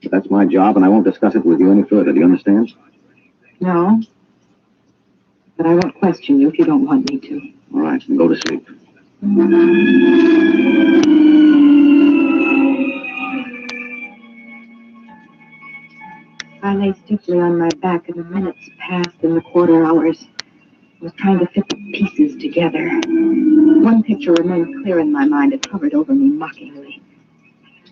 But that's my job, and I won't discuss it with you any further. Do you understand? No. But I won't question you if you don't want me to. All right, then go to sleep. I lay stiffly on my back, and the minutes passed in the quarter hours. I was trying to fit the pieces together. One picture remained clear in my mind. It hovered over me mockingly.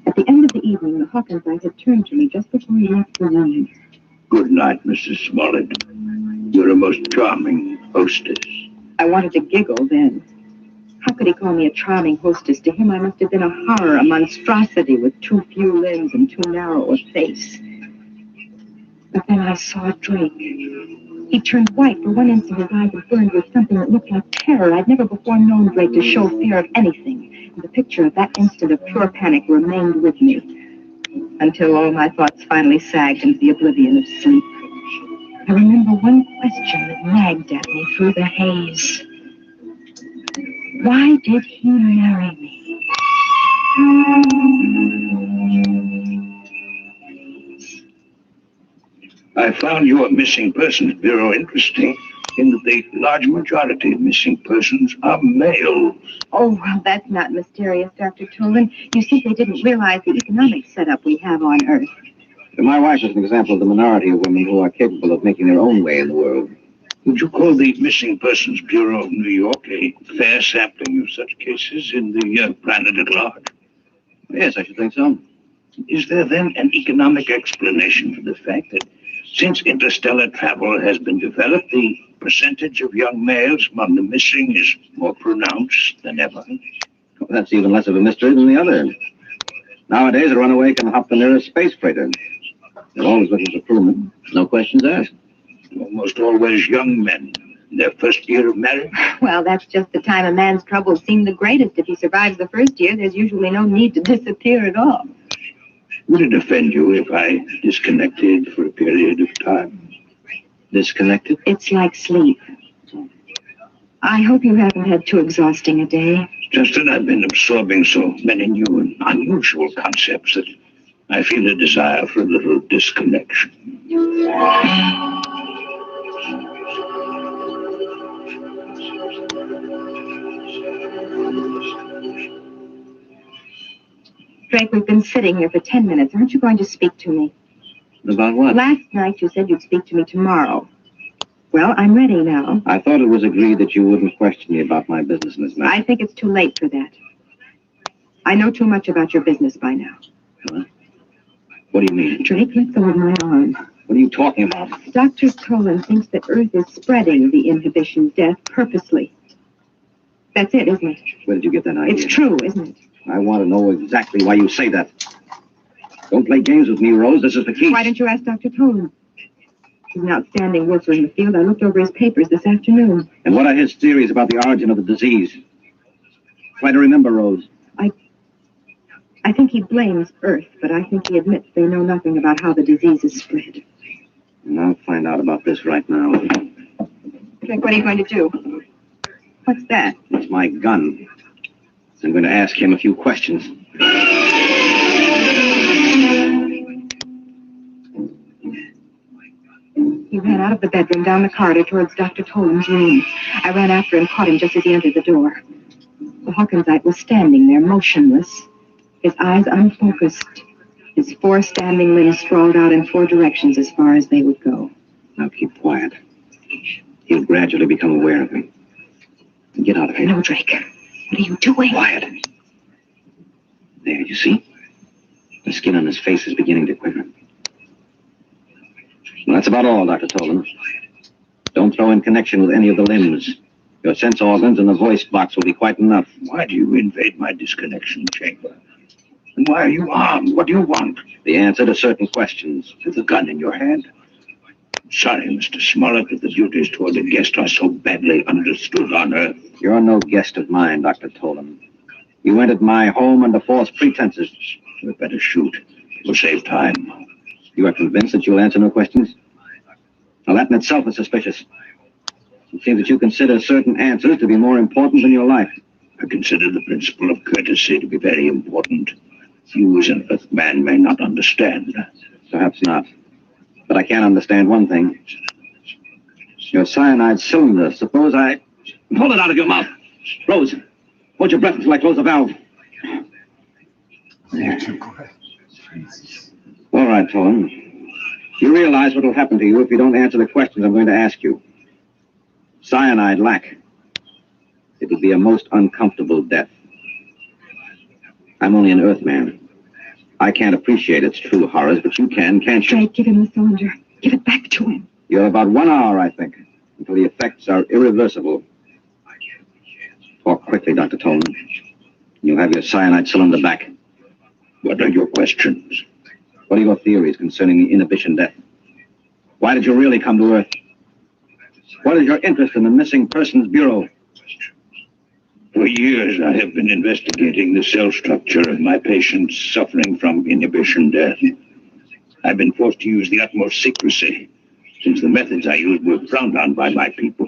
At the end of the evening, the Hawkinsites had turned to me just before we left the room. Good night, Mrs. Smollett. You're a most charming hostess. I wanted to giggle then. How could he call me a charming hostess? To him, I must have been a horror, a monstrosity with too few limbs and too narrow a face. But then I saw Drake. He turned white. For one instant, his eyes had burned with something that looked like terror. I'd never before known Drake to show fear of anything. And the picture of that instant of pure panic remained with me until all my thoughts finally sagged into the oblivion of sleep. I remember one question that nagged at me through the haze. Why did he marry me? I found your Missing Persons Bureau interesting in that the large majority of missing persons are males. Oh, well, that's not mysterious, Dr. Tolan. You simply didn't realize the economic setup we have on Earth. My wife is an example of the minority of women who are capable of making their own way in the world. Would you call the Missing Persons Bureau of New York a fair sampling of such cases in the planet at large? Yes, I should think so. Is there then an economic explanation for the fact that since interstellar travel has been developed, the percentage of young males among the missing is more pronounced than ever? Well, that's even less of a mystery than the other. Nowadays, a runaway can hop the nearest space freighter. They're always looking for crewmen. No questions asked. Almost always young men in their first year of marriage. Well, that's just the time a man's troubles seem the greatest. If he survives the first year, there's usually no need to disappear at all. Would it offend you if I disconnected for a period of time? Disconnected? It's like sleep. I hope you haven't had too exhausting a day. Just that I've been absorbing so many new and unusual concepts that I feel a desire for a little disconnection. Drake, we've been sitting here for 10 minutes. Aren't you going to speak to me? About what? Last night you said you'd speak to me tomorrow. Well, I'm ready now. I thought it was agreed that you wouldn't question me about my business, Miss Mack. I think it's too late for that. I know too much about your business by now. Huh? What do you mean? Drake, let go of my arm. What are you talking about? Dr. Tolan thinks that Earth is spreading the inhibition death purposely. That's it, isn't it? Where did you get that idea? It's true, isn't it? I want to know exactly why you say that. Don't play games with me, Rose. This is the key. Why don't you ask Dr. Tolan? He's an outstanding worker in the field. I looked over his papers this afternoon. And what are his theories about the origin of the disease? Try to remember, Rose. I think he blames Earth, but I think he admits they know nothing about how the disease is spread. And I'll find out about this right now. Drake, what are you going to do? What's that? It's my gun. I'm going to ask him a few questions. He ran out of the bedroom, down the corridor towards Dr. Tolan's room. I ran after and caught him just as he entered the door. The Hawkinsite was standing there, motionless, his eyes unfocused, his 4 standing limbs sprawled out in 4 directions as far as they would go. Now keep quiet. He'll gradually become aware of me. Get out of here. No, Drake. What are you doing? Quiet. There, you see? The skin on his face is beginning to quiver. Well, that's about all, Dr. Tolan. Don't throw in connection with any of the limbs. Your sense organs and the voice box will be quite enough. Why do you invade my disconnection chamber? And why are you armed? What do you want? The answer to certain questions. With a gun in your hand? Sorry, Mr. Smollett, that the duties toward the guest are so badly understood on Earth. You're no guest of mine, Dr. Tolan. You entered my home under false pretenses. We'd better shoot. We'll save time. You are convinced that you'll answer no questions? Now, that in itself is suspicious. It seems that you consider certain answers to be more important than your life. I consider the principle of courtesy to be very important. You as an Earthman may not understand. Perhaps not. But I can understand one thing. Your cyanide cylinder. Suppose I... Pull it out of your mouth. Rose, hold your breath until I close the valve. There. All right, Tolan. You realize what will happen to you if you don't answer the questions I'm going to ask you. Cyanide lack. It would be a most uncomfortable death. I'm only an Earthman. I can't appreciate its true horrors, but you can, can't you? Drake, give him the cylinder. Give it back to him. You have about 1 hour, I think, until the effects are irreversible. Talk quickly, Dr. Tolan. You'll have your cyanide cylinder back. What are your questions? What are your theories concerning the inhibition death? Why did you really come to Earth? What is your interest in the Missing Persons Bureau? For years, I have been investigating the cell structure of my patients suffering from inhibition death. I've been forced to use the utmost secrecy, since the methods I used were frowned on by my people.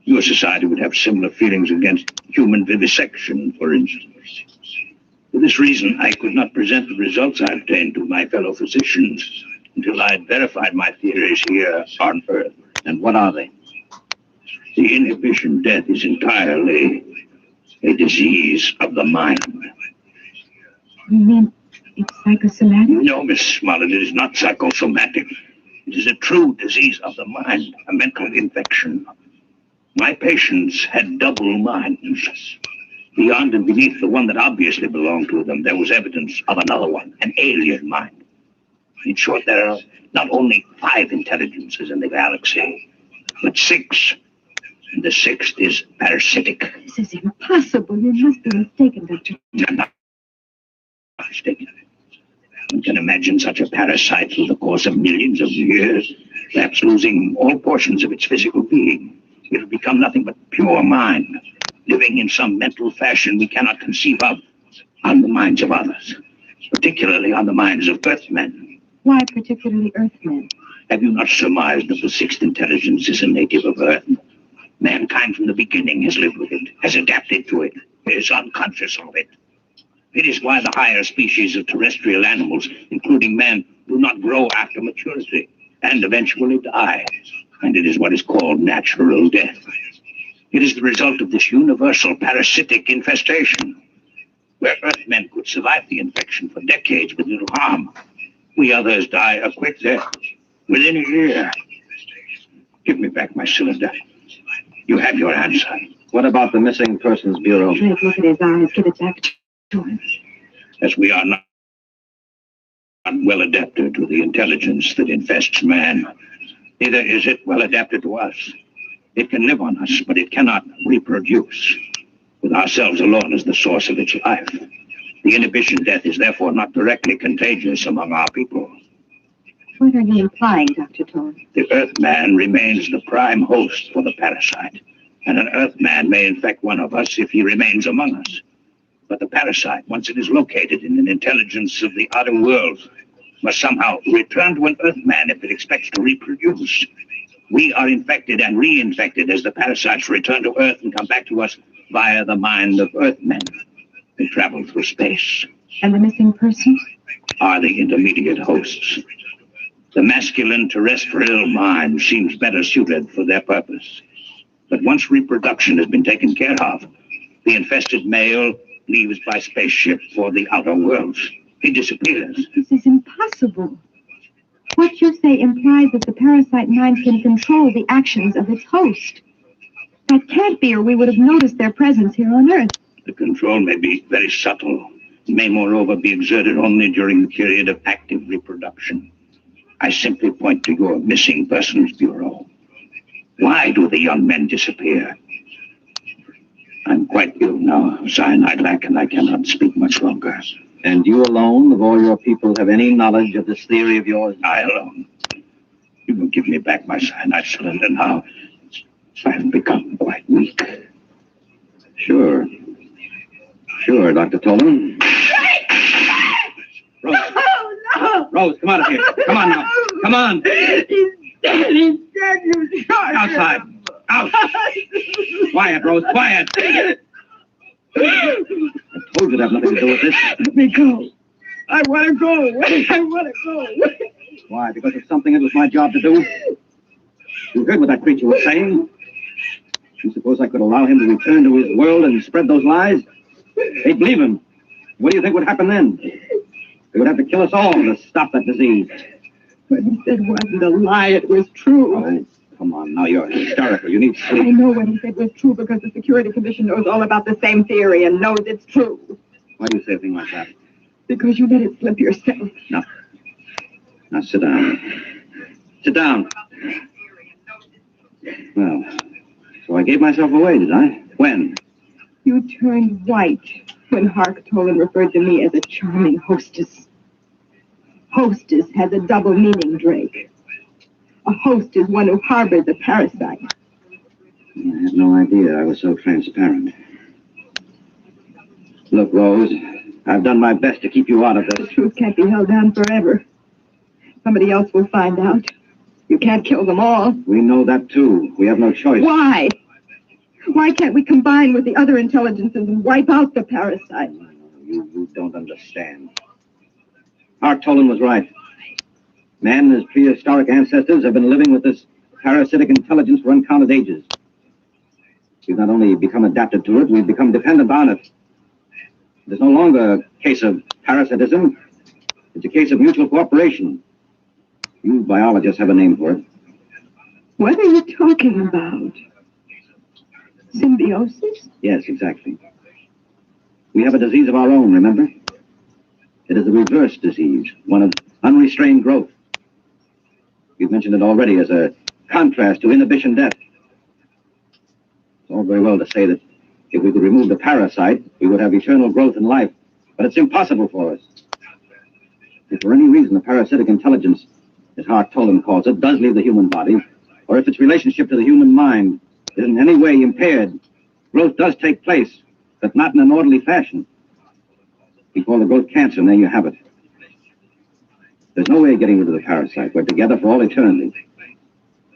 Your society would have similar feelings against human vivisection, for instance. For this reason, I could not present the results I obtained to my fellow physicians until I had verified my theories here on Earth. And what are they? The inhibition death is entirely a disease of the mind. You mean it's psychosomatic? No, Miss Smollett, it is not psychosomatic. It is a true disease of the mind, a mental infection. My patients had double minds. Beyond and beneath the one that obviously belonged to them, there was evidence of another one, an alien mind. In short, there are not only 5 intelligences in the galaxy, but 6. And the 6th is parasitic. This is impossible. You must be mistaken, Doctor. I'm not mistaken. One can imagine such a parasite through the course of millions of years, perhaps losing all portions of its physical being. It will become nothing but pure mind, living in some mental fashion we cannot conceive of on the minds of others, particularly on the minds of Earthmen. Why particularly Earthmen? Have you not surmised that the 6th intelligence is a native of Earth? Mankind from the beginning has lived with it, has adapted to it, is unconscious of it. It is why the higher species of terrestrial animals, including man, do not grow after maturity and eventually die. And it is what is called natural death. It is the result of this universal parasitic infestation. where Earthmen could survive the infection for decades with little harm. We others die a quick death within a year. Give me back my cylinder. You have your answer. What about the Missing Persons Bureau? Drake, look at his eyes. Give it back to him. As we are not well adapted to the intelligence that infests man, neither is it well adapted to us. It can live on us, but it cannot reproduce. With ourselves alone as the source of its life. The inhibition death is therefore not directly contagious among our people. What are you implying, Dr. Toll? The Earthman remains the prime host for the parasite, and an Earthman may infect one of us if he remains among us. But the parasite, once it is located in an intelligence of the outer world, must somehow return to an Earthman if it expects to reproduce. We are infected and reinfected as the parasites return to Earth and come back to us via the mind of Earthmen. They travel through space. And the missing persons? Are the intermediate hosts. The masculine terrestrial mind seems better suited for their purpose. But once reproduction has been taken care of, the infested male leaves by spaceship for the outer worlds. He disappears. This is impossible. What you say implies that the parasite mind can control the actions of its host. That can't be, or we would have noticed their presence here on Earth. The control may be very subtle. It may, moreover, be exerted only during the period of active reproduction. I simply point to your Missing Persons Bureau. Why do the young men disappear? I'm quite ill now, cyanide lack, and I cannot speak much longer. And you alone, of all your people, have any knowledge of this theory of yours? I alone. You will give me back my cyanide cylinder now. I've become quite weak. Sure. Sure, Dr. Tolman. Rose. Oh, no! Rose, come out of here. Come on now. Come on. He's dead. He's dead. You shot him. Outside. Out. Quiet, Rose. Quiet. I told you to have nothing to do with this. Let me go. I want to go away. I want to go away. Why? Because it's something that was my job to do? You heard what that creature was saying? You suppose I could allow him to return to his world and spread those lies? They'd believe him. What do you think would happen then? They would have to kill us all to stop that disease. What he said wasn't a lie. It was true. Oh, come on. Now you're hysterical. You need I sleep. know what he said was true because the Security Commission knows all about the same theory and knows it's true. Why do you say a thing like that? Because you let it slip yourself. No. Now sit down. Sit down. Well, so I gave myself away, did I? When? You turned white when Hark Tolan referred to me as a charming hostess. Hostess has a double meaning, Drake. A host is one who harbors a parasite. I had no idea I was so transparent. Look, Rose, I've done my best to keep you out of The this. truth can't be held down forever. Somebody else will find out. You can't kill them all. We know that, too. We have no choice. Why? Why can't we combine with the other intelligences and wipe out the parasite? You don't understand. Hark Tolan was right. Man and his prehistoric ancestors have been living with this parasitic intelligence for uncounted ages. We've not only become adapted to it, we've become dependent on it. It's no longer a case of parasitism. It's a case of mutual cooperation. You biologists have a name for it. What are you talking about? Symbiosis? Yes, exactly. We have a disease of our own, remember? It is the reverse disease, one of unrestrained growth. You've mentioned it already as a contrast to inhibition death. It's all very well to say that if we could remove the parasite, we would have eternal growth in life. But it's impossible for us. If for any reason the parasitic intelligence, as Hark Tolan calls it, does leave the human body, or if its relationship to the human mind is in any way impaired, growth does take place, but not in an orderly fashion. We call the growth cancer, and there you have it. There's no way of getting rid of the parasite. We're together for all eternity.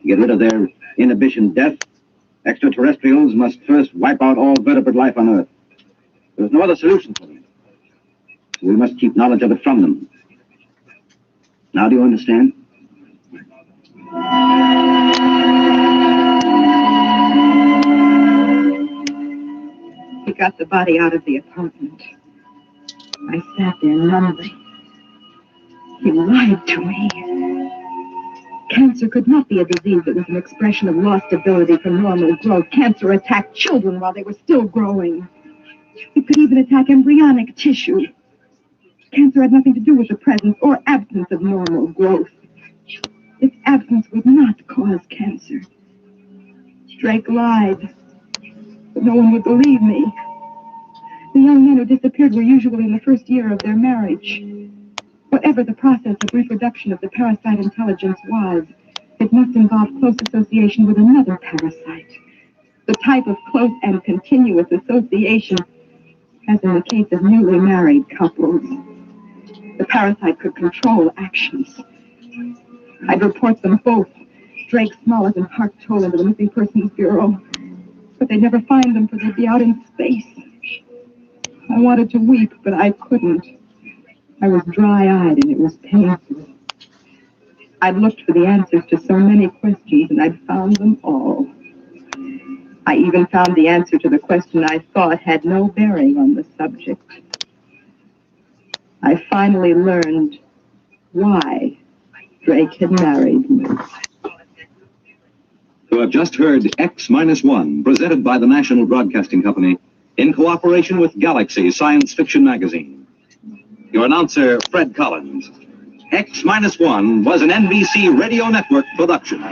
To get rid of their inhibition death, extraterrestrials must first wipe out all vertebrate life on Earth. There's no other solution for them. So we must keep knowledge of it from them. Now do you understand? He got the body out of the apartment. I sat there numbly. He lied to me. Cancer could not be a disease that was an expression of lost ability for normal growth. Cancer attacked children while they were still growing. It could even attack embryonic tissue. Cancer had nothing to do with the presence or absence of normal growth. Its absence would not cause cancer. Drake lied, but no one would believe me. The young men who disappeared were usually in the first year of their marriage. Whatever the process of reproduction of the parasite intelligence was, it must involve close association with another parasite. The type of close and continuous association, as in the case of newly married couples. The parasite could control actions. I'd report them both, Drake Smollett and Hart Toll, into the Missing Persons Bureau. But they'd never find them, for they'd be out in space. I wanted to weep, but I couldn't. I was dry-eyed, and it was painful. I'd looked for the answers to so many questions, and I'd found them all. I even found the answer to the question I thought had no bearing on the subject. I finally learned why Drake had married me. You have just heard X-1, presented by the National Broadcasting Company in cooperation with Galaxy Science Fiction Magazine. Your announcer, Fred Collins. X-1 was an NBC Radio Network production.